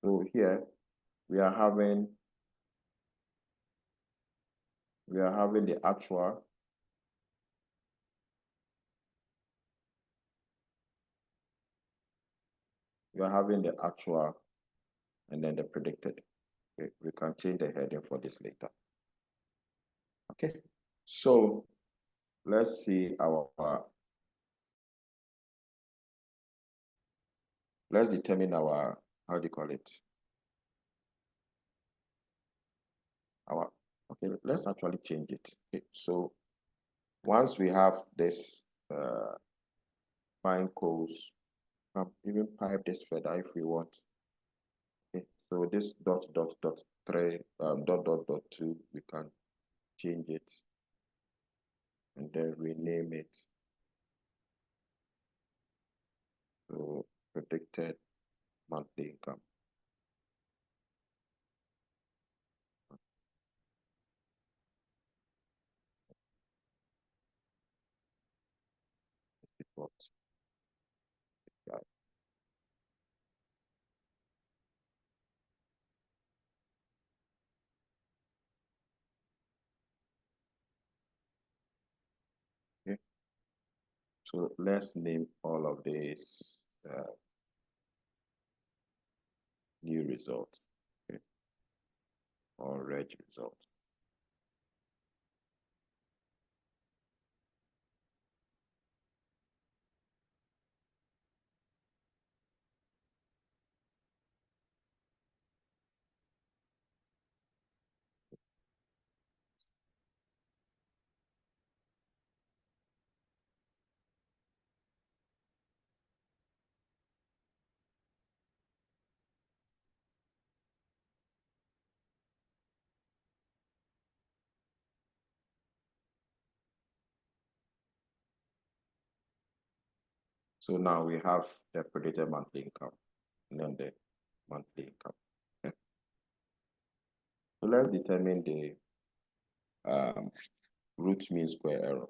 So here we are having the actual, and then the predicted. Okay, we can change the heading for this later. Okay, so let's see let's determine our, how do you call it? Okay, let's actually change it. Okay, so once we have this bind codes, even pipe this further if we want. Okay, so this dot 3 dot 2, we can change it and then rename it to predicted monthly income. Okay, so let's name all of these new results, okay, or reg results. So now we have the predicted monthly income and then the monthly income. Okay. So let's determine the root mean square error.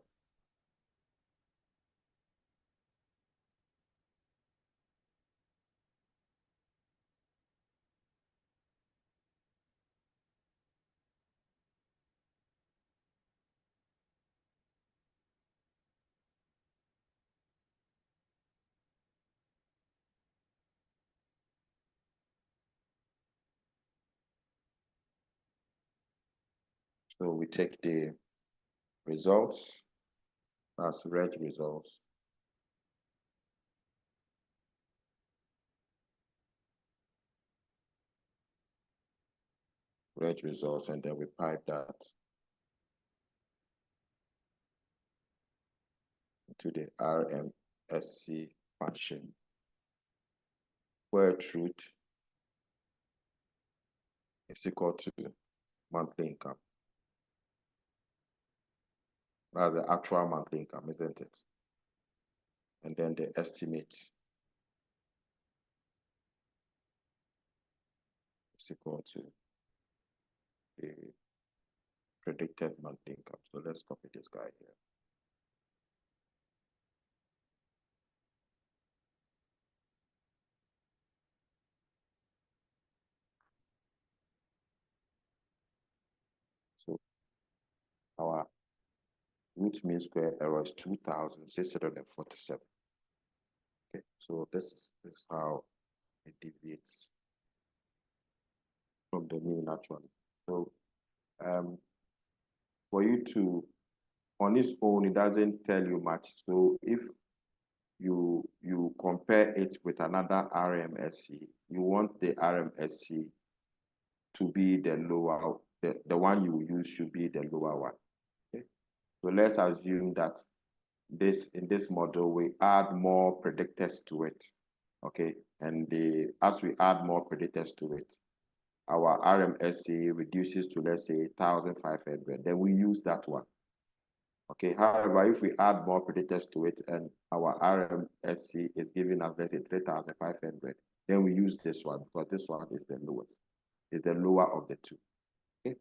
So we take the results, that's reg results. Reg results, and then we pipe that to the RMSC function, where truth is equal to monthly income. That's the actual monthly income, isn't it? And then the estimate is equal to the predicted monthly income. So let's copy this guy here. our root mean square error is 2,647. Okay, so this is how it deviates from the mean actually. So for you to, on its own, it doesn't tell you much. So if you compare it with another RMSE, you want the RMSE to be the lower, the one you use should be the lower one. Okay, so let's assume that in this model we add more predictors to it. Okay, and as we add more predictors to it, our RMSE reduces to, let's say, 1,500. Then we use that one. Okay, however, if we add more predictors to it and our RMSE is giving us, let's say, 3,500, then we use this one because this one is the lowest, is the lower of the two. Okay,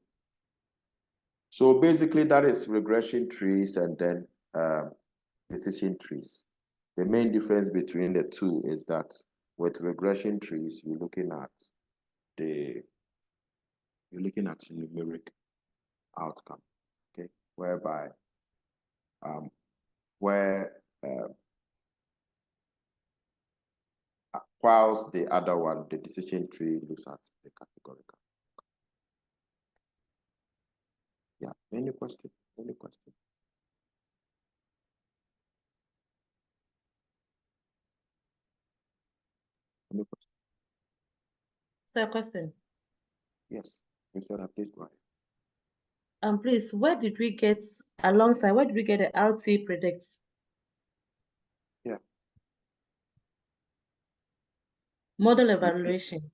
so basically that is regression trees and then decision trees. The main difference between the two is that with regression trees, you're looking at numeric outcome, okay, whereby whilst the other one, the decision tree, looks at the categorical. Yeah, any question? Any question? Any question? Sir, question. Yes, Mr. Please go ahead. Please, where did we get the RT predicts? Yeah. Model evaluation.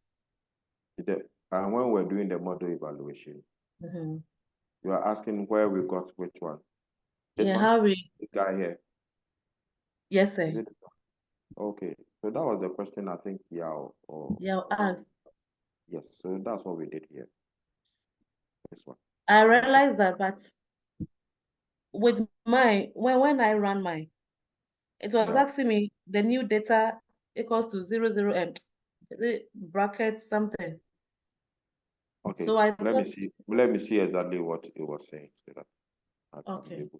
When we're doing the model evaluation, you are asking where we got which one? This one? How we? This guy here. Yes, sir. Is it? Okay, so that was the question I think Yao asked. Yes, so that's what we did here. This one. I realized that, but with when I ran mine, it was asking me the new data equals to 00 bracket something. Okay, so let me see exactly what it was saying so that I can be able to.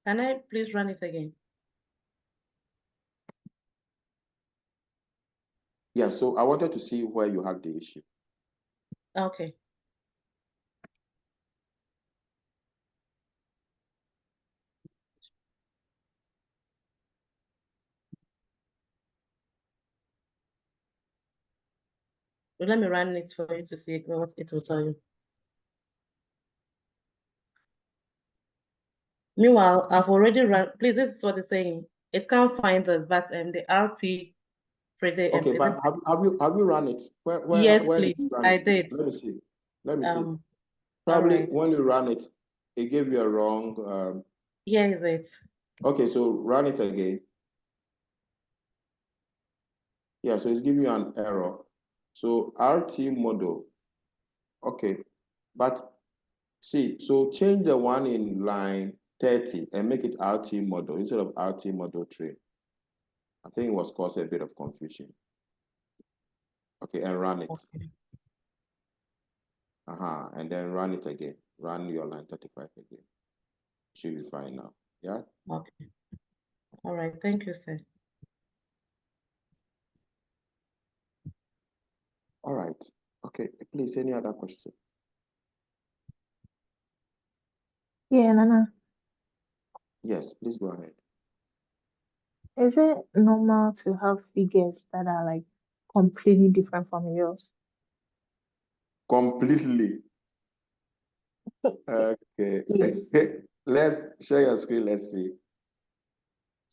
Can I please run it again? Yeah, so I wanted to see where you had the issue. Okay. Well, let me run it for you to see what it will tell you. Meanwhile, I've already run. Please, this is what it's saying. It can't find us, but the RT predict. Okay, but have you run it? Yes, where please. did you run I it? did. Let me see. Let me see. right. Probably when you ran it, it gave you a wrong. Yeah, is it? Okay, so run it again. Yeah, so it's giving you an error. So RT model. Okay, but see, so change the one in line 30 and make it RT model instead of RT model tree. I think it was causing a bit of confusion. Okay, and run it. Okay. And then run it again. Run your line 35 again. Should be fine now. Yeah? Okay. All right. Thank you, sir. All right. Okay, please, any other question? Yeah, Nana. Yes, please go ahead. Is it normal to have figures that are like completely different from yours? Completely. Okay. Yes. Let's share your screen. Let's see.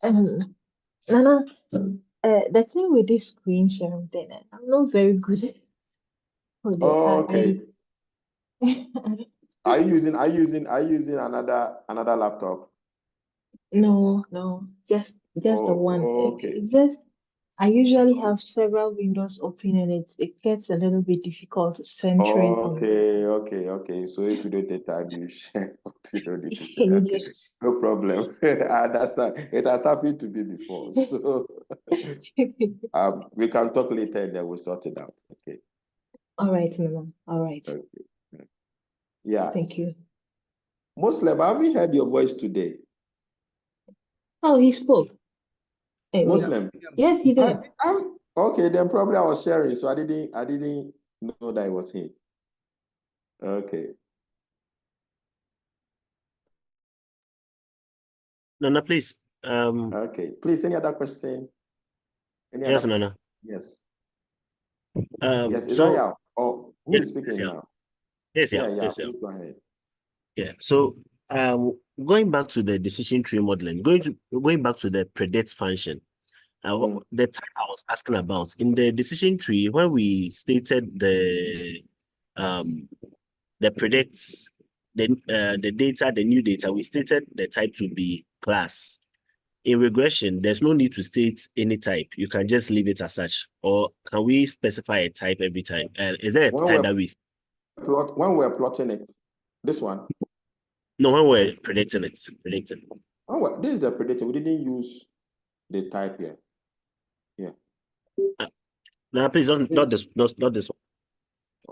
Nana, the thing with this screen sharing thing, I'm not very good with it. Oh, okay. Are you using another laptop? No, just the one. Okay. I usually have several windows open and it gets a little bit difficult centering on Okay. So if you don't take time, you share. You don't need to share. Okay. yes. No problem. I understand. It has happened to me before. So we can talk later and then we'll sort it out. Okay. All right, Mama. All right. Okay. Yeah. Thank you. Muslim, have you heard your voice today? Oh, he spoke. Wait. Muslim. Yes, he did. Okay, then probably I was sharing, so I didn't know that it was him. Okay. Nana, please. Okay. Please, any other question? Yes, Nana. Yes. Yes, is that Yao? Oh, who is speaking now? Yes, Yeah. Yes, Please go ahead. Yeah. So going back to the decision tree modeling, going back to the predict function. The type I was asking about in the decision tree, when we stated the predicts, the data, the new data, we stated the type to be class. In regression, there's no need to state any type. You can just leave it as such. Or can we specify a type every time? And is there a type that we when we're plotting it? This one? No, when we're predicting it. Oh, well, this is the predictor. We didn't use the type here. Yeah. Now, please not this one.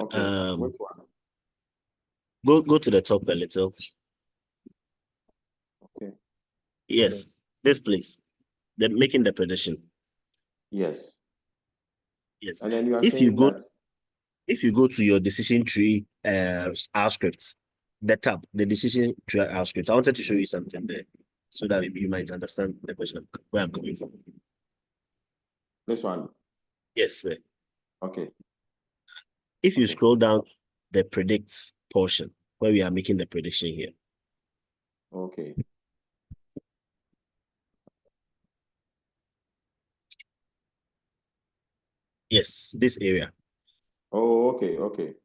Okay. Which one? Go to the top a little. Okay. Yes, this place. They're making the prediction. Yes. And then you are if you go to your decision tree R scripts, the tab, the decision tree R scripts, I wanted to show you something there so that you might understand the question where I'm coming from. This one? Yes, sir. Okay. If you scroll down the predicts portion where we are making the prediction here. Okay. Yes, this area. Oh, okay.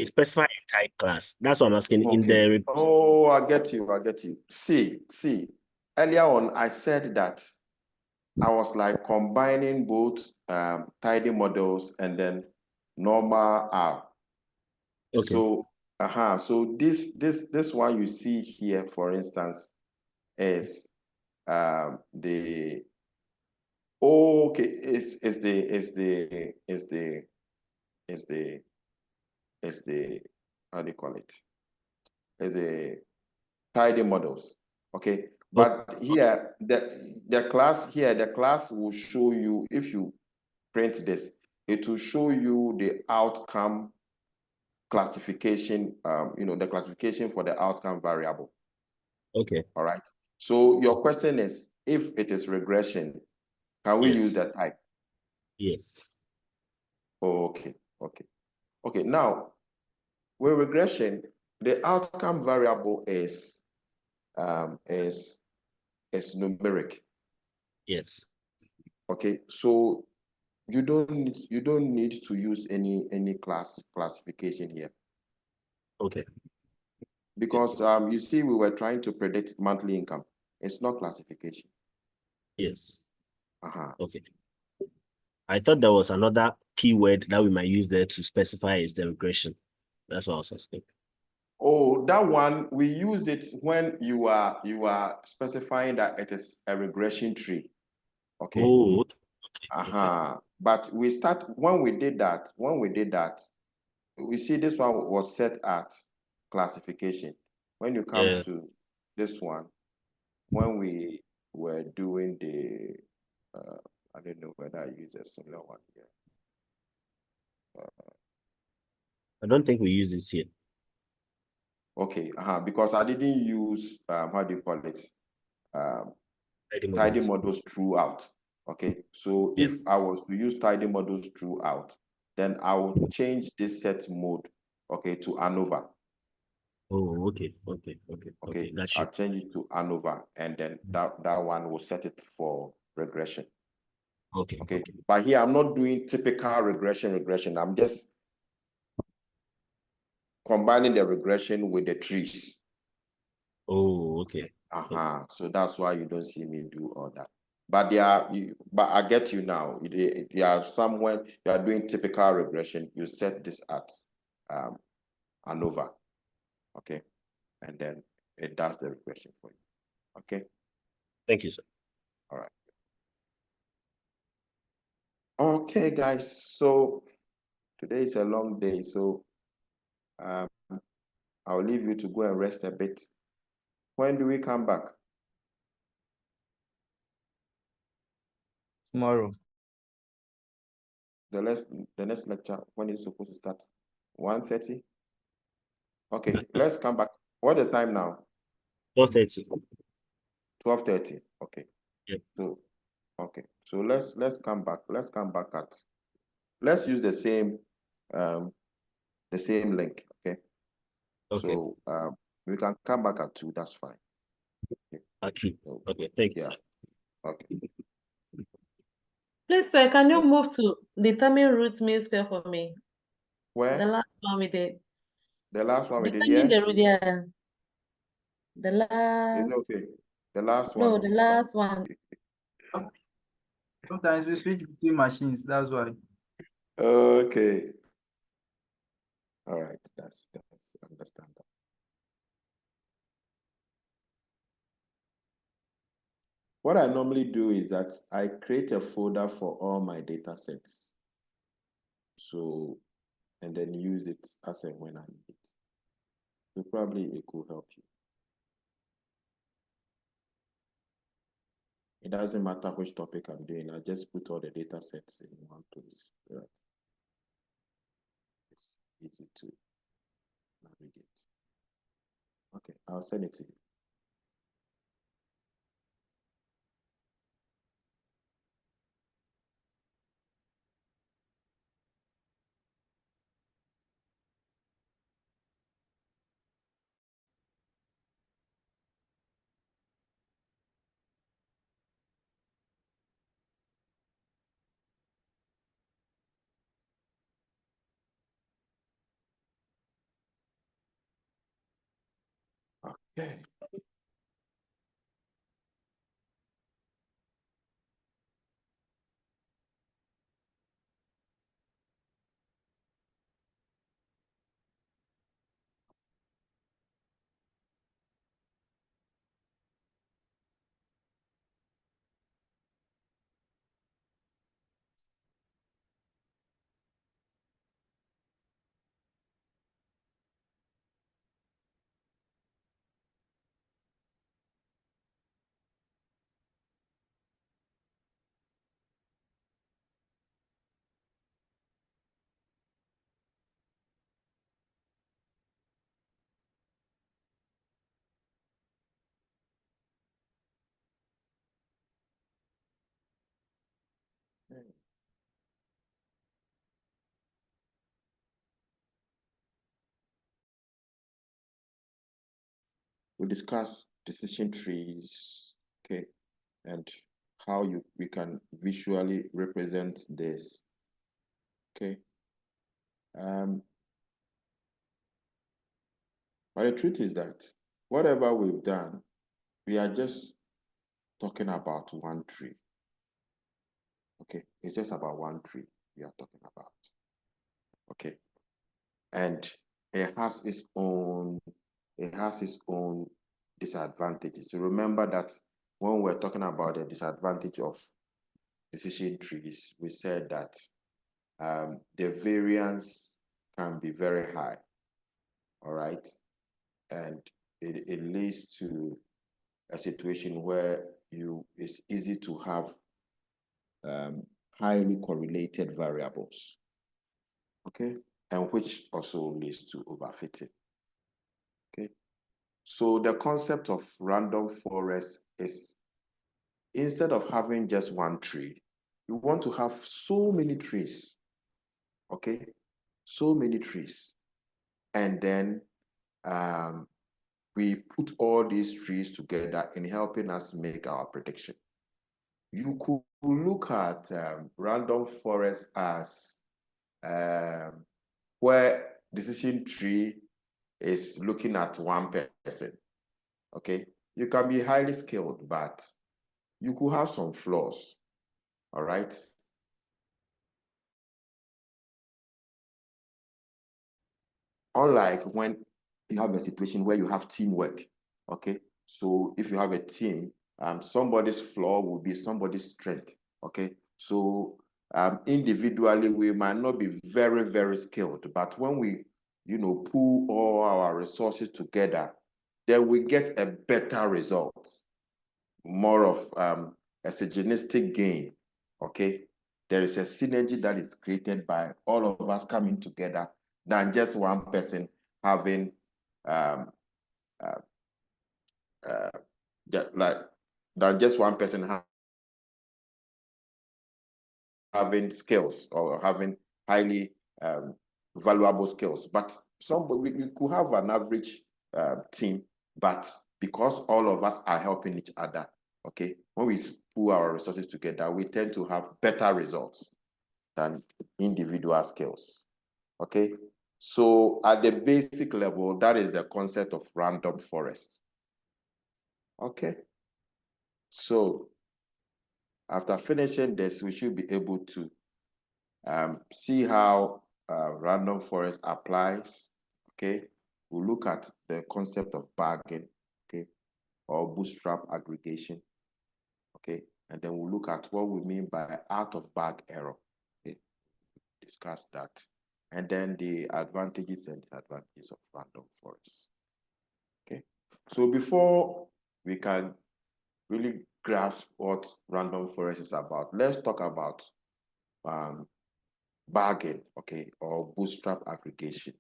Specify a type class. That's what I'm asking in the. Oh, I get you. See. Earlier on, I said that I was like combining both tidy models and then normal R. Okay. So, so this one you see here, for instance, is the how do you call it? Is the tidy models. Okay. But here the class will show you, if you print this, it will show you the outcome classification, the classification for the outcome variable. Okay. All right. So your question is, if it is regression, can we use that type? Yes. Okay. Now, with regression, the outcome variable is numeric. Yes. Okay. So you don't need to use any classification here. Okay. Because you see, we were trying to predict monthly income. It's not classification. Yes. Okay. I thought there was another keyword that we might use there to specify is the regression. That's what I was asking. Oh, that one, we use it when you are specifying that it is a regression tree. Okay. Oh. Okay. But when we did that, we see this one was set at classification. When you come to this one, when we were doing the, I don't know whether I use a similar one here. I don't think we use this here. Okay, because I didn't use, how do you call it? Tidy models throughout. Okay, so if I was to use tidy models throughout, then I will change this set mode, okay, to ANOVA. Oh, okay. I'll change it to ANOVA, and then that one will set it for regression. Okay. But here I'm not doing typical regression. I'm just combining the regression with the trees. Oh, okay. So that's why you don't see me do all that. But but I get you now. You are somewhere you are doing typical regression. You set this at ANOVA, okay, and then it does the regression for you. Okay. Thank you, sir. All right. Okay, guys. So today is a long day, so I'll leave you to go and rest a bit. When do we come back? Tomorrow. The next lecture, when is supposed to start? 1:30? Okay, let's come back. What the time now? 12:30. 12:30. Okay. Yep. So okay. So let's come back. Let's use the same link. Okay. Okay. So we can come back at 2. That's fine. Okay. At 2. Okay. Thank you, Yeah. sir. Okay. Please, sir, can you move to determine root mean square for me? Where? The last one we did. The last one we did, Determine yeah? the root, yeah. The last. Is it okay? The last No, one. the last one. Sometimes we switch between machines, that's why. Okay. All right. That's understandable. What I normally do is that I create a folder for all my data sets. So, and then use it as and when I need it. So probably it could help you. It doesn't matter which topic I'm doing. I just put all the data sets in one place. Right? It's easy to navigate. Okay, I'll send it to you. Okay. We discuss decision trees, okay, and how we can visually represent this, okay. But the truth is that whatever we've done, we are just talking about one tree, okay. It's just about one tree we are talking about, okay, and it has its own disadvantages. So remember that when we're talking about the disadvantage of decision trees, we said that the variance can be very high, all right? And it leads to a situation where it's easy to have highly correlated variables, okay? And which also leads to overfitting, okay? So the concept of random forest is, instead of having just one tree, you want to have so many trees, okay? So many trees. And then we put all these trees together in helping us make our prediction. You could look at random forest as where decision tree is looking at one person, okay? you can be highly skilled, but you could have some flaws, all right? Unlike when you have a situation where you have teamwork, okay? So if you have a team, somebody's flaw will be somebody's strength, okay? So individually, we might not be very, very skilled, but when we, pool all our resources together, then we get a better result, more of a synergistic gain, okay? There is a synergy that is created by all of us coming together than just one person having than just one person having skills or having highly valuable skills. But we could have an average team, but because all of us are helping each other, okay, when we pool our resources together, we tend to have better results than individual skills, okay? So at the basic level, that is the concept of random forest, okay? So after finishing this, we should be able to see how random forest applies, okay? We'll look at the concept of bargain, okay, or bootstrap aggregation, okay? And then we'll look at what we mean by out-of-bag error, okay? Discuss that. And then the advantages and disadvantages of random forest, okay? So before we can really grasp what random forest is about, let's talk about bargain, okay, or bootstrap aggregation.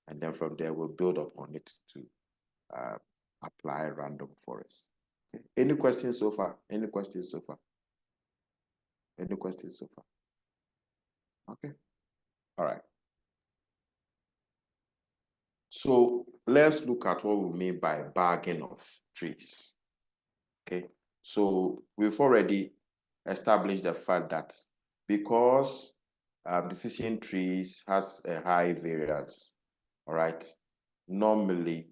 And then from there, we'll build upon it to apply random forest. Okay. Any questions so far? Any questions so far? Any questions so far? Okay. All right. So let's look at what we mean by bargain of trees. Okay. So we've already established the fact that because decision trees has a high variance, all right, normally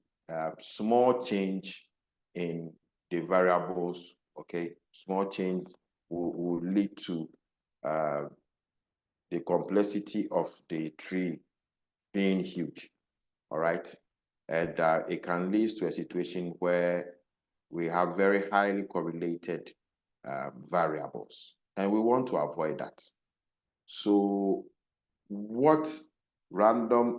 small change in the variables, okay, small change will lead to the complexity of the tree being huge, all right? And it can lead to a situation where we have very highly correlated variables, and we want to avoid that. So what random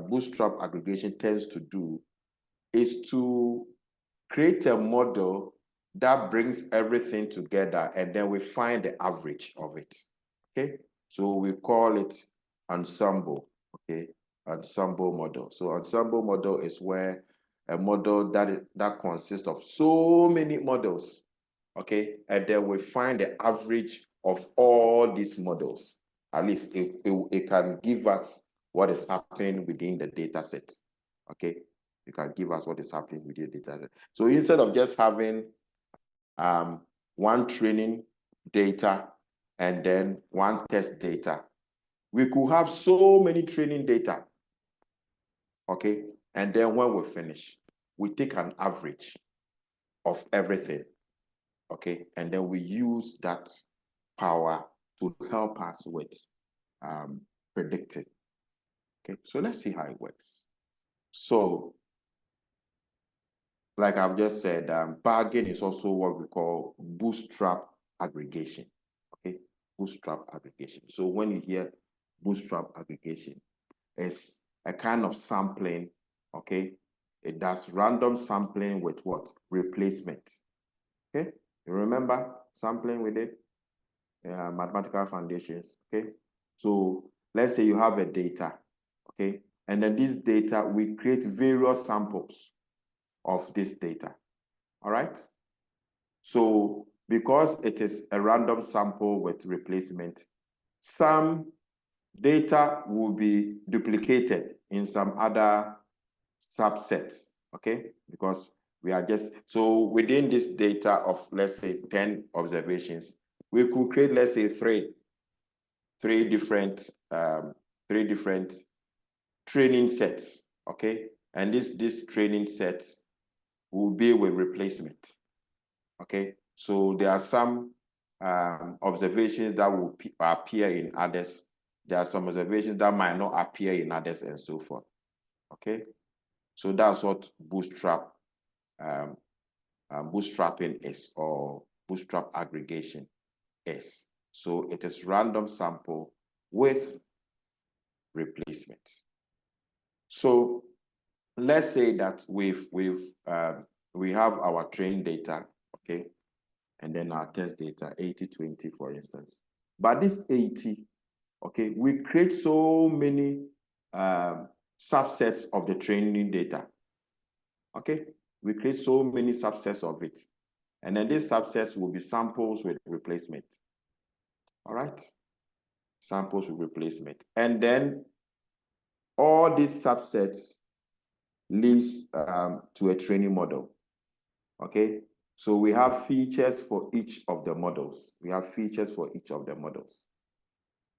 bootstrap aggregation tends to do is to create a model that brings everything together, and then we find the average of it, okay? So we call it ensemble, okay? Ensemble model. So ensemble model is where a model that consists of so many models, okay? And then we find the average of all these models. At least it can give us what is happening within the data set, okay? It can give us what is happening within the data set. So instead of just having one training data and then one test data, we could have so many training data, okay? And then when we finish, we take an average of everything, okay? And then we use that power to help us with predictive. Okay, so let's see how it works. So, like I've just said, bargain is also what we call bootstrap aggregation. Okay, bootstrap aggregation. So when you hear bootstrap aggregation, it's a kind of sampling, okay? It does random sampling with what? Replacement. Okay, you remember sampling with it? Mathematical foundations, okay? So let's say you have a data, okay? And then this data, we create various samples of this data, all right? So because it is a random sample with replacement, some data will be duplicated in some other subsets, okay? Because we are just, so within this data of, let's say, 10 observations, we could create, let's say, three different training sets, okay? And this training sets will be with replacement. Okay, so there are some observations that will appear in others. There are some observations that might not appear in others, and so forth. Okay, so that's what bootstrapping is, or bootstrap aggregation is. So it is random sample with replacement. So let's say that we have our trained data, okay, and then our test data, 80-20, for instance. But this 80, okay, we create so many subsets of the training data. Okay, we create so many subsets of it. And then these subsets will be samples with replacement. All right, samples with replacement. And then all these subsets leads to a training model. Okay, so we have features for each of the models. We have features for each of the models.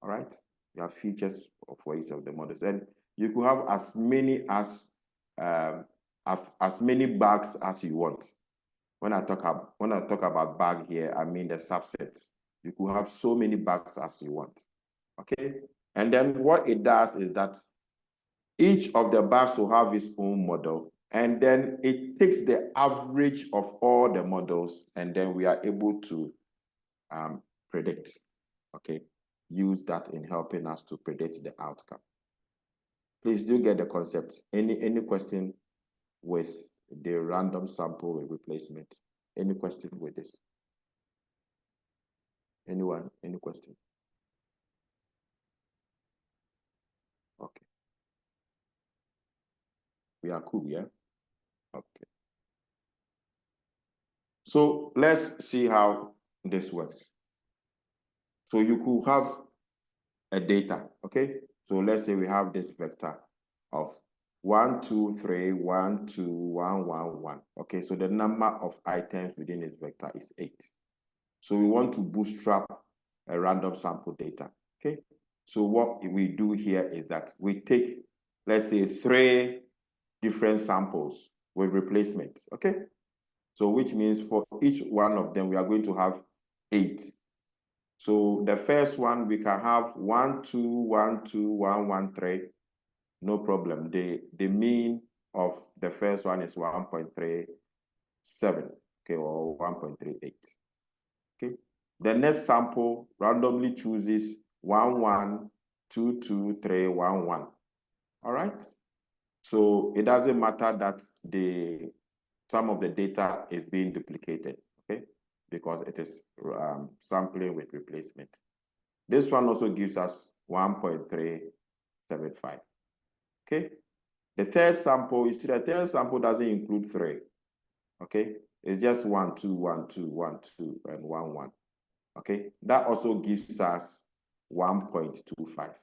All right, we have features for each of the models, and you could have as many bags as you want. When I talk about bag here, I mean the subsets. You could have so many bags as you want. Okay, and then what it does is that each of the bags will have its own model, and then it takes the average of all the models, and then we are able to predict. Okay, use that in helping us to predict the outcome. Please do get the concept. Any question with the random sample with replacement? Any question with this? Anyone? Any question? Okay. We are cool, yeah? Okay. So let's see how this works. So you could have a data, okay? So let's say we have this vector of 1, 2, 3, 1, 2, 1, 1, 1. Okay, so the number of items within this vector is 8. So we want to bootstrap a random sample data, okay? So what we do here is that we take, let's say, 3 different samples with replacements, okay? So which means for each one of them, we are going to have 8. So the first one, we can have 1, 2, 1, 2, 1, 1, 3. No problem. The mean of the first one is 1.37, okay, or 1.38. Okay. The next sample randomly chooses 1, 1, 2, 2, 3, 1, 1. All right. So it doesn't matter that some of the data is being duplicated, okay, because it is sampling with replacement. This one also gives us 1.375. Okay. The third sample, you see the third sample doesn't include 3. Okay. It's just 1, 2, 1, 2, 1, 2, and 1, 1. Okay. That also gives us 1.25.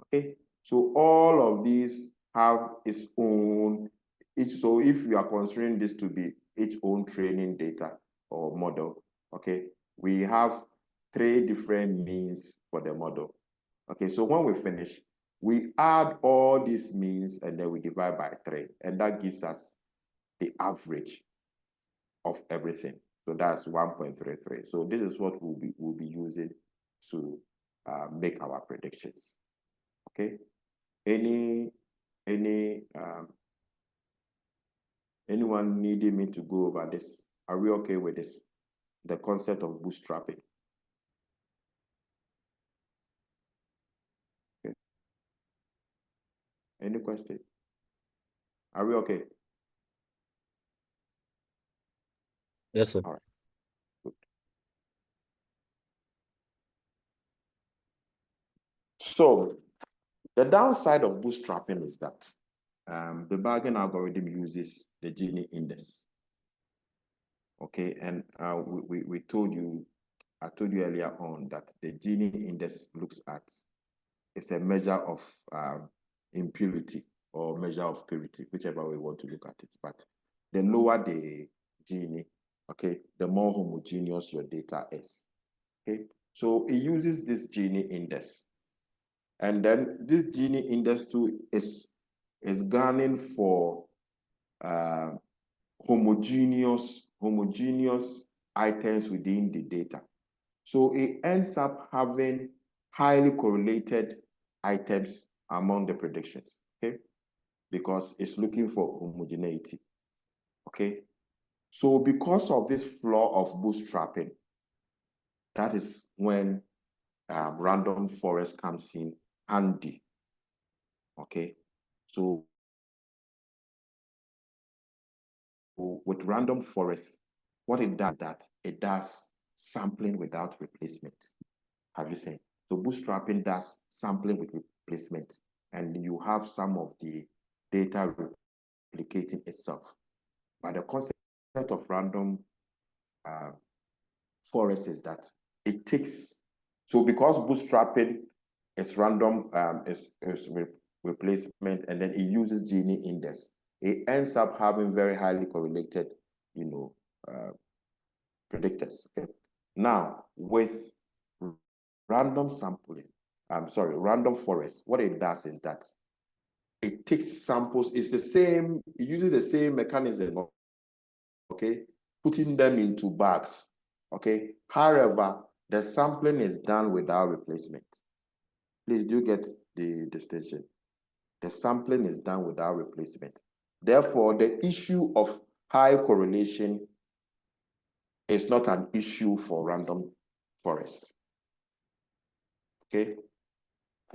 Okay. So all of these have its own, so if we are considering this to be its own training data or model, okay, we have 3 different means for the model. Okay, so when we finish, we add all these means and then we divide by 3, and that gives us the average of everything. So that's 1.33. So this is what we'll be using to make our predictions. Okay. Anyone needing me to go over this? Are we okay with this? The concept of bootstrapping. Okay. Any question? Are we okay? Yes, sir. All right. Good. So the downside of bootstrapping is that the bargain algorithm uses the Gini index. Okay, and I told you earlier on that the Gini index looks at, it's a measure of impurity or measure of purity, whichever we want to look at it. But the lower the Gini, okay, the more homogeneous your data is. Okay, so it uses this Gini index. And then this Gini index too is gunning for homogeneous items within the data. So it ends up having highly correlated items among the predictions, okay? Because it's looking for homogeneity, okay? So because of this flaw of bootstrapping, that is when random forest comes in handy, okay? So with random forest, what it does that it does sampling without replacement. Have you seen? So bootstrapping does sampling with replacement, and you have some of the data replicating itself. But the concept of random forest is that it takes, so because bootstrapping is random, is replacement, and then it uses Gini index, it ends up having very highly correlated, predictors. Okay. Now with random forest, what it does is that it takes samples. It's the same. It uses the same mechanism. Okay, putting them into bags. Okay. However, the sampling is done without replacement. Please do get the distinction. The sampling is done without replacement. Therefore, the issue of high correlation is not an issue for random forest. Okay?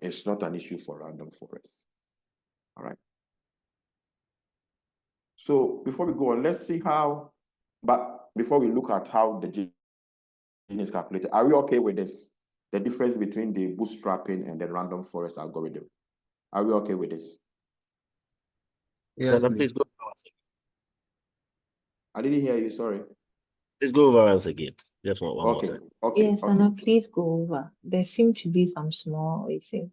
It's not an issue for random forest. All right. So before we go on, let's see how, but before we look at how the Gini is calculated, are we okay with this? The difference between the bootstrapping and the random forest algorithm. Are we okay with this? Yes, Please go over once again. I didn't hear you, sorry. Please go over once again. Just one more time. Okay. Yes, Nana, please go over. There seem to be some small issue.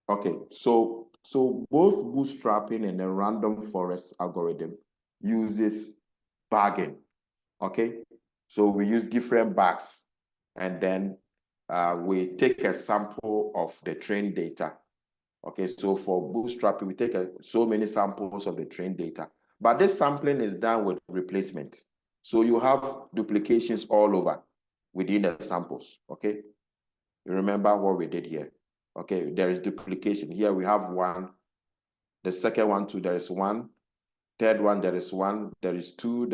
Okay, so both bootstrapping and the random forest algorithm uses bagging. Okay, so we use different bags, and then we take a sample of the trained data. Okay, so for bootstrapping, we take so many samples of the trained data, but this sampling is done with replacement. So you have duplications all over within the samples. Okay, you remember what we did here. Okay, there is duplication. Here we have one. The second one, two, there is one. Third one, there is one. There is two,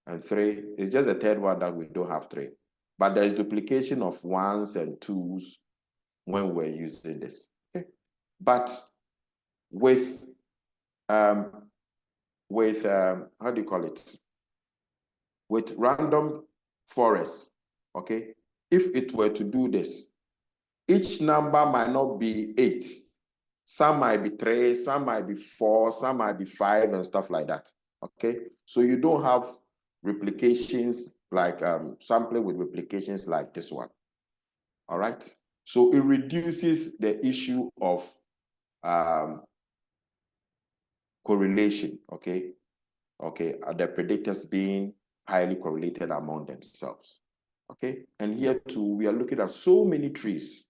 and three. It's just the third one that we don't have three. But there is duplication of ones and twos when we're using this. Okay. But with how do you call it? With random forest, okay, if it were to do this, each number might not be 8. Some might be 3, some might be 4, some might be 5, and stuff like that. Okay, so you don't have replications like sampling with replications like this one. All right, so it reduces the issue of correlation. Okay, the predictors being highly correlated among themselves. Okay, and here too we are looking at so many trees.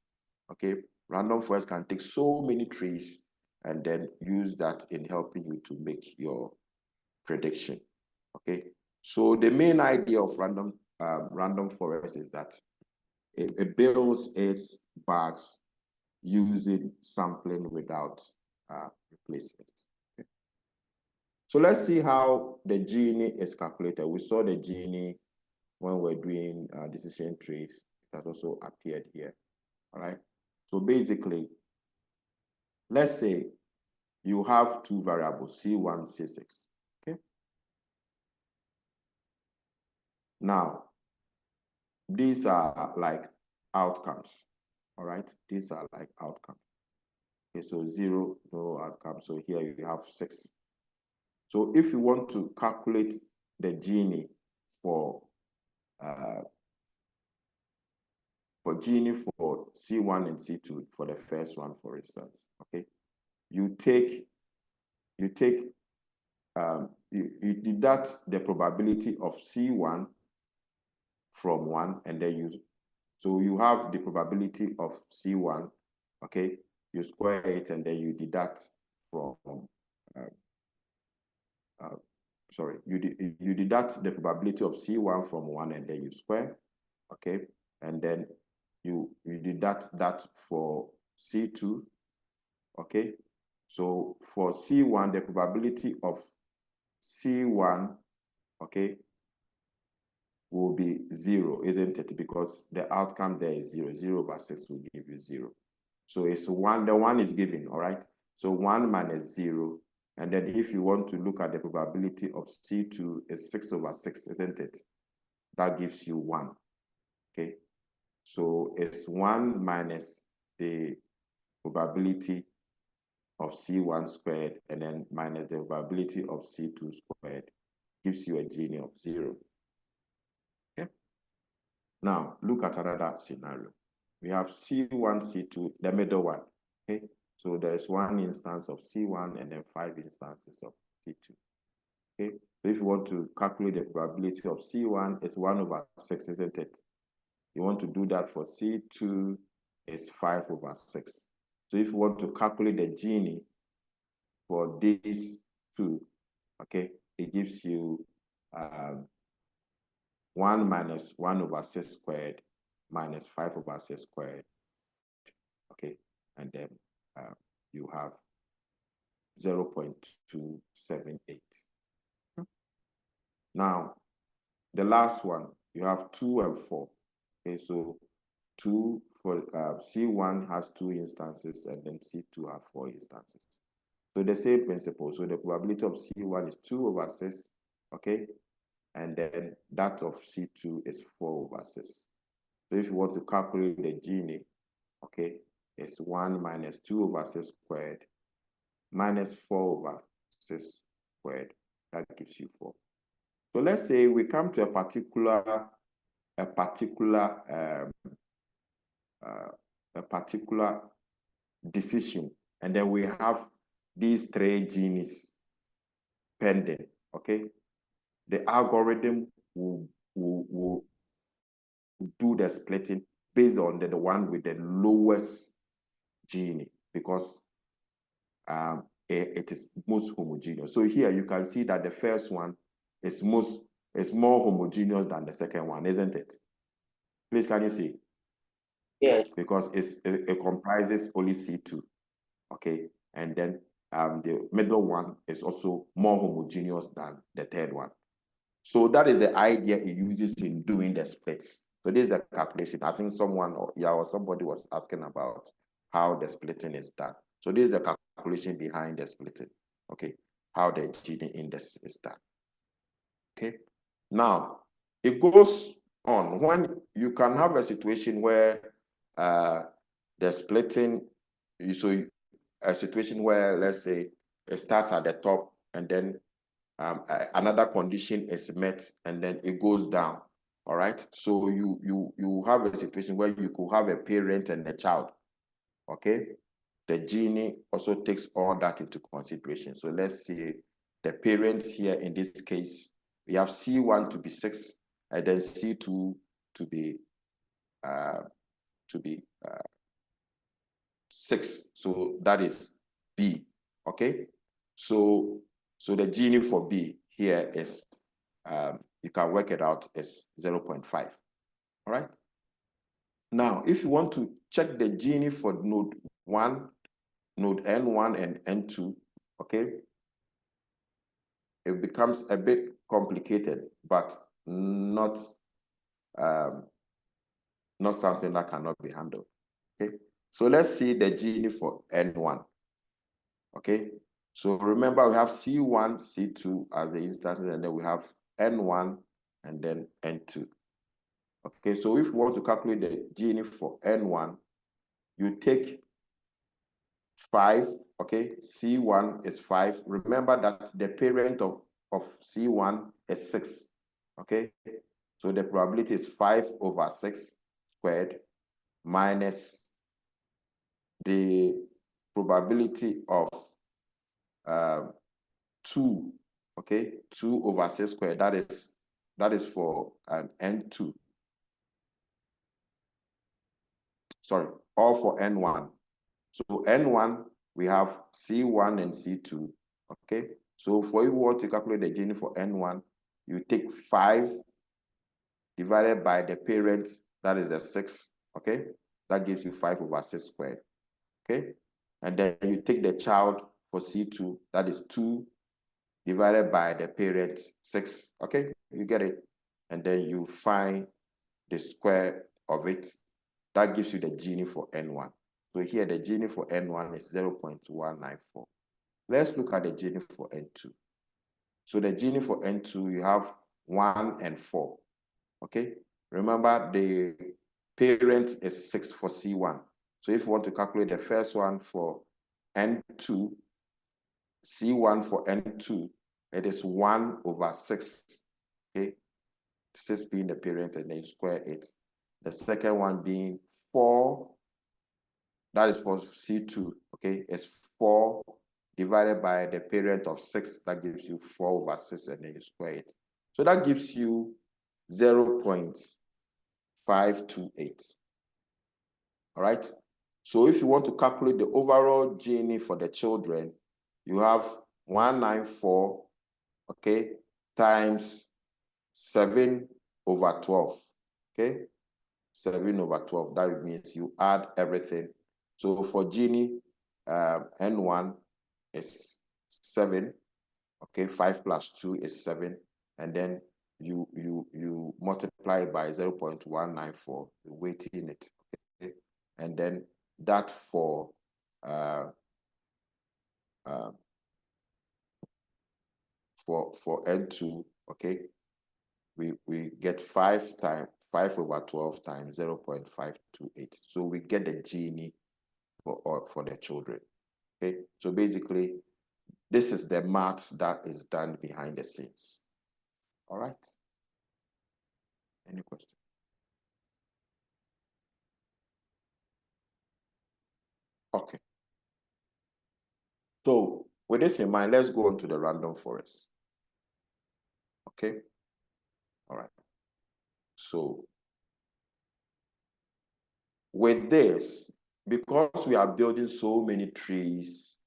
Okay, random forest can take so many trees and then use that in helping you to make your prediction. Okay, so the main idea of random forest is that it builds its bags using sampling without replacement. Okay. So let's see how the Gini is calculated. We saw the Gini when we're doing decision trees. It has also appeared here. All right. So basically, let's say you have two variables, C1, C6, okay? Now, these are like outcomes, all right? These are like outcomes. Okay, so 0, no outcome. So here you have 6. So if you want to calculate the Gini for C1 and C2, for the first one, for instance, okay? You deduct the probability of C1 from 1, and then so you have the probability of C1, okay? You square it, and then you deduct from sorry, you deduct the probability of C1 from 1 and then you square, okay? And then you deduct that for C2, okay? So for C1, the probability of C1, okay, will be 0, isn't it? Because the outcome there is 0. 0 over 6 will give you 0. So it's 1, the 1 is given, all right? So 1 minus 0. And then if you want to look at the probability of C2, is 6 over 6, isn't it? That gives you 1, okay? So it's 1 minus the probability of C1 squared, and then minus the probability of C2 squared, gives you a Gini of 0. Okay? Now, look at another scenario. We have C1, C2, the middle one, okay? So there's 1 instance of C1 and then 5 instances of C2, okay? So if you want to calculate the probability of C1, it's 1 over 6, isn't it? You want to do that for C2, it's 5 over 6. So if you want to calculate the Gini for these two, okay, it gives you 1 minus 1 over 6 squared minus 5 over 6 squared, okay, and then you have 0.278. Now, the last one, you have 2 and 4. Okay, so 2 for C1 has 2 instances and then C2 has 4 instances. So the same principle. So the probability of C1 is 2 over 6, okay? And then that of C2 is 4 over 6. So if you want to calculate the Gini, okay, it's 1 minus 2 over 6 squared minus 4 over 6 squared. That gives you 4. So let's say we come to a particular decision, and then we have these 3 Ginis pending, okay? The algorithm will do the splitting based on the one with the lowest Gini, because it is most homogeneous. So here you can see that the first one is more homogeneous than the second one, isn't it? Please, can you see? Yes. Because it comprises only C2, okay? And then the middle one is also more homogeneous than the third one. So that is the idea it uses in doing the splits. So this is the calculation. I think someone or somebody was asking about how the splitting is done. So this is the calculation behind the splitting, okay? How the Gini index is done, okay? Now, it goes on when you can have a situation where the splitting, so a situation where, let's say, it starts at the top and then another condition is met and then it goes down, all right? So you have a situation where you could have a parent and a child, okay? The Gini also takes all that into consideration. So let's see the parents here in this case, we have C1 to be 6 and then C2 to be 6. So that is B, okay? So the Gini for B here is, you can work it out as 0.5, all right? Now, if you want to check the Gini for node 1, node N1 and N2, okay? It becomes a bit complicated, but not something that cannot be handled, okay? So let's see the Gini for N1, okay? So remember we have C1, C2 as the instances, and then we have N1 and then N2. Okay, so if you want to calculate the Gini for N1, you take 5, okay? C1 is 5. Remember that the parent of C1 is 6, okay? So the probability is 5 over 6 squared minus the probability of 2, okay? 2 over 6 squared, that is for an N2. Sorry, all for N1. So N1, we have C1 and C2, okay? So for you want to calculate the Gini for N1, you take 5 divided by the parent, that is a 6, okay? That gives you 5 over 6 squared, okay? And then you take the child for C2, that is 2 divided by the parent, 6, okay? You get it? And then you find the square of it. That gives you the Gini for N1. So here the Gini for N1 is 0.194. Let's look at the Gini for N2. So the Gini for N2, you have 1 and 4, okay? Remember the parent is 6 for C1. So if you want to calculate the first one for N2, C1 for N2, it is 1 over 6, okay? 6 being the parent, and then you square it. The second one being 4, that is for C2, okay? It's 4 divided by the parent of 6, that gives you 4 over 6, and then you square it. So that gives you 0.528. All right? So if you want to calculate the overall Gini for the children, you have 194, okay, times 7 over 12, okay? 7 over 12, that means you add everything. So for Gini, N1 is 7, okay? 5 plus 2 is 7, and then you multiply by 0.194, weighting it, okay? And then that for N2, okay, we get 5 over 12 times 0.528. So we get the Gini for the children, okay? So basically, this is the maths that is done behind the scenes. All right? Any question? Okay. So with this in mind, let's go on to the random forest. Okay? All right. So with this, because we are building so many trees,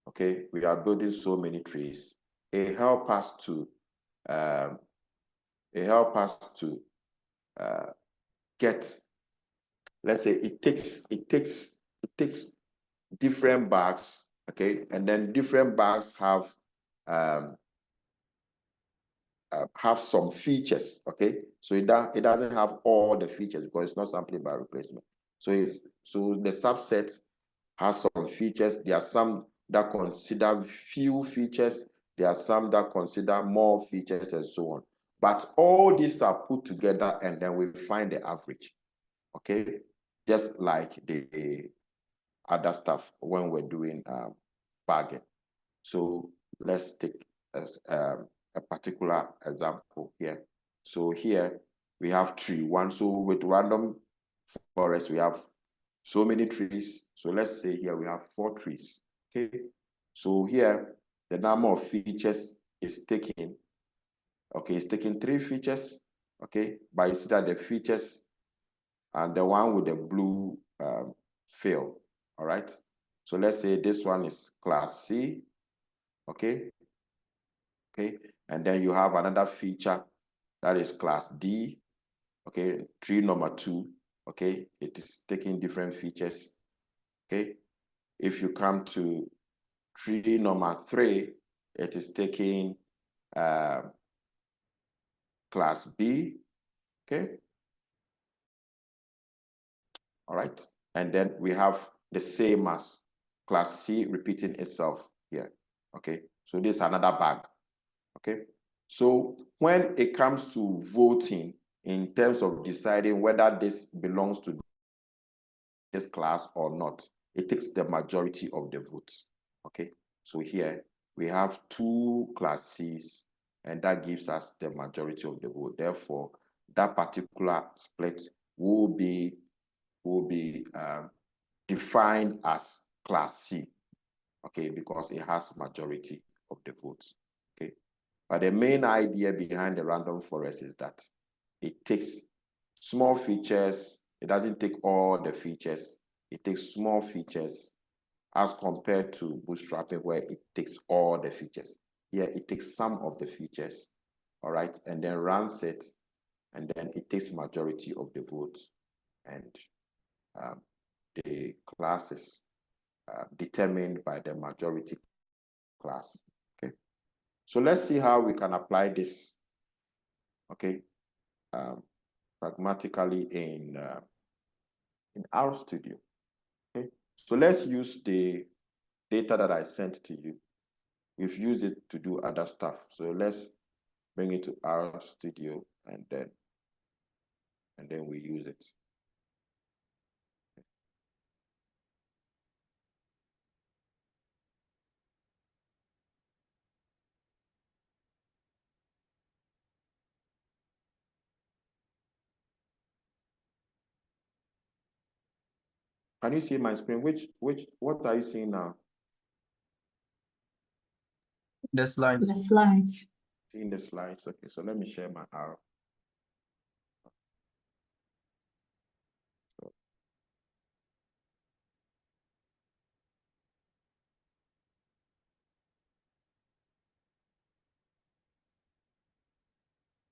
okay, we are building so many trees, it helps us to get, let's say it takes different bags, okay, and then different bags have some features, okay? So it doesn't have all the features because it's not sampling by replacement. So the subset has some features. There are some that consider few features. There are some that consider more features and so on. But all these are put together and then we find the average, okay? Just like the other stuff when we're doing bargain. So let's take as a particular example here. So here we have tree 1. So with random forest, we have so many trees. So let's say here we have 4 trees, okay? So here, the number of features is taking, okay, it's taking 3 features, okay? But you see that the features and the one with the blue fill, all right? So let's say this one is class C, okay? Okay, and then you have another feature that is class D, okay? Tree number 2, okay? It is taking different features, okay? If you come to tree number 3, it is taking class B, okay? All right, and then we have the same as class C repeating itself here, okay? So this is another bag, okay? So when it comes to voting in terms of deciding whether this belongs to this class or not, it takes the majority of the votes, okay? So here we have 2 class C's and that gives us the majority of the vote. Therefore, that particular split will be defined as class C, okay, because it has majority of the votes, okay? But the main idea behind the random forest is that it takes small features. It doesn't take all the features. It takes small features as compared to bootstrapping where it takes all the features. Here it takes some of the features, all right, and then runs it, and then it takes majority of the votes, and the class is determined by the majority class. Okay, so let's see how we can apply this, okay, pragmatically in RStudio. Okay, so let's use the data that I sent to you. We've used it to do other stuff, so let's bring it to RStudio, and then we use it. Can you see my screen? What are you seeing now? The slides. The slides. In the slides. Okay, so let me share my arrow.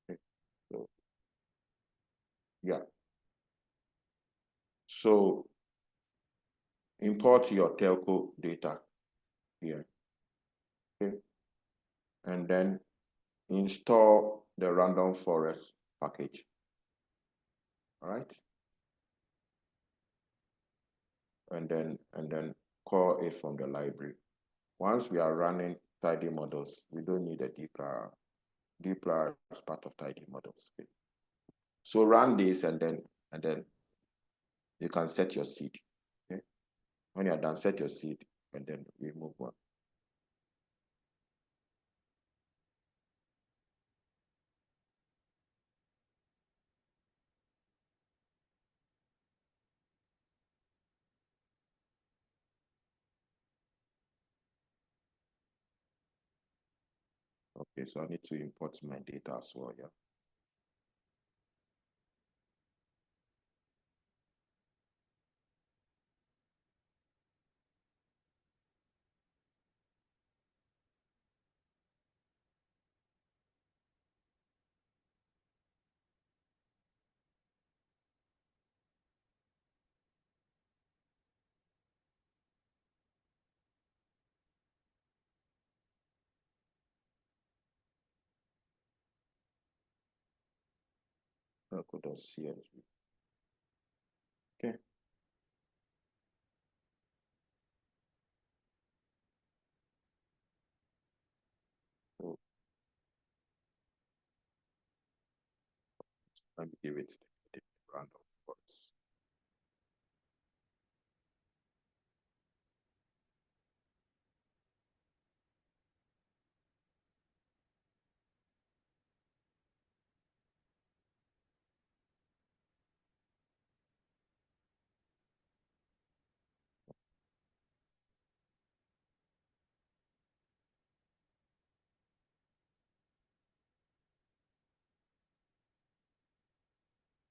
Okay, so yeah. So import your telco data here. Okay, and then install the random forest package. All right. And then call it from the library. Once we are running tidy models, we don't need a dplyr. Dplyr is part of tidy models. Okay. So run this, and then you can set your seed. Okay. When you're done, set your seed, and then we move on. Okay, so I need to import my data as well, yeah. .csv. Okay. So let me give it the random forest.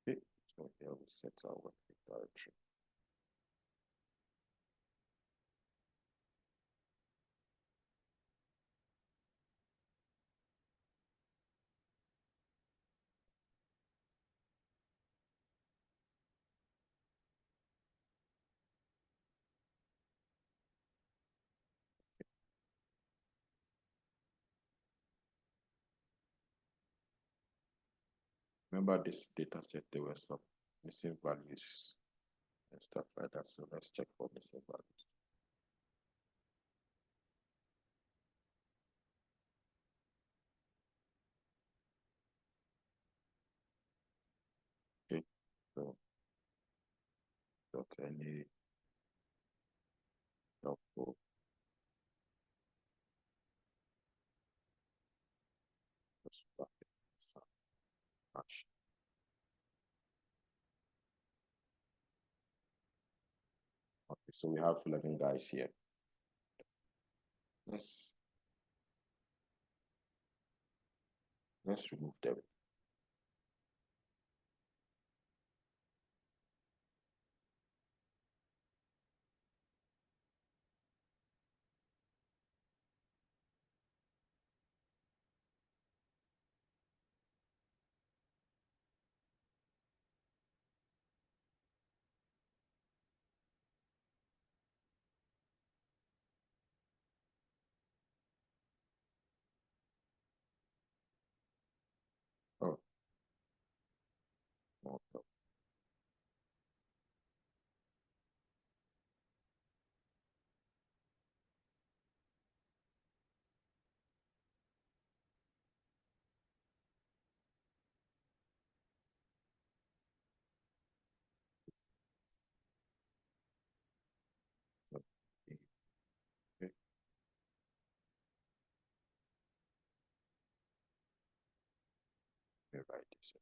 Okay, so here we set our working directory. Remember this data set, there were some missing values and stuff like that. So let's check for missing values. Okay, so .any helpful. Match. Okay, so we have 11 guys here. Let's remove them. small block. Okay. Let me write this.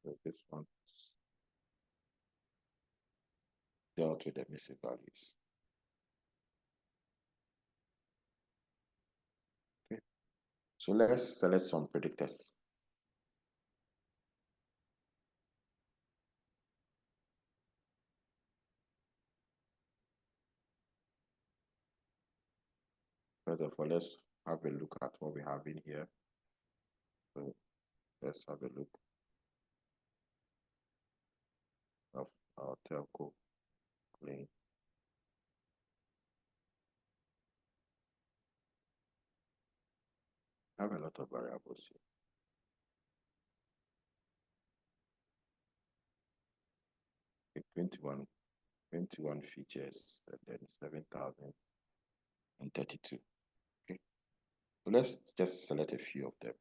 So this one dealt with the missing values. Okay. So let's select some predictors. First of all, let's have a look at what we have in here. So let's have a look of our telco lane. I have a lot of variables here. 21 features, and then 7,032. Okay. So let's just select a few of them.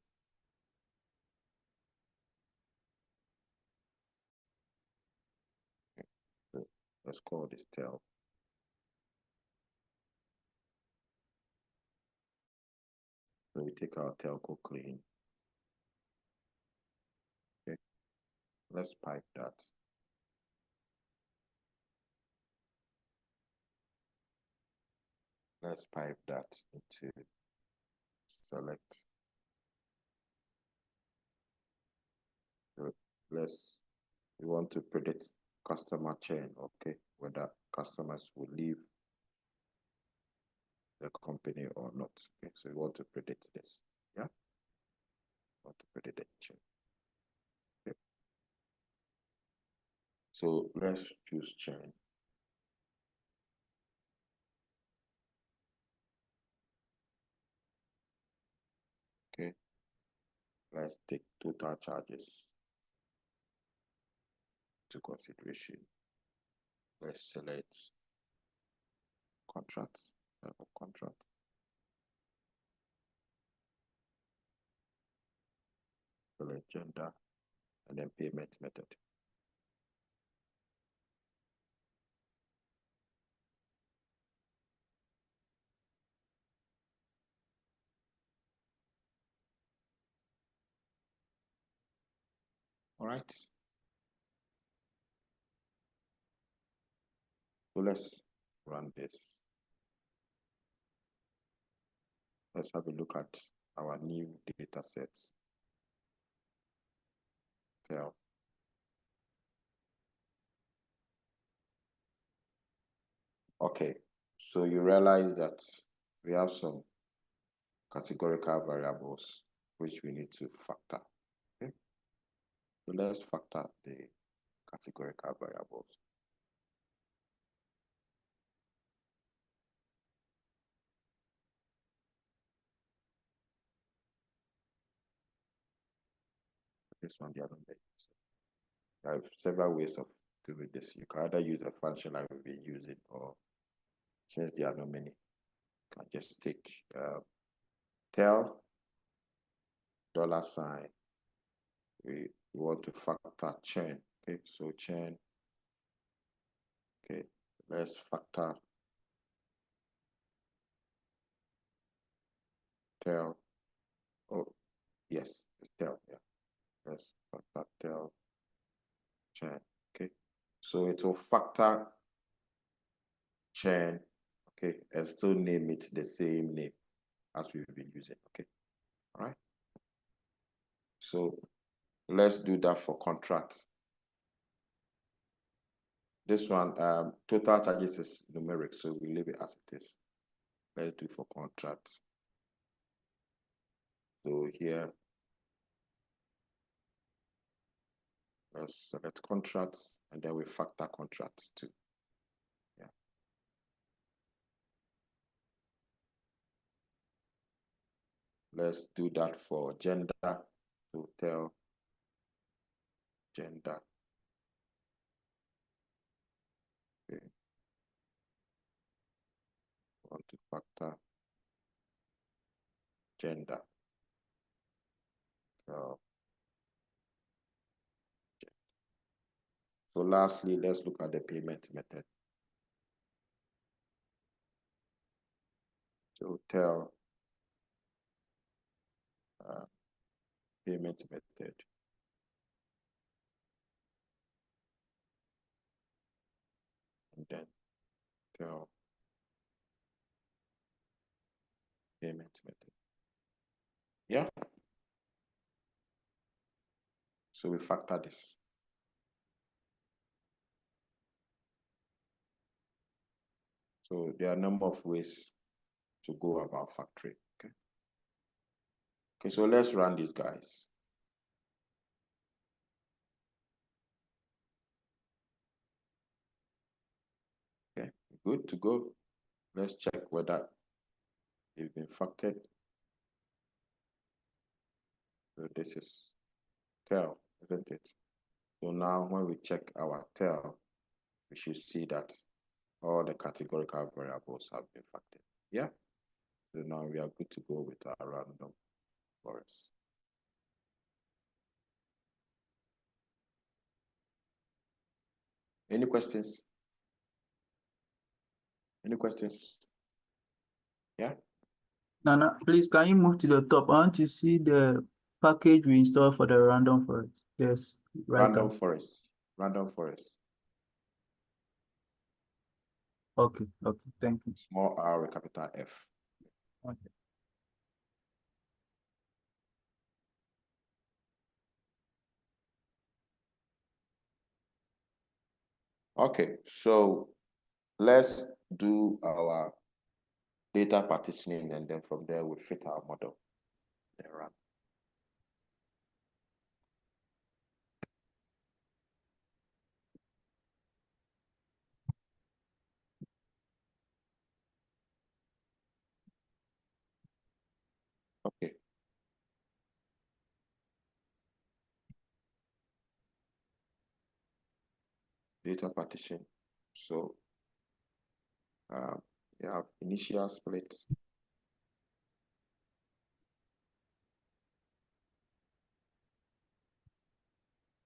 Okay. So let's call this tel. So we take our telco clean. Okay. Let's pipe that. Let's pipe that into select. So we want to predict customer churn, okay, whether customers will leave the company or not. Okay, so we want to predict this. Yeah, we want to predict the churn. Okay. So let's choose churn. Okay, let's take total charges to consideration. Let's select contracts, type of contract. Select gender and then payment method. All right. So let's run this. Let's have a look at our new data sets. Tel. Okay, so you realize that we have some categorical variables which we need to factor. Okay, so let's factor the categorical variables. This one, the other way. I have several ways of doing this. You can either use a function like we've been using, or since there are not many, you can just take tel $. We want to factor churn. Okay, so churn. Okay, let's factor tel. Oh, yes, it's tel. Yeah, let's factor tel churn. Okay, so it will factor churn. Okay, and still name it the same name as we've been using. Okay, all right. So let's do that for contract. This one, total charges is numeric, so we leave it as it is. Let's do for contract. So here, let's select contracts, and then we factor contracts too. Yeah. let's do that for gender. So tell gender. Okay. Want to factor gender. So lastly, let's look at the payment method. So tell payment method. And then tell payment method. Yeah. So we factor this. So there are a number of ways to go about factoring. Okay. Okay, so let's run these guys. Okay, good to go. Let's check whether they've been factored. So this is tell, isn't it? So now when we check our tell, we should see that all the categorical variables have been factored. Yeah. So now we are good to go with our random forest. Any questions? Any questions? Yeah. Nana, please, can you move to the top? I want to see the package we installed for the random forest. Yes, right. Random forest. Random forest. Okay, thank you. Small r, capital F. Okay. Okay, so let's do our data partitioning, and then from there we fit our model. Then run. Okay. Data partition. So you have initial split.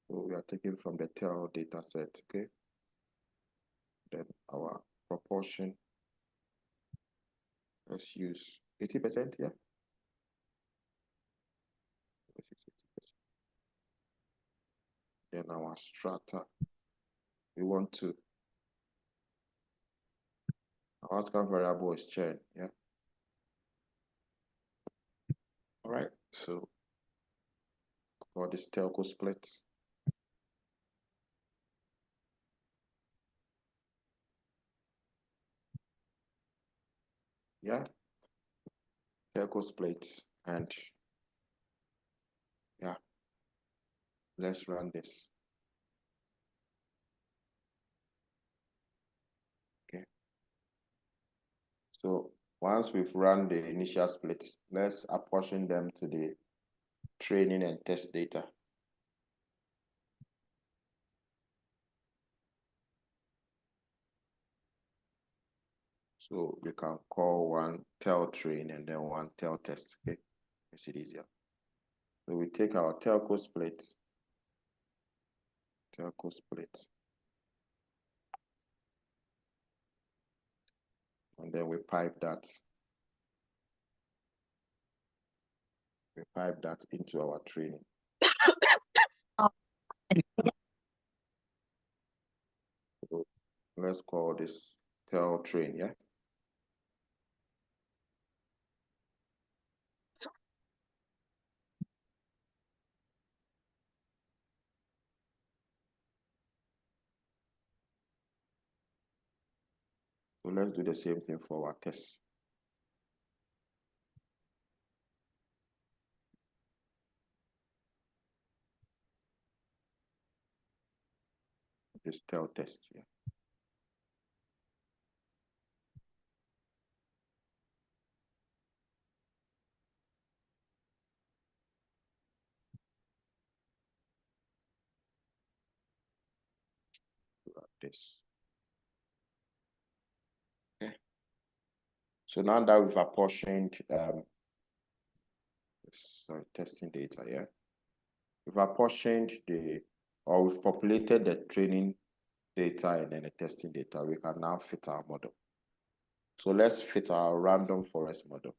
So we are taking from the tell data set, okay? Then our proportion, let's use 80%, yeah? 80%. Then our strata, we want to, our outcome variable is churn, yeah? All right, so for this telco split, yeah, telco splits, and yeah, let's run this. Okay. So once we've run the initial split, let's apportion them to the training and test data. So we can call one tell train and then one tell test. Okay, makes it easier. So we take our telco split, and then we pipe that. We pipe that into our training. So let's call this tell train, yeah? So let's do the same thing for our test. Just tell test, yeah. this. Okay. So now that we've apportioned, testing data, yeah. We've apportioned we've populated the training data and then the testing data. We can now fit our model. So let's fit our random forest model.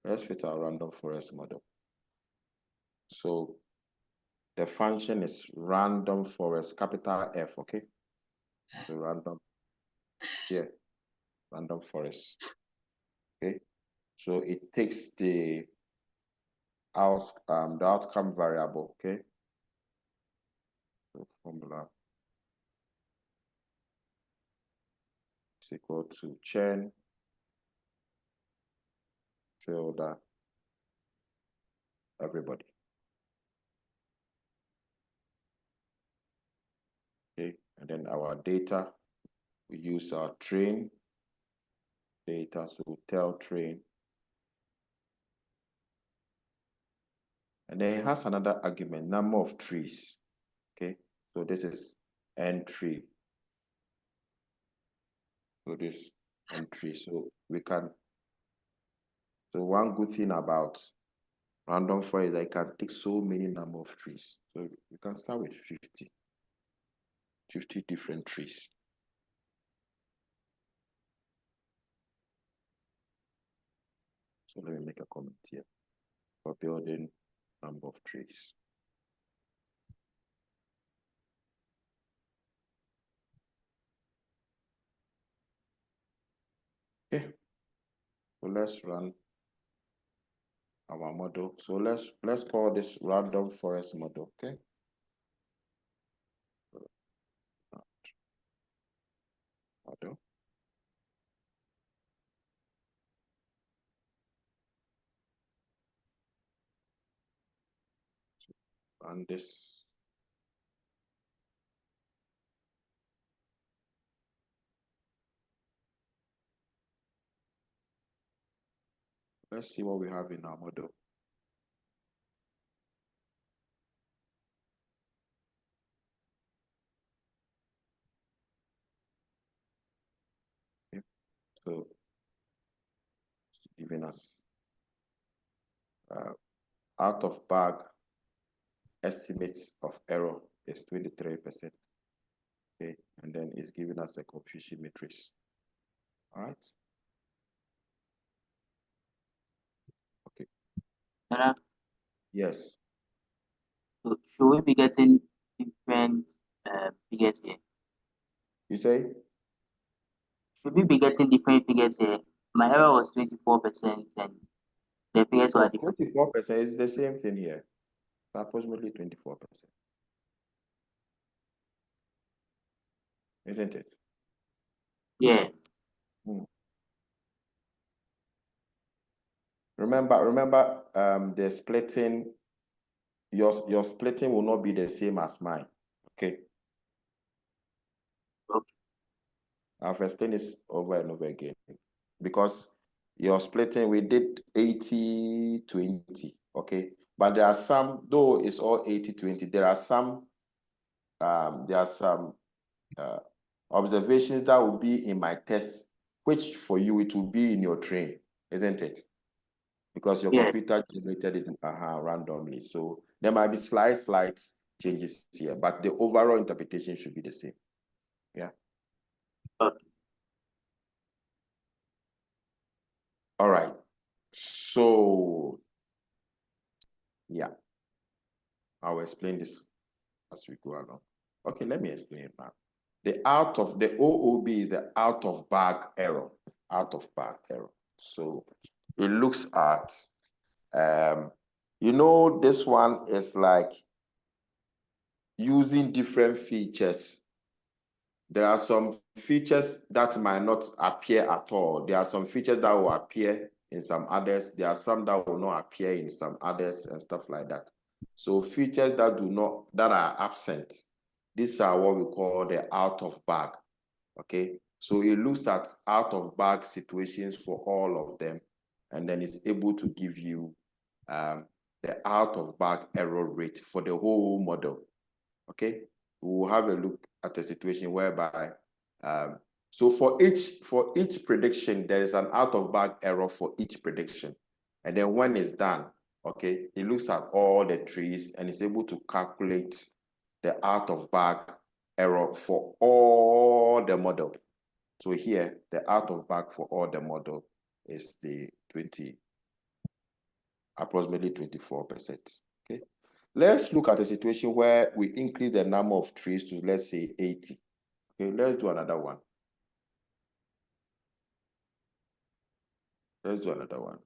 Let's fit our random forest model. So the function is random forest, capital F, okay? So random here, random forest. Okay. So it takes the outcome variable, okay? So formula is equal to chain filter everybody. Okay, and then our data, we use our train data, so we tell train. And then it has another argument, number of trees. Okay, so this is n tree. So this n tree. So we can, so one good thing about random forest is that it can take so many number of trees. So we can start with 50 different trees. So let me make a comment here for building number of trees. Okay, so let's run our model. So let's call this random forest model, okay? Model. Run this. Let's see what we have in our model. Okay. So it's giving us out of bag estimate of error is 23%. Okay, and then it's giving us a confusion matrix. All right. Okay. Yes. So should we be getting different figures here? You say? Should we be getting different figures here? My error was 24% and the figures were different. 24% is the same thing here. It's approximately 24%. Isn't it? Yeah. Remember, the splitting, your splitting will not be the same as mine. Okay. Okay. I've explained this over and over again. Because your splitting, we did 80-20, okay? But there are some, though it's all 80-20, there are some observations that will be in my test, which for you, it will be in your train, isn't it? Because your computer generated it randomly. So there might be slight changes here, but the overall interpretation should be the same. Yeah. Okay. All right. So, yeah. I'll explain this as we go along. Okay, let me explain it now. The OOB is the out of bag error. Out of bag error. So it looks at, this one is like using different features. There are some features that might not appear at all. There are some features that will appear in some others. There are some that will not appear in some others and stuff like that. So features that are absent, these are what we call the out of bag. Okay. So it looks at out of bag situations for all of them. and then it's able to give you the out-of-bag error rate for the whole model. Okay, we will have a look at a situation whereby so for each prediction, there is an out-of-bag error for each prediction. And then when it's done, okay, it looks at all the trees and is able to calculate the out-of-bag error for all the model. So here, the out-of-bag for all the model is the approximately 24%. Okay, let's look at a situation where we increase the number of trees to, let's say, 80. Okay, let's do another one. Let's do another one.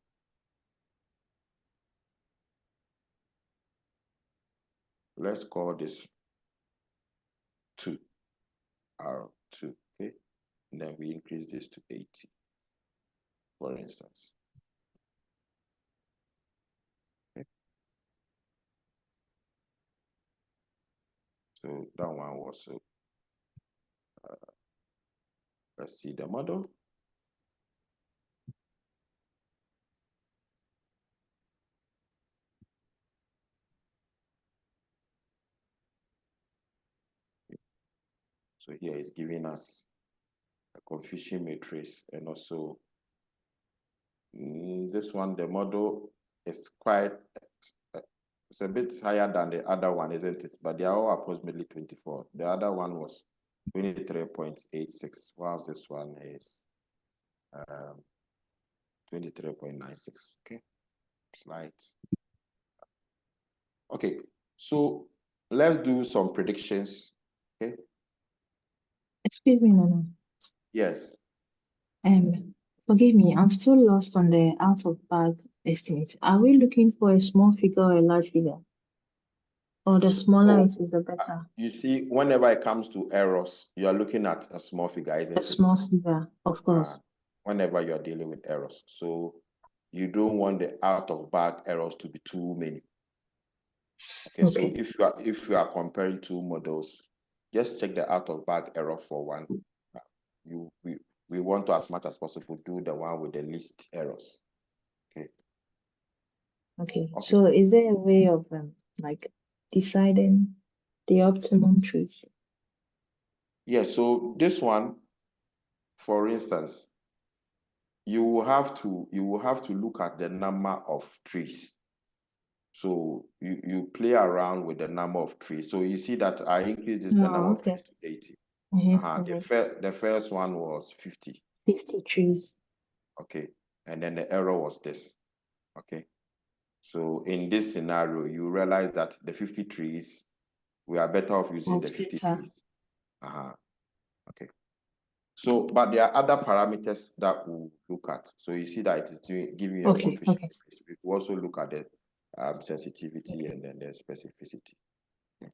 Let's call this 2, R2, okay? And then we increase this to 80, for instance. Okay. So that one was, let's see the model. So here it's giving us a confusion matrix, and also this one, the model is quite, it's a bit higher than the other one, isn't it? But they are all approximately 24. The other one was 23.86, whilst this one is 23.96. Okay, slides. Okay, so let's do some predictions. Okay. Excuse me, Nana. Yes. Forgive me, I'm still lost on the out-of-bag estimate. Are we looking for a small figure or a large figure? Or the smaller it is, the better? You see, whenever it comes to errors, you are looking at a small figure, isn't it? A small figure, of course. Whenever you are dealing with errors. So you don't want the out-of-bag errors to be too many. Okay, so if you are comparing two models, just check the out-of-bag error for one. We want to, as much as possible, do the one with the least errors. Okay. So is there a way of like deciding the optimum trees? Yeah, so this one, for instance, you will have to look at the number of trees. So you play around with the number of trees. So you see that I increased the number of trees to 80. The first one was 50. 50 trees. Okay. And then the error was this. Okay. So in this scenario, you realize that the 50 trees, we are better off using the 50 trees. Okay. So, but there are other parameters that we'll look at. So you see that it is giving you a confusion. We will also look at the sensitivity and then the specificity. Okay.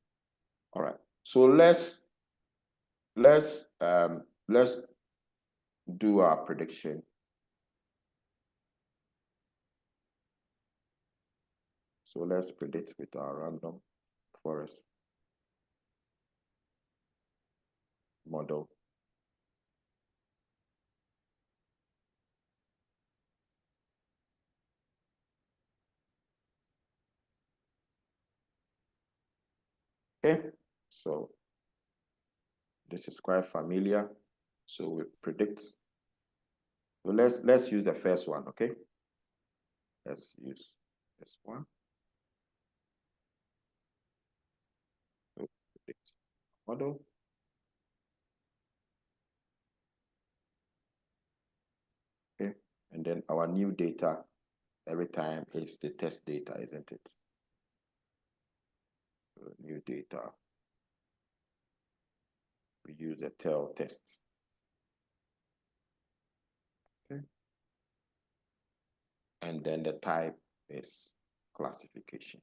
All right. So let's do our prediction. So let's predict with our random forest model. Okay, so this is quite familiar. So we predict. So let's use the first one, okay? Let's use this one. So predict model. Okay, and then our new data every time is the test data, isn't it? So new data. We use the tail test. Okay. And then the type is classification.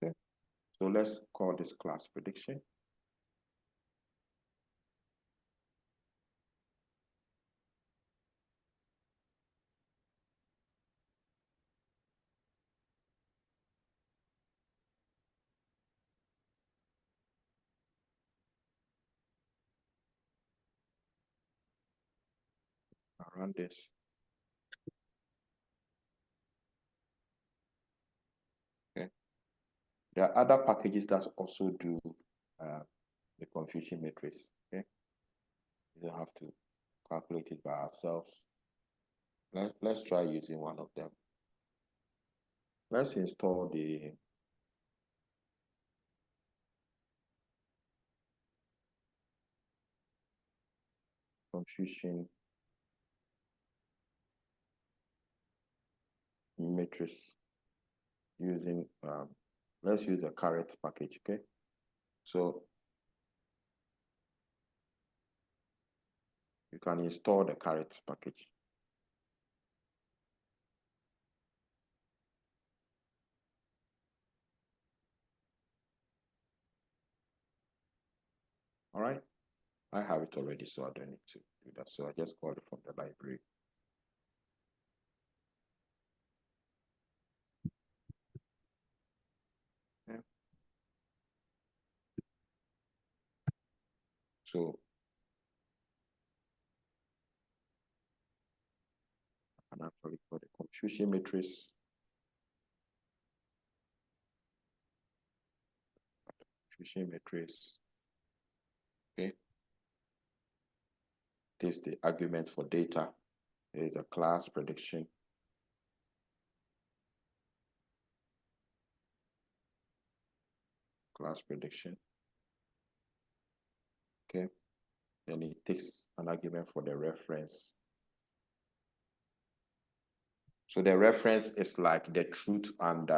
Okay. So let's call this class prediction. run this. Okay. There are other packages that also do the confusion matrix. Okay. We don't have to calculate it by ourselves. Let's try using one of them. Let's install the confusion matrix using let's use the caret package. Okay, so you can install the caret package. All right, I have it already, so I don't need to do that. So I just call it from the library. Yeah. So I can actually call the confusion matrix. Confusion matrix. Okay. This is the argument for data. There is a class prediction. Class prediction. Okay. Then it takes an argument for the reference. So the reference is like the truth and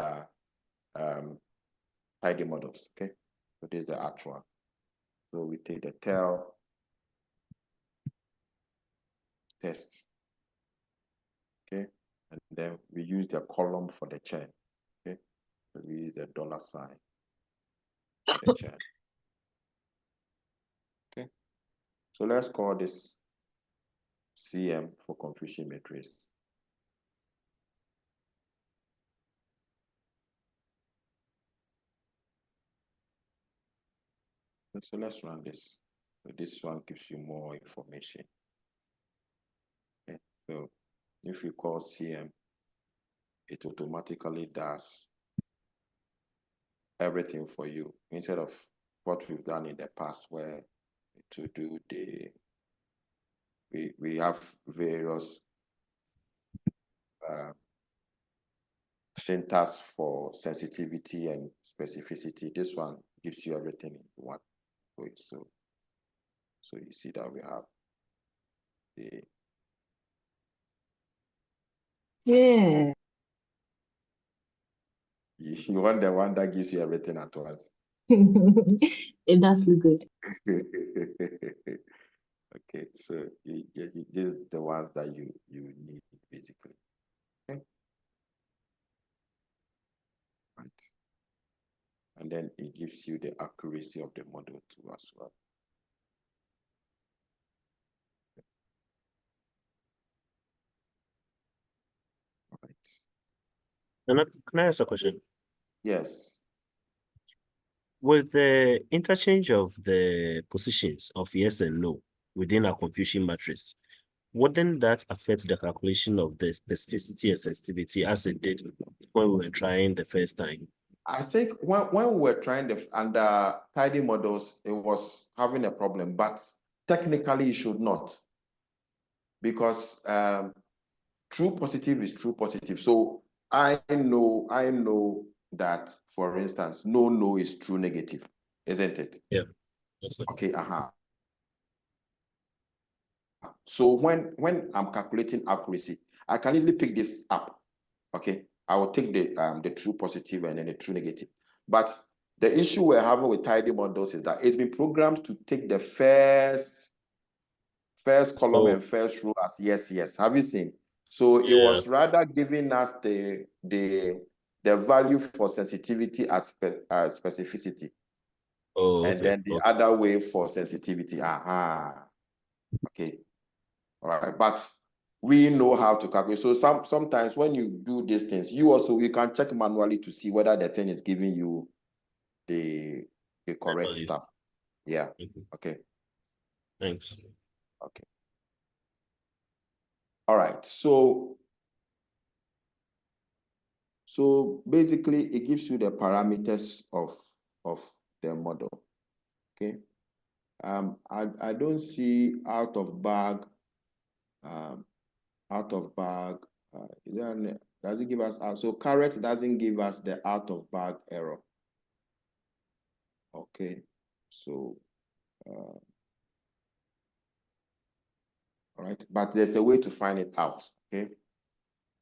tidy models. Okay. So this is the actual. So we take the tail test. Okay. And then we use the column for the chain. Okay. So we use the $sign for the chain. Okay. So let's call this CM for confusion matrix. So let's run this. So this one gives you more information. Okay. So if you call CM, it automatically does everything for you instead of what we've done in the past, where to do the we have various syntax for sensitivity and specificity. This one gives you everything in one way. So you see that we have the you want the one that gives you everything at once. It does look good. Okay, so just the ones that you need basically. Okay. Right. And then it gives you the accuracy of the model too as well. All right. Can I ask a question? Yes. With the interchange of the positions of yes and no within our confusion matrix, wouldn't that affect the calculation of the specificity and sensitivity as it did when we were trying the first time? I think when we were trying under tidy models, it was having a problem, but technically it should not, because true positive is true positive. So I know that, for instance, no is true negative, isn't it? Yeah. Yes, okay. So when I'm calculating accuracy, I can easily pick this up. Okay, I will take the true positive and then the true negative. But the issue we're having with tidy models is that it's been programmed to take the first column and first row as yes. Have you seen? So it was rather giving us the value for sensitivity as specificity. Oh, okay. And then the other way for sensitivity. Okay. All right. But we know how to calculate. So sometimes when you do these things, you can check manually to see whether the thing is giving you the correct stuff. Yeah. Okay. Thanks. Okay. All right, so basically it gives you the parameters of the model. Okay. I don't see out of bag. Does it give us so correct doesn't give us the out of bag error. Okay, so all right, but there's a way to find it out. Okay,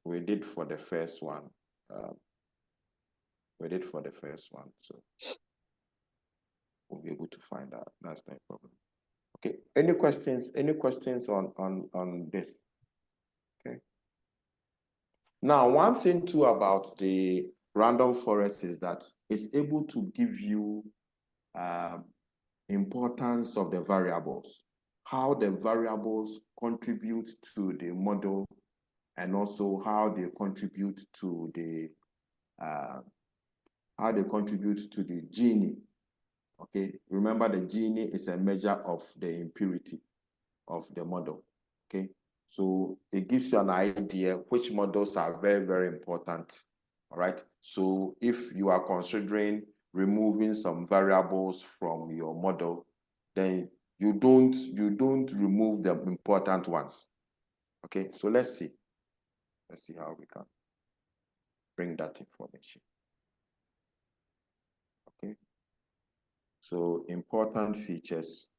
we did for the first one. So we'll be able to find out. That's no problem. Okay, any questions? Any questions on this? Okay. Now, one thing too about the random forest is that it's able to give you importance of the variables, how the variables contribute to the model, and also how they contribute to the Gini. Okay, remember the Gini is a measure of the impurity of the model. Okay, so it gives you an idea which models are very, very important. All right, so if you are considering removing some variables from your model, then you don't remove the important ones. Okay, so let's see how we can bring that information. Okay, so important features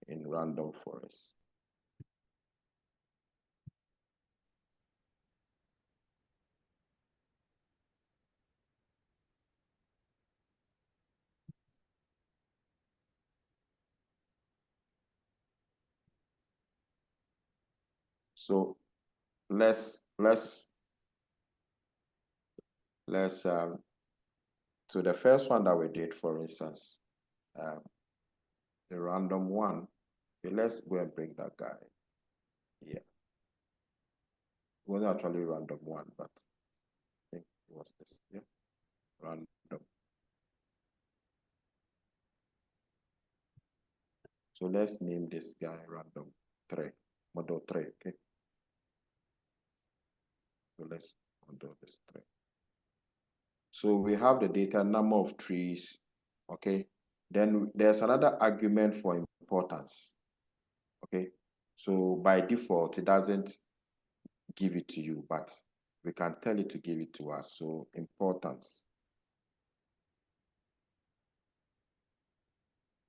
in random forest. So let's so the first one that we did, for instance, the random one. Okay, let's go and bring that guy. Yeah, it wasn't actually random one, but I think it was this. Yeah, random. So let's name this guy random 3, model 3. Okay. So let's model this 3. So we have the data number of trees. Okay. Then there's another argument for importance. Okay. So by default, it doesn't give it to you, but we can tell it to give it to us. So importance.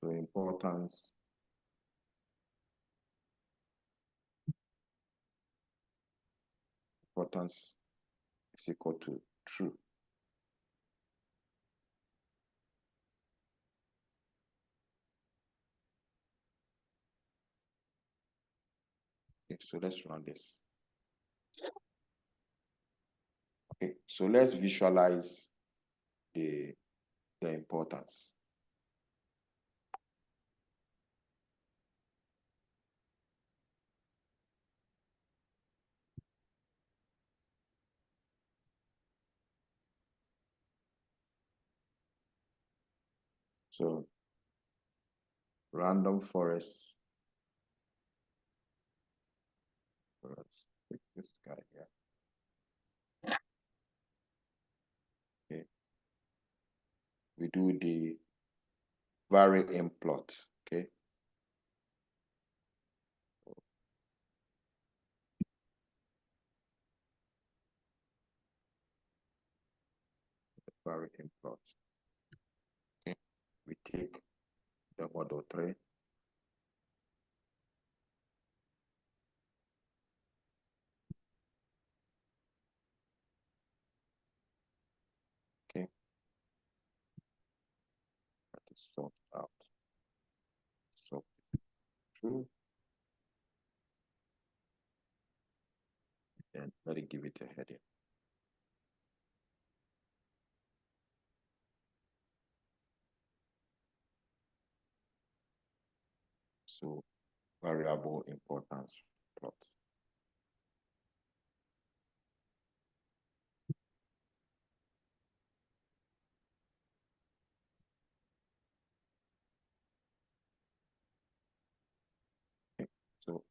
So importance is equal to true. Okay, so let's run this. Okay, so let's visualize the importance. So random forest. Let's pick this guy here. Okay. We do the vary plot. Okay. Vary plot. Okay. We take the model 3. Okay. That is sort out. So true. And let it give it a heading. So variable importance plot. Okay. So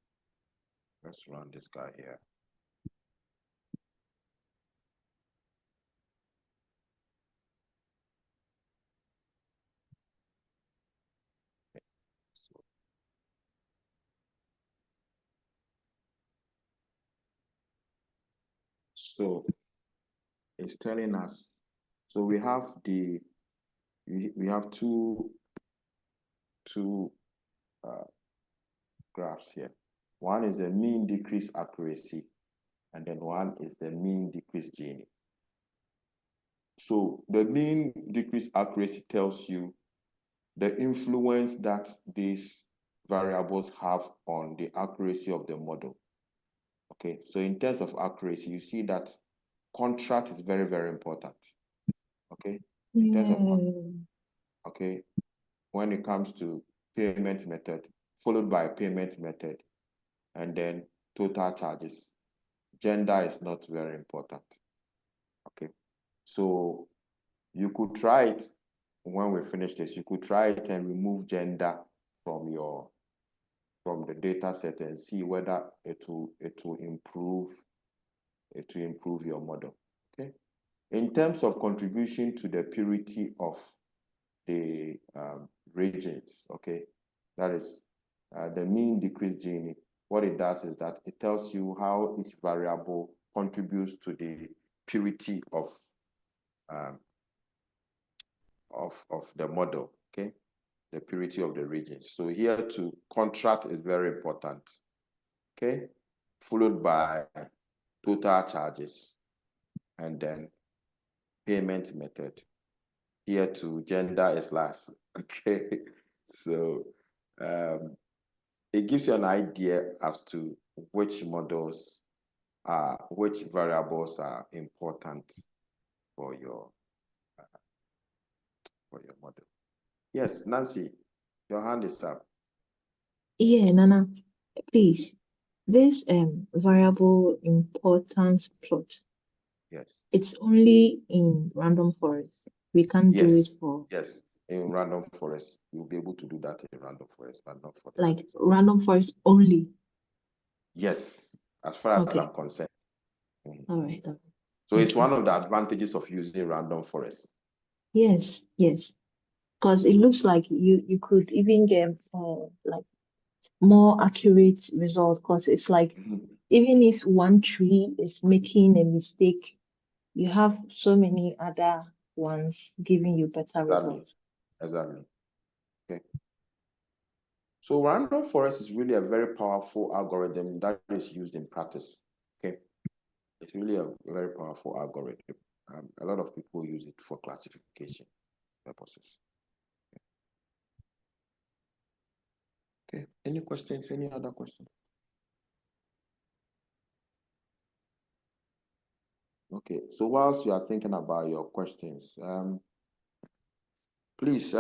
Let's run this guy here. So it's telling us, so we have we have two graphs here. One is the mean decrease accuracy, and then one is the mean decrease Gini. So the mean decrease accuracy tells you the influence that these variables have on the accuracy of the model. Okay, so in terms of accuracy, you see that contrast is very, very important. Okay, in terms of, okay, when it comes to payment method, followed by payment method, and then total charges, gender is not very important. Okay, so you could try it when we finish this. You could try it and remove gender from the data set and see whether it will improve your model. Okay. In terms of contribution to the purity of the reagents, okay, that is the mean decrease Gini. What it does is that it tells you how each variable contributes to the purity of the model, okay, the purity of the reagents. So here to contrast is very important, okay, followed by total charges, and then payment method. Here to gender is last, okay. So it gives you an idea as to which models which variables are important for your model. Yes, Nancy, your hand is up. Yeah, Nana, please. This variable importance plot, Yes. it's only in random forest. We can't do it for Yes, in random forest. You'll be able to do that in random forest, but not for the like others. random forest only. Yes, as far as Okay. I'm concerned. All right. So it's one of the advantages of using random forest. Yes, yes. Because it looks like you could even get like more accurate results. Because it's like even if one tree is making a mistake, you have so many other ones giving you better results. Exactly. Okay. So random forest is really a very powerful algorithm that is used in practice. Okay. It's really a very powerful algorithm. A lot of people use it for classification purposes. Okay. Any questions? Any other questions? Okay. So whilst you are thinking about your questions, please,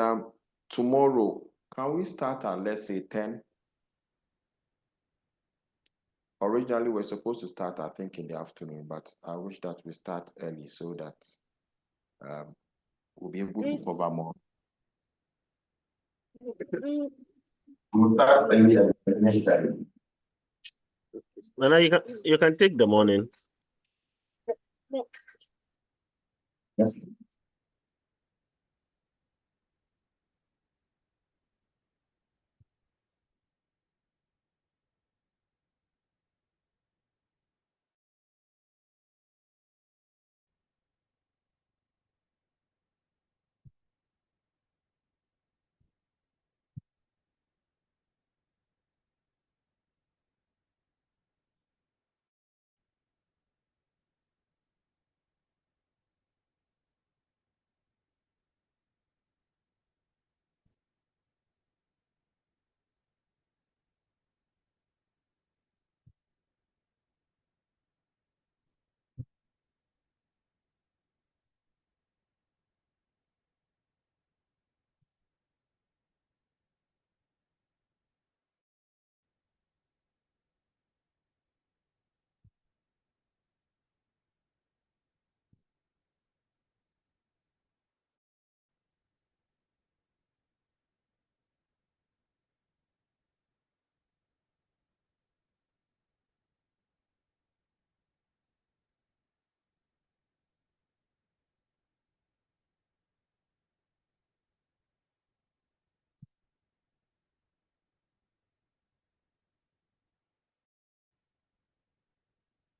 tomorrow, can we start at, let's say, 10? Originally, we're supposed to start, I think, in the afternoon, but I wish that we start early so that we'll be able to cover more. We'll start early at the next time. Nana, you can take the morning. Yes.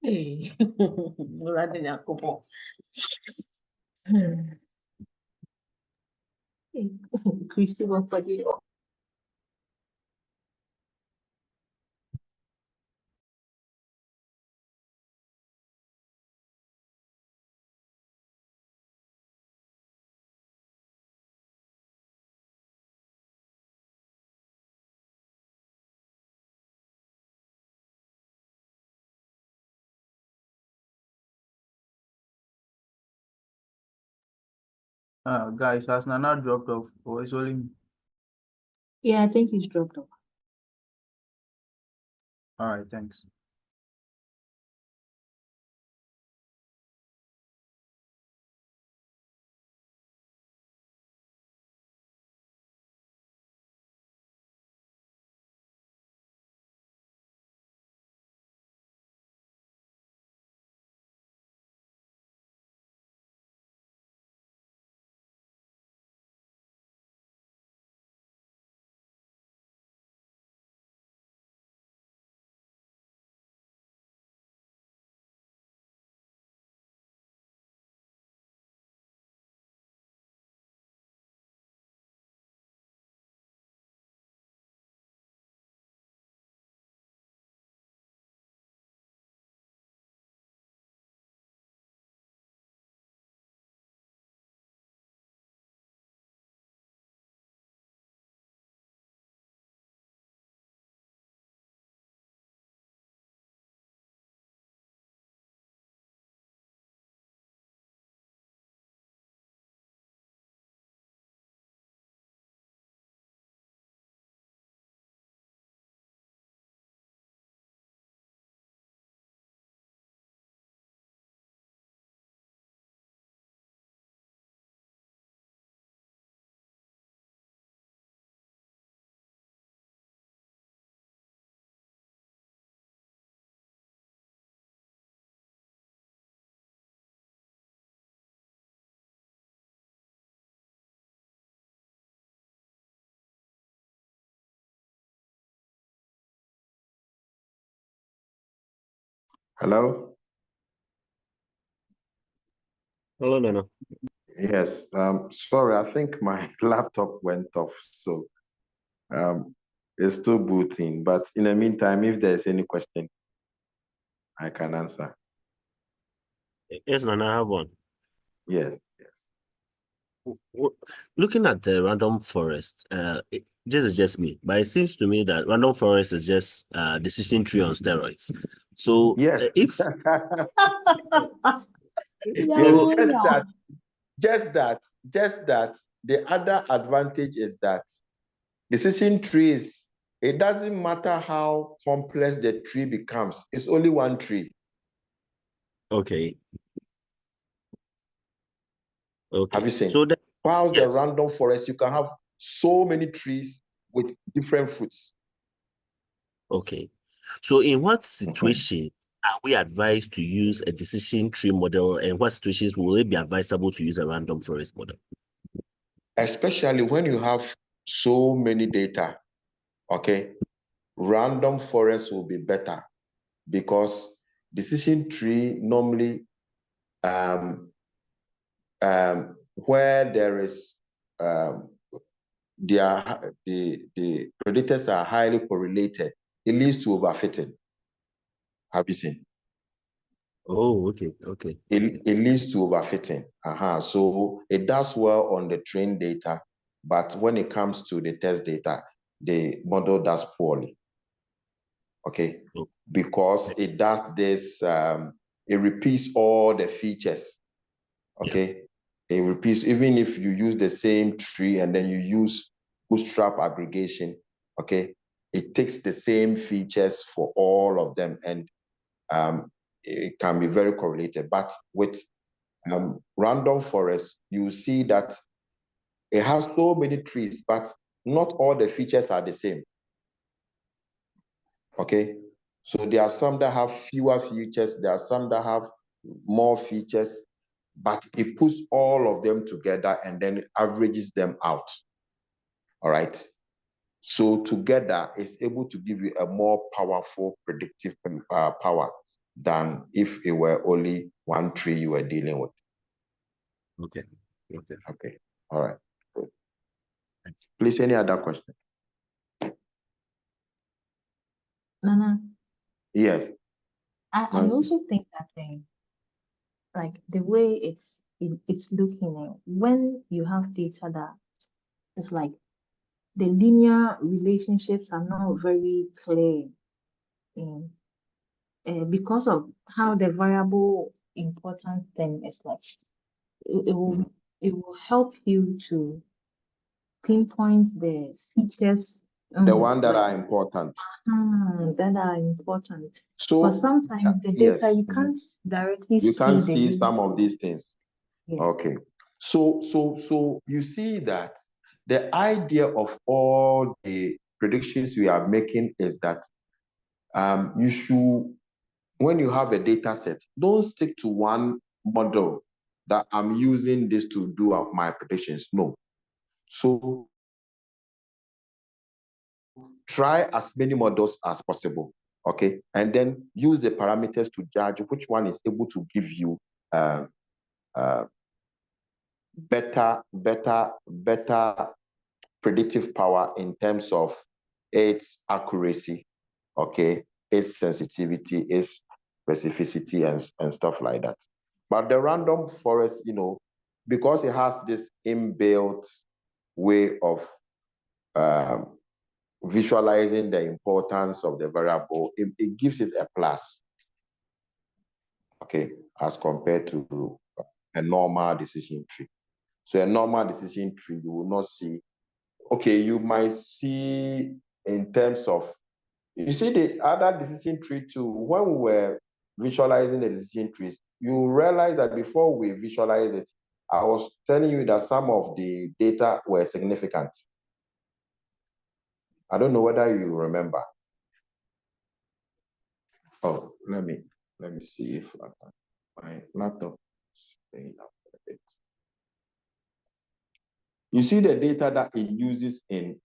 Hey. Christy, what for you? Guys, has Nana dropped off or is only me? Yeah, I think he's dropped off. All right, thanks. Hello? Hello, Nana. Yes, sorry, I think my laptop went off, so it's still booting. But in the meantime, if there's any question, I can answer. Yes, Nana, I have one. Yes, yes. Looking at the random forest, this is just me, but it seems to me that random forest is just decision tree on steroids. So Yes. if Yes, just that the other advantage is that decision trees, it doesn't matter how complex the tree becomes, it's only one tree. Okay. Okay. Have you seen? So Whilst the yes. random forest, you can have so many trees with different fruits. Okay. So in what situation are we advised to use a decision tree model, and what situations will it be advisable to use a random forest model? Especially when you have so many data, okay? Random forest will be better because decision tree normally where there is the predators are highly correlated, it leads to overfitting. Have you seen? Oh, okay. It leads to overfitting. So it does well on the trained data, but when it comes to the test data, the model does poorly. Okay, because it does this, it repeats all the features. Okay, it repeats, even if you use the same tree and then you use bootstrap aggregation, okay, it takes the same features for all of them, and it can be very correlated. But with random forest, you see that it has so many trees, but not all the features are the same. Okay, so there are some that have fewer features, there are some that have more features, but it puts all of them together and then averages them out. All right. So together it's able to give you a more powerful predictive power. than if it were only one tree you were dealing with. Okay. Okay. Okay. All right. Good. Please, any other question? Nana, Yes. I also think that like the way it's looking, when you have data that it's like the linear relationships are not very clear because of how the variable importance thing is like it will help you to pinpoint the features The one that are important. that are important. So But sometimes the yes, data you can't directly you see can't the see reason. some of these things. Yeah. Okay. So you see that the idea of all the predictions we are making is that you should, when you have a data set, don't stick to one model that I'm using this to do my predictions. No. So try as many models as possible, okay? And then use the parameters to judge which one is able to give you better predictive power in terms of its accuracy, okay, its sensitivity, its specificity, and stuff like that. But the random forest, because it has this inbuilt way of visualizing the importance of the variable, it gives it a plus, okay, as compared to a normal decision tree. So a normal decision tree, you will not see, okay, you might see in terms of, you see the other decision tree too, when we were visualizing the decision trees, you realize that before we visualize it, I was telling you that some of the data were significant. I don't know whether you remember. Oh, let me see if my laptop is playing up a bit. You see the data that it uses in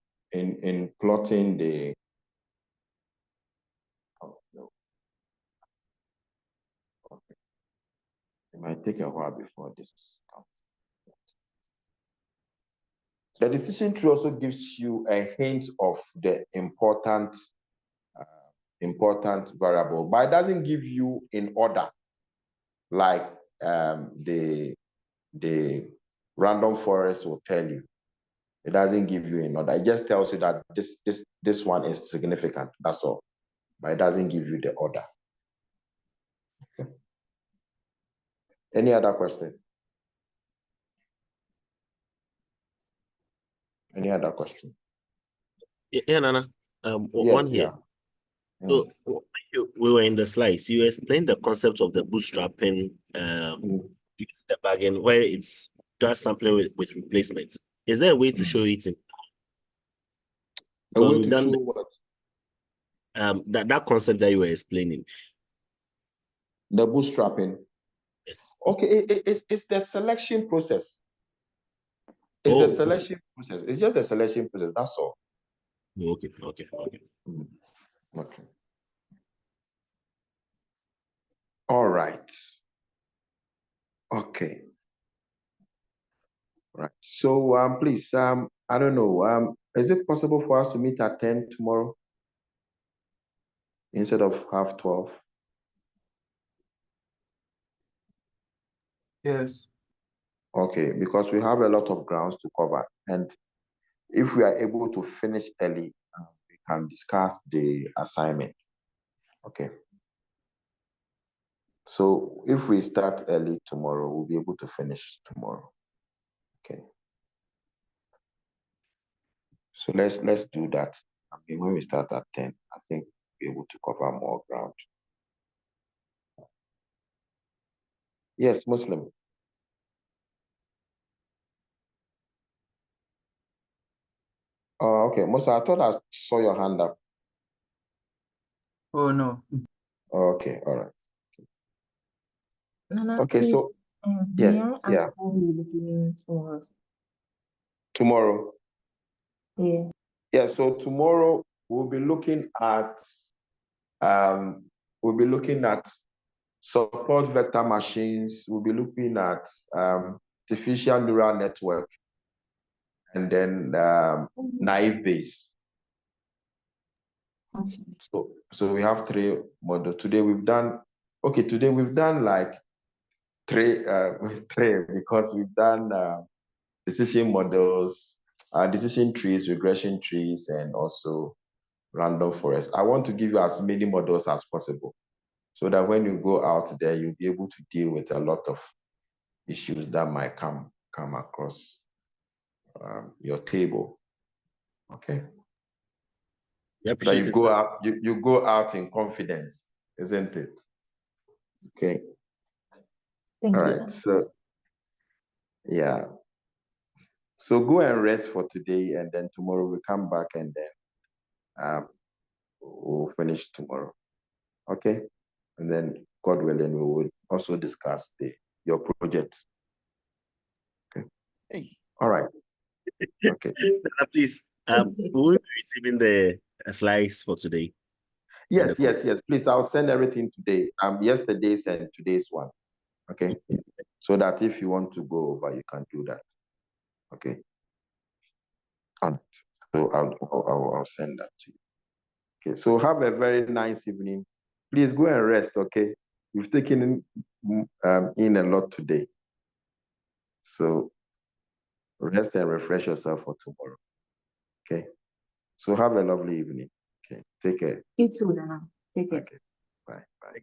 plotting the. Oh no. Okay. It might take a while before this comes. The decision tree also gives you a hint of the important variable, but it doesn't give you in order like the random forest will tell you. It doesn't give you in order. It just tells you that this one is significant. That's all, but it doesn't give you the order. Okay. Any other question? Any other question? Yeah, Nana. Yes, one here. Yeah. So we were in the slides. You explained the concept of the bootstrapping, the bargain, where it's just sampling with replacements. Is there a way to show it in? A way to show what? That concept that you were explaining. The bootstrapping. Yes. Okay, it's the selection process. It's the selection process. It's just a selection process. That's all. Okay. Okay. All right. Okay. Right. So please, I don't know. Is it possible for us to meet at 10 tomorrow instead of 12:30? Yes. Okay, because we have a lot of grounds to cover, and if we are able to finish early, we can discuss the assignment. Okay. So if we start early tomorrow, we'll be able to finish tomorrow. Okay. So let's do that. I mean, when we start at 10, I think we'll be able to cover more ground. Yes, Muslim. Oh, okay. Musa, I thought I saw your hand up. Oh no. Okay, all right. Nana, Okay, please, so may yes, I ask what we will be doing tomorrow? Tomorrow. Yeah. Yeah, so tomorrow we'll be looking at support vector machines, we'll be looking at artificial neural network, and then naive Bayes. Okay. So we have 3 models. Today we've done like three because we've done decision models, decision trees, regression trees, and also random forest. I want to give you as many models as possible so that when you go out there, you'll be able to deal with a lot of issues that might come across your table. Okay. That you go out, you go out in confidence, isn't it? Okay. Thank All you. right. So yeah. So go and rest for today, and then tomorrow we'll come back, and then we'll finish tomorrow. Okay. And then God willing, we will also discuss your project. Okay. Hey. All right. Okay. Please, will we be receiving the slides for today? Yes. Please, I'll send everything today. Yesterday's and today's one. Okay. So that if you want to go over, you can do that. Okay. All right. So I'll send that to you. Okay. So have a very nice evening. Please go and rest. Okay. You've taken in a lot today. So rest and refresh yourself for tomorrow. Okay. So have a lovely evening. Okay. Take care. You too, Nana. Take care. Okay. Bye.